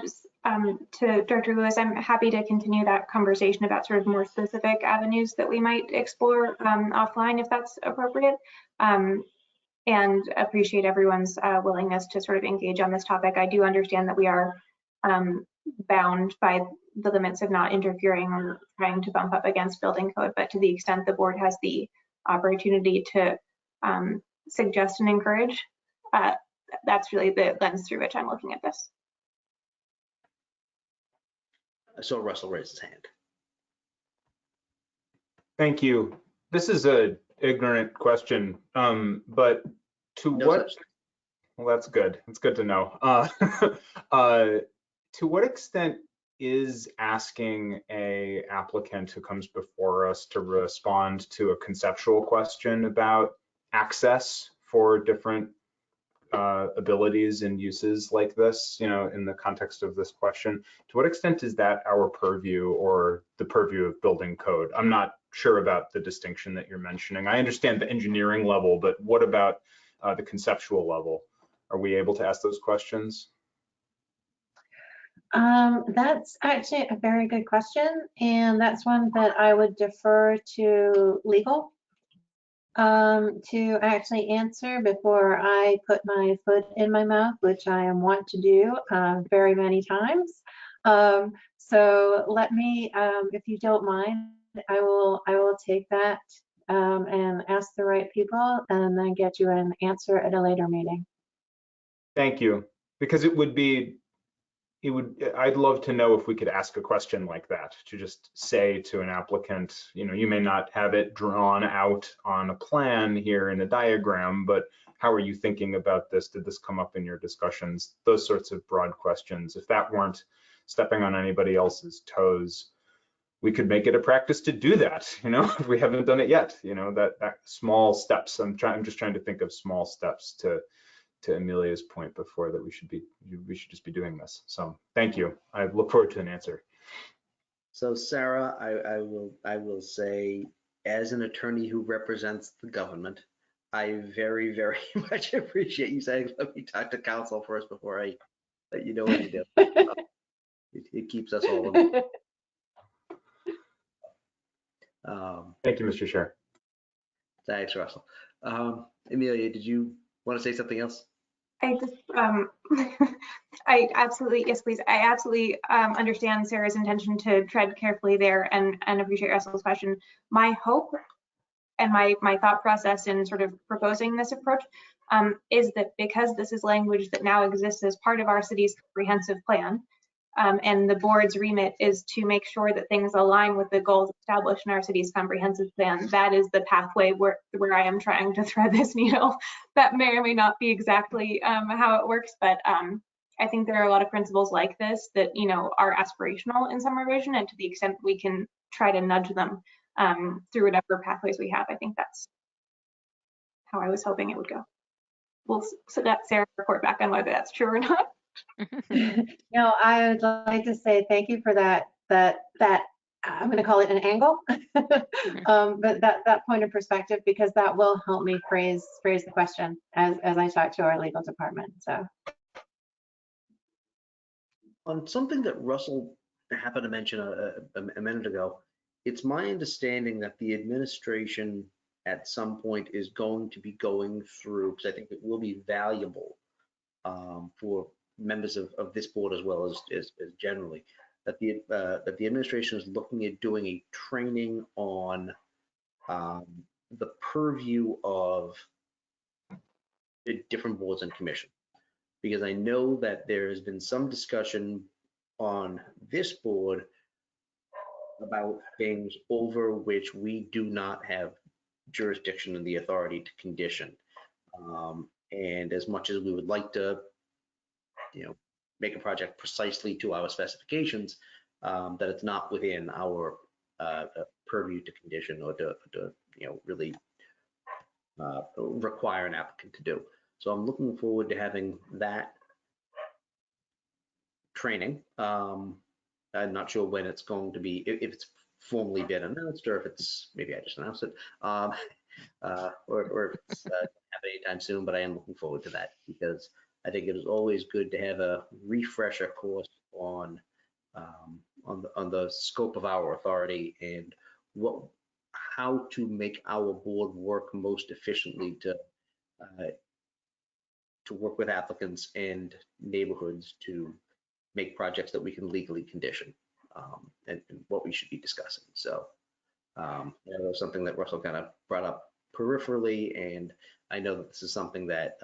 to Dr. Lewis, I'm happy to continue that conversation about sort of more specific avenues that we might explore offline if that's appropriate, and appreciate everyone's willingness to sort of engage on this topic. I do understand that we are bound by the limits of not interfering or trying to bump up against building code, but to the extent the board has the opportunity to suggest and encourage, that's really the lens through which I'm looking at this. I saw Russell raise his hand. Thank you. This is a ignorant question, but to No what? such. Well, that's good. It's good to know. To what extent is asking a applicant who comes before us to respond to a conceptual question about access for different abilities and uses like this, you know, in the context of this question, to what extent is that our purview or the purview of building code? I'm not sure about the distinction that you're mentioning. I understand the engineering level, but what about the conceptual level? Are we able to ask those questions? That's actually a very good question, and that's one that I would defer to legal to actually answer before I put my foot in my mouth, which I am wont to do very many times. So let me, if you don't mind, I will take that and ask the right people and then get you an answer at a later meeting. Thank you, because I'd love to know if we could ask a question like that, to just say to an applicant, you know, you may not have it drawn out on a plan here in a diagram, but how are you thinking about this? Did this come up in your discussions? Those sorts of broad questions. If that weren't stepping on anybody else's toes, we could make it a practice to do that, if we haven't done it yet, that small steps. I'm just trying to think of small steps to Amelia's point before, that we should just be doing this. So thank you. I look forward to an answer. So Sarah, I will say, as an attorney who represents the government, I very, very much appreciate you saying, let me talk to counsel first before I let you know what to do. It keeps us all in. Thank you, Mr. Chair. Thanks, Russell. Amelia, did you want to say something else? I just, I absolutely, yes, please. I absolutely understand Sarah's intention to tread carefully there and appreciate Russell's question. My hope and my thought process in sort of proposing this approach is that because this is language that now exists as part of our city's comprehensive plan, and the board's remit is to make sure that things align with the goals established in our city's comprehensive plan. That is the pathway where I am trying to thread this needle. That may or may not be exactly how it works, but I think there are a lot of principles like this that are aspirational in some revision, and to the extent we can try to nudge them through whatever pathways we have, I think that's how I was hoping it would go. We'll let Sarah report back on whether that's true or not. No, I would like to say thank you for that I'm going to call it an angle, but that point of perspective, because that will help me phrase the question as I talk to our legal department. So, on something that Russell happened to mention a minute ago, it's my understanding that the administration at some point is going to be going through, because I think it will be valuable for members of this board as well as generally, that the administration is looking at doing a training on the purview of the different boards and commission. Because I know that there has been some discussion on this board about things over which we do not have jurisdiction and the authority to condition. And as much as we would like to make a project precisely to our specifications, that it's not within our purview to condition or to really require an applicant to do. So I'm looking forward to having that training. I'm not sure when it's going to be, if it's formally been announced, or if it's, maybe I just announced it, or if it's happen anytime soon, but I am looking forward to that, because I think it is always good to have a refresher course on the scope of our authority and how to make our board work most efficiently to work with applicants and neighborhoods to make projects that we can legally condition, and what we should be discussing. So that was something that Russell kind of brought up peripherally, and I know that this is something that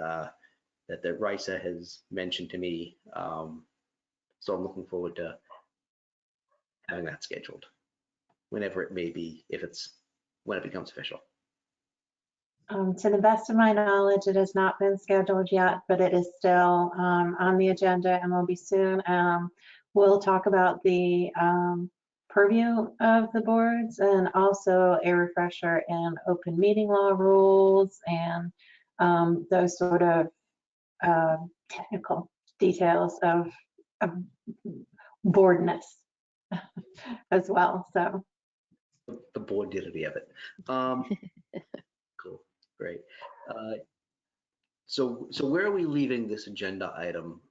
that RISA has mentioned to me. So I'm looking forward to having that scheduled, whenever it may be, when it becomes official. To the best of my knowledge, it has not been scheduled yet, but it is still on the agenda and will be soon. We'll talk about the purview of the boards and also a refresher in open meeting law rules and those sort of technical details of boardness as well. So the boardidity of it. Cool, great. So where are we leaving this agenda item,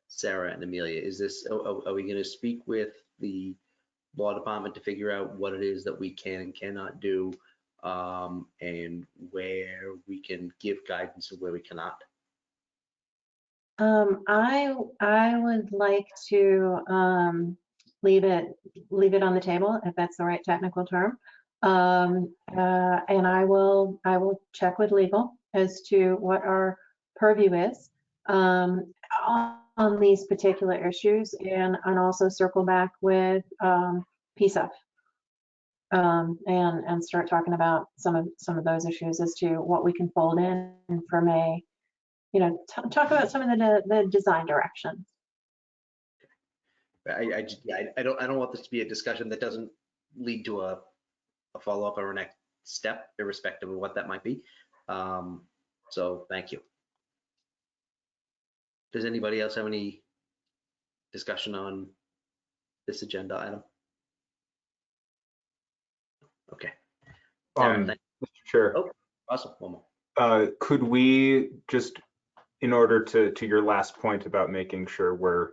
Sarah and Amelia? Is this, are we going to speak with the law department to figure out what it is that we can and cannot do, and where we can give guidance and where we cannot? I would like to leave it on the table, if that's the right technical term, and I will check with legal as to what our purview is on these particular issues, and also circle back with PSUF. and start talking about some of those issues as to what we can fold in from a, talk about some of the design direction. I don't want this to be a discussion that doesn't lead to a follow-up or a next step, irrespective of what that might be. So thank you. Does anybody else have any discussion on this agenda item? Okay. Mr. Chair. Oh, awesome. One more. Could we just, in order to your last point about making sure we're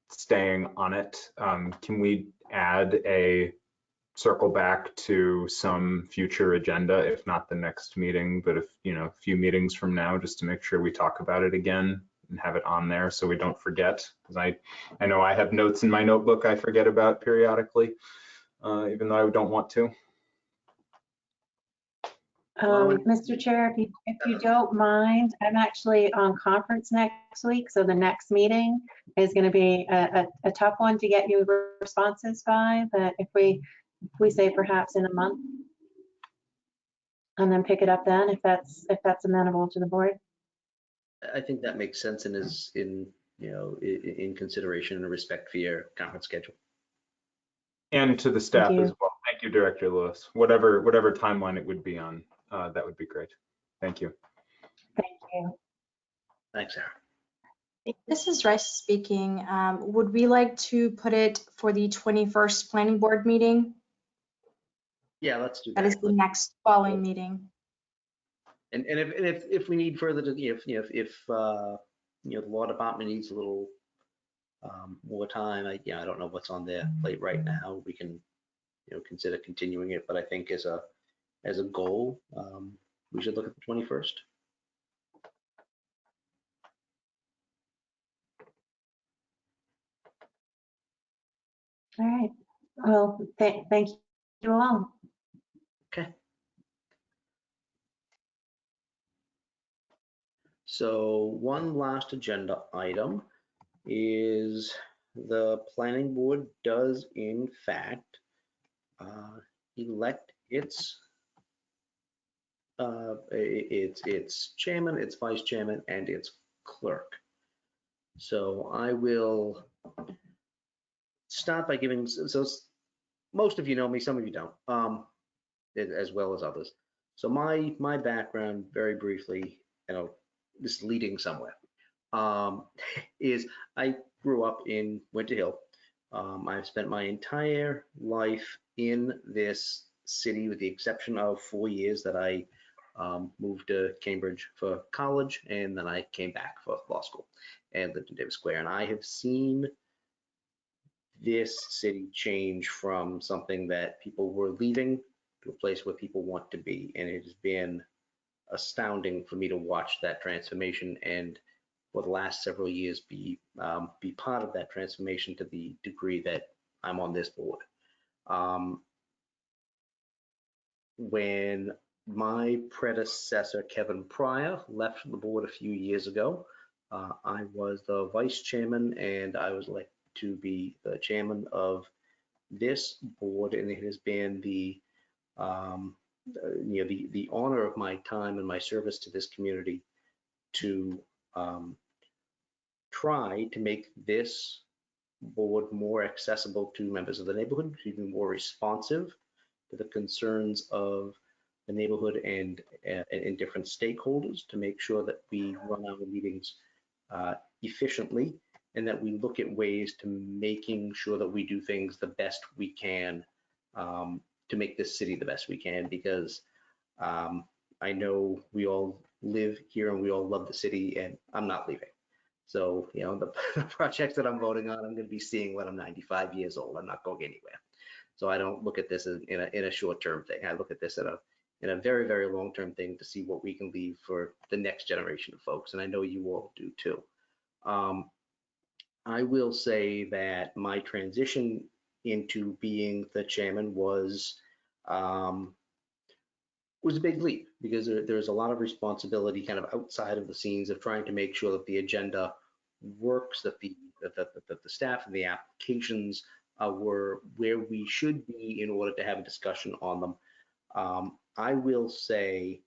staying on it, can we add a circle back to some future agenda, if not the next meeting, but if, a few meetings from now, just to make sure we talk about it again and have it on there so we don't forget? Because I know I have notes in my notebook I forget about periodically, even though I don't want to. Mr. Chair, if you don't mind, I'm actually on conference next week, so the next meeting is going to be a tough one to get you responses by. But if we say perhaps in a month, and then pick it up then, if that's amenable to the board. I think that makes sense and is in consideration and respect for your conference schedule. And to the staff as well. Thank you, Director Lewis. Whatever timeline it would be on, that would be great. Thank you. Thank you. Thanks, Sarah. This is Rice speaking. Would we like to put it for the 21st planning board meeting? Yeah, let's do that. That is the next following meeting. And if we need further, if the law department needs a little more time, I don't know what's on their plate right now. We can consider continuing it, but I think as a goal, we should look at the 21st. All right. Well, thank you all. Okay. So one last agenda item is the planning board does in fact elect its chairman, its vice chairman, and its clerk. So I will start by giving, so most of you know me, some of you don't, as well as others. So my background, very briefly, this is leading somewhere, is I grew up in Winter Hill. I've spent my entire life in this city with the exception of 4 years that I moved to Cambridge for college, and then I came back for law school and lived in Davis Square. And I have seen this city change from something that people were leaving to a place where people want to be. And it has been astounding for me to watch that transformation, and for the last several years be part of that transformation to the degree that I'm on this board. When my predecessor, Kevin Pryor, left the board a few years ago, I was the vice chairman, and I was elected to be the chairman of this board, and it has been the the honor of my time and my service to this community to try to make this board more accessible to members of the neighborhood, to be more responsive to the concerns of the neighborhood and different stakeholders, to make sure that we run our meetings efficiently, and that we look at ways to making sure that we do things the best we can to make this city the best we can, because I know we all live here and we all love the city, and I'm not leaving. So, the projects that I'm voting on, I'm going to be seeing when I'm 95 years old. I'm not going anywhere. So I don't look at this as in a short-term thing. I look at this in a very, very long-term thing to see what we can leave for the next generation of folks. And I know you all do too. I will say that my transition into being the chairman was a big leap, because there's a lot of responsibility kind of outside of the scenes of trying to make sure that the agenda works, that the staff and the applications were where we should be in order to have a discussion on them. I will say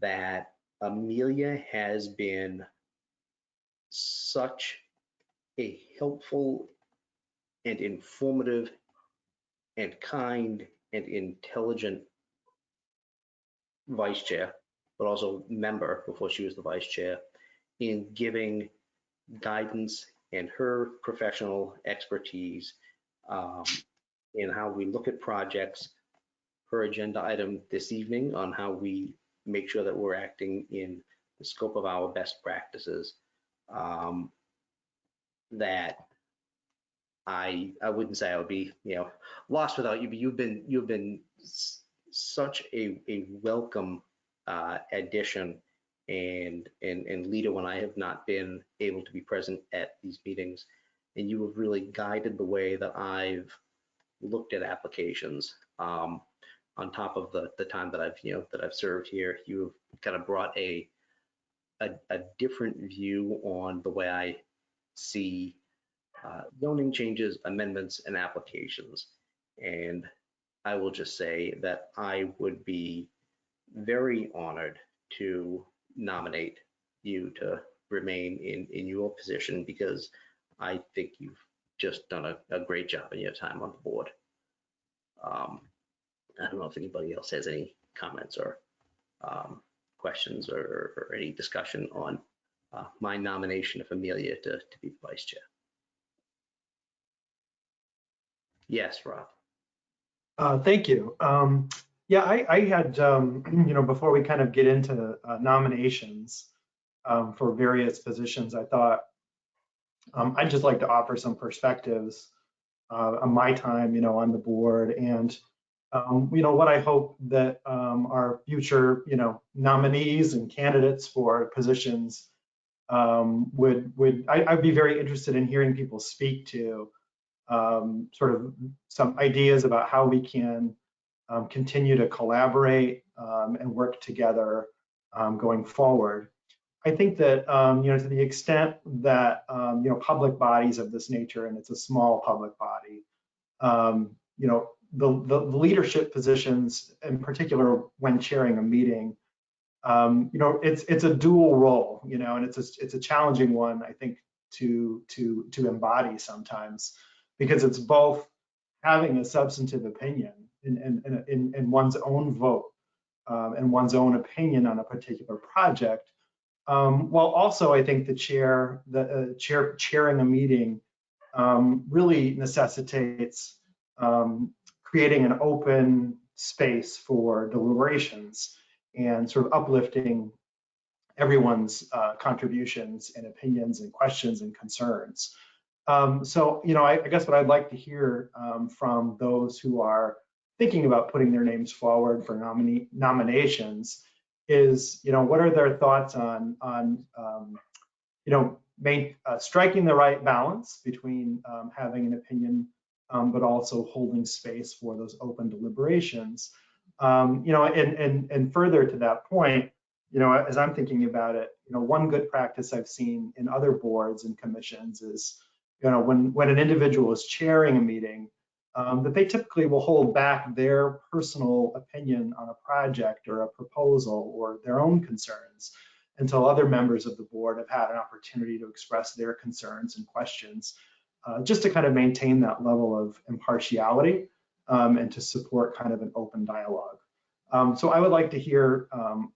that Amelia has been such a helpful and informative and kind and intelligent vice chair, but also member before she was the vice chair, in giving guidance and her professional expertise in how we look at projects. Her agenda item this evening on how we make sure that we're acting in the scope of our best practices, that I wouldn't say I would be, lost without you, but you've been such a welcome addition and leader when I have not been able to be present at these meetings, and you have really guided the way that I've looked at applications. On top of the time that I've served here, you've kind of brought a different view on the way I see zoning changes, amendments, and applications. And I will just say that I would be very honored to nominate you to remain in your position, because I think you've just done a great job in your time on the board. I don't know if anybody else has any comments or questions or any discussion on my nomination of Amelia to be the vice chair. Yes, Rob. Thank you. Yeah, I had, before we kind of get into nominations for various positions, I thought I'd just like to offer some perspectives on my time, on the board, and what I hope that our future, nominees and candidates for positions I'd be very interested in hearing people speak to sort of some ideas about how we can continue to collaborate and work together going forward. I think that, to the extent that, public bodies of this nature, and it's a small public body, the leadership positions, in particular when chairing a meeting, it's a dual role, and it's a challenging one, I think, to embody sometimes, because it's both having a substantive opinion in one's own vote and one's own opinion on a particular project, while also I think the chairing a meeting really necessitates creating an open space for deliberations and sort of uplifting everyone's contributions and opinions and questions and concerns. So, I guess what I'd like to hear from those who are thinking about putting their names forward for nominations is, what are their thoughts on striking the right balance between having an opinion, but also holding space for those open deliberations. And further to that point, as I'm thinking about it, one good practice I've seen in other boards and commissions is, when an individual is chairing a meeting, that they typically will hold back their personal opinion on a project or a proposal or their own concerns until other members of the board have had an opportunity to express their concerns and questions, just to kind of maintain that level of impartiality and to support kind of an open dialogue. So I would like to hear,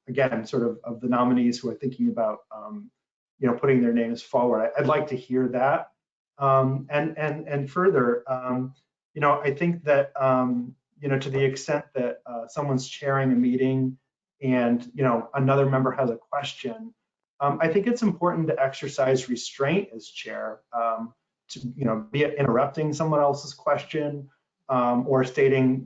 again, sort of the nominees who are thinking about, putting their names forward. I'd like to hear that. And further, I think that, to the extent that someone's chairing a meeting and, another member has a question, I think it's important to exercise restraint as chair, to, be it interrupting someone else's question or stating,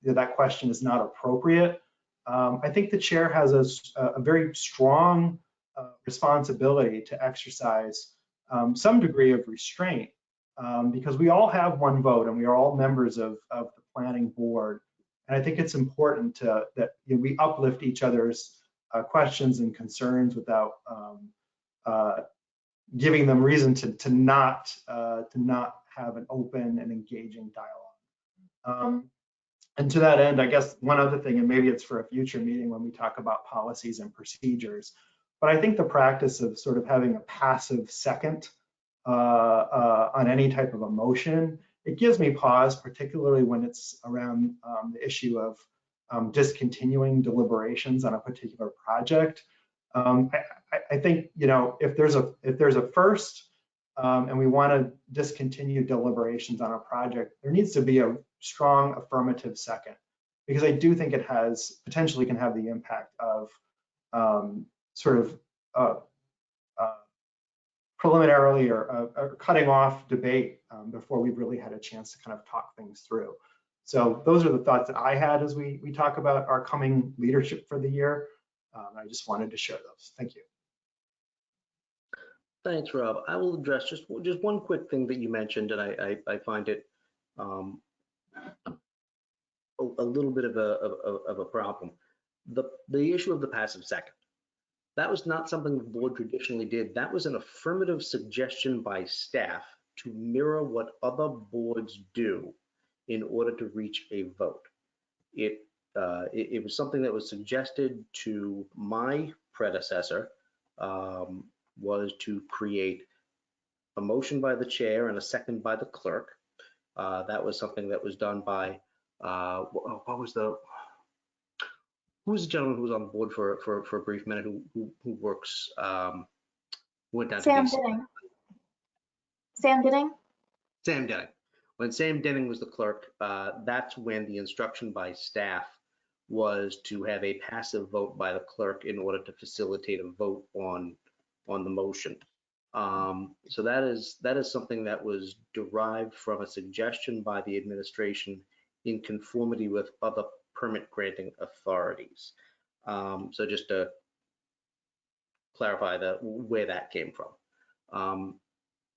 that question is not appropriate. I think the chair has a very strong responsibility to exercise some degree of restraint, because we all have one vote and we are all members of the planning board. And I think it's important that we uplift each other's questions and concerns without giving them reason to not have an open and engaging dialogue. And to that end, I guess one other thing, and maybe it's for a future meeting when we talk about policies and procedures, but I think the practice of sort of having a passive second on any type of a motion, it gives me pause, particularly when it's around the issue of discontinuing deliberations on a particular project. I think, you know, if there's a first and we want to discontinue deliberations on a project, there needs to be a strong affirmative second, because I do think it has potentially can have the impact of sort of preliminarily or cutting off debate before we've really had a chance to kind of talk things through. So those are the thoughts that I had as we talk about our coming leadership for the year. I just wanted to share those. Thank you. Thanks, Rob. I will address just one quick thing that you mentioned, and I find it a little bit of a problem. The issue of the passive second. That was not something the board traditionally did. That was an affirmative suggestion by staff to mirror what other boards do in order to reach a vote. It was something that was suggested to my predecessor, was to create a motion by the chair and a second by the clerk. That was something that was done by, who was the gentleman who was on the board for a brief minute who works, went down to Sam DC? Denning. Sam Denning? Sam Denning. When Sam Denning was the clerk, that's when the instruction by staff was to have a passive vote by the clerk in order to facilitate a vote on the motion. So that is something that was derived from a suggestion by the administration in conformity with other permit granting authorities. So just to clarify where that came from.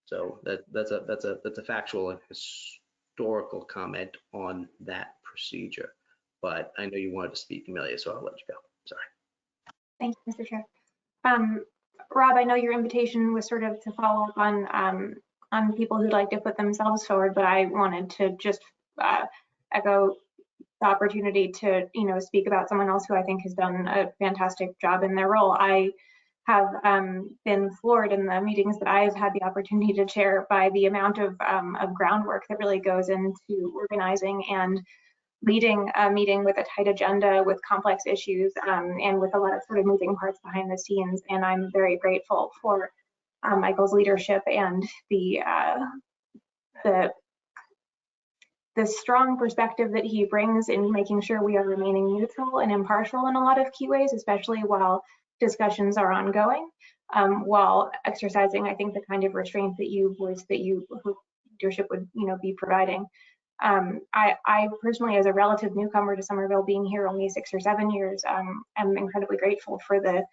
So that's a factual and historical comment on that procedure. But I know you wanted to speak, Amelia, so I'll let you go. Sorry. Thank you, Mr. Chair. Rob, I know your invitation was sort of to follow up on people who'd like to put themselves forward, but I wanted to just echo the opportunity to, you know, speak about someone else who I think has done a fantastic job in their role. I have been floored in the meetings that I've had the opportunity to chair by the amount of groundwork that really goes into organizing and leading a meeting with a tight agenda, with complex issues, and with a lot of sort of moving parts behind the scenes. And I'm very grateful for Michael's leadership and the strong perspective that he brings in making sure we are remaining neutral and impartial in a lot of key ways, especially while discussions are ongoing, while exercising, I think, the kind of restraint that you voiced that you leadership would, you know, be providing. I personally, as a relative newcomer to Somerville, being here only 6 or 7 years, am incredibly grateful for the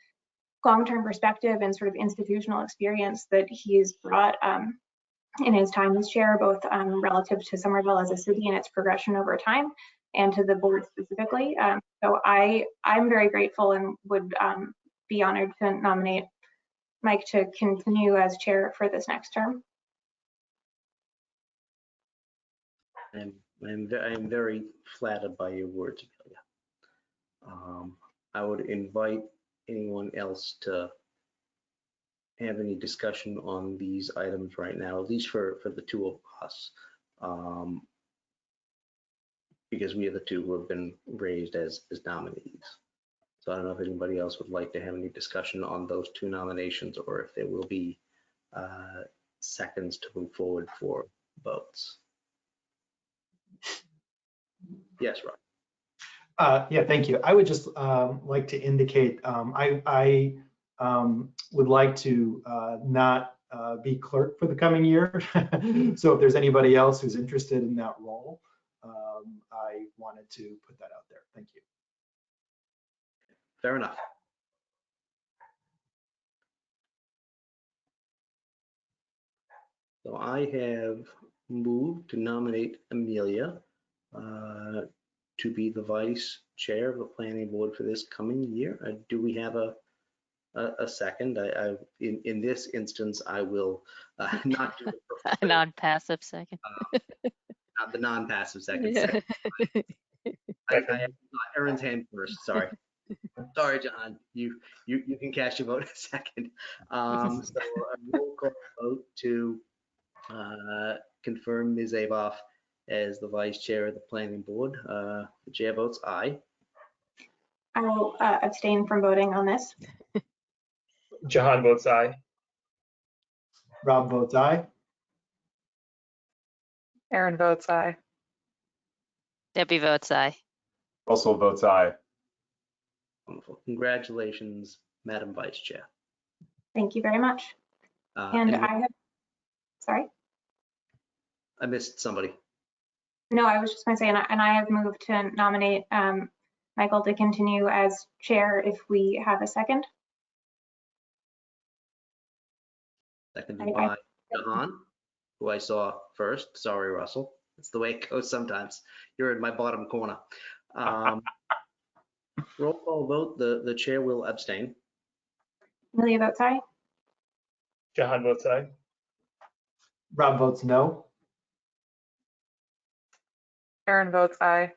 long-term perspective and sort of institutional experience that he's brought in his time as chair, both relative to Somerville as a city and its progression over time, and to the board specifically. So I'm very grateful and would be honored to nominate Mike to continue as chair for this next term. I'm very flattered by your words, Amelia. I would invite anyone else to have any discussion on these items right now, at least for the two of us, because we are the two who have been raised as nominees. So I don't know if anybody else would like to have any discussion on those two nominations, or if there will be seconds to move forward for votes. Yes, Rob. Yeah, thank you. I would just like to indicate I would like to not be clerk for the coming year. So if there's anybody else who's interested in that role, I wanted to put that out there. Thank you. Fair enough. So I have moved to nominate Amelia to be the vice chair of the planning board for this coming year. Do we have a a second. In this instance, I will not do it for A non-passive second. not the non-passive second. Yeah. I got Aaron's hand first. Sorry. Sorry, John. You can cast your vote in a second. So a roll call vote to confirm Ms. Avoff as the vice chair of the planning board. The chair votes aye. I will abstain from voting on this. Jahan votes aye. Rob votes aye. Aaron votes aye. Debbie votes aye. Russell votes aye. Wonderful. Congratulations, Madam Vice Chair. Thank you very much. And I have, sorry? I missed somebody. No, I was just going to say, and I have moved to nominate Michael to continue as chair if we have a second. Seconded by Jahan, who I saw first. Sorry, Russell. It's the way it goes sometimes. You're in my bottom corner. Roll call vote. The chair will abstain. Amelia votes aye. Jahan votes aye. Rob votes no. Aaron votes aye.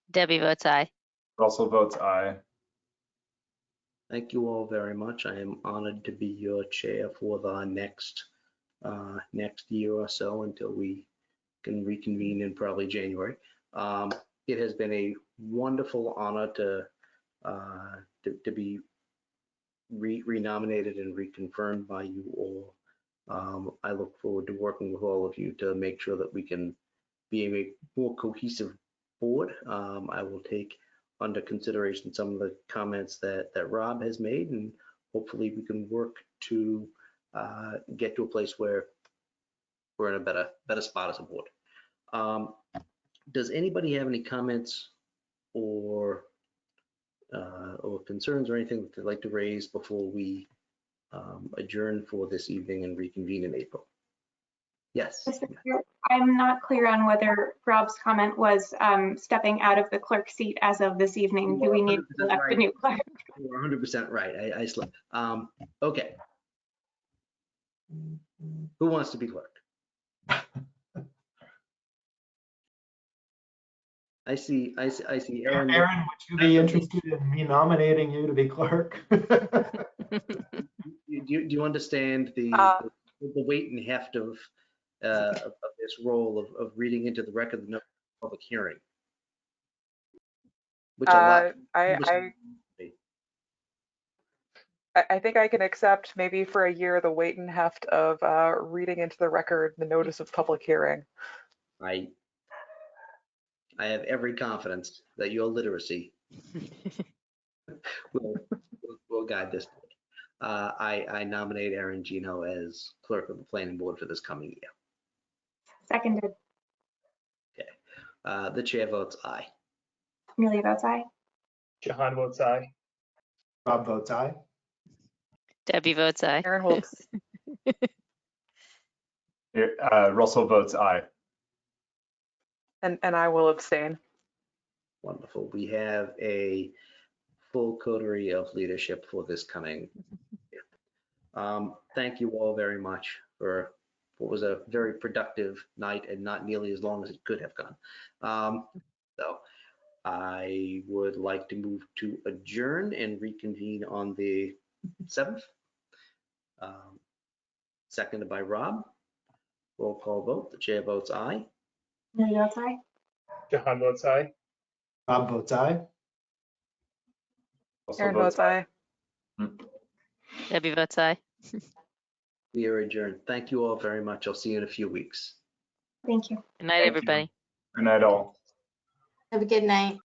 Debbie votes aye. Russell votes aye. Thank you all very much. I am honored to be your chair for the next year or so until we can reconvene in probably January. It has been a wonderful honor to be renominated and reconfirmed by you all. I look forward to working with all of you to make sure that we can be a more cohesive board. I will take under consideration some of the comments that Rob has made, and hopefully we can work to get to a place where we're in a better spot as a board. Does anybody have any comments or concerns or anything that they'd like to raise before we adjourn for this evening and reconvene in April? Yes. I'm not clear on whether Rob's comment was stepping out of the clerk seat as of this evening. Do we need to elect a new clerk? You're 100% right. I slept. Okay. Who wants to be clerk? I see Aaron. Aaron, would you be interested in me nominating you to be clerk? Do you understand the weight and heft of this role of reading into the record the public hearing? Which I think I can accept maybe for a year the weight and heft of reading into the record the notice of public hearing. I have every confidence that your literacy will guide this board. I nominate Aaron Gino as clerk of the planning board for this coming year. Seconded. Okay. The chair votes aye. Amelia votes aye. Jahan votes aye. Rob votes aye. Debbie votes aye. Aaron votes. Russell votes aye. And I will abstain. Wonderful. We have a full coterie of leadership for this coming year. Thank you all very much for what was a very productive night and not nearly as long as it could have gone. So I would like to move to adjourn and reconvene on the 7th. Seconded by Rob. Roll call vote. The chair votes aye. Amelia votes aye. Jahan votes aye. Rob votes aye. Aaron votes aye. Debbie votes aye. We are adjourned. Thank you all very much. I'll see you in a few weeks. Thank you. Good night, everybody. Good night, all. Have a good night.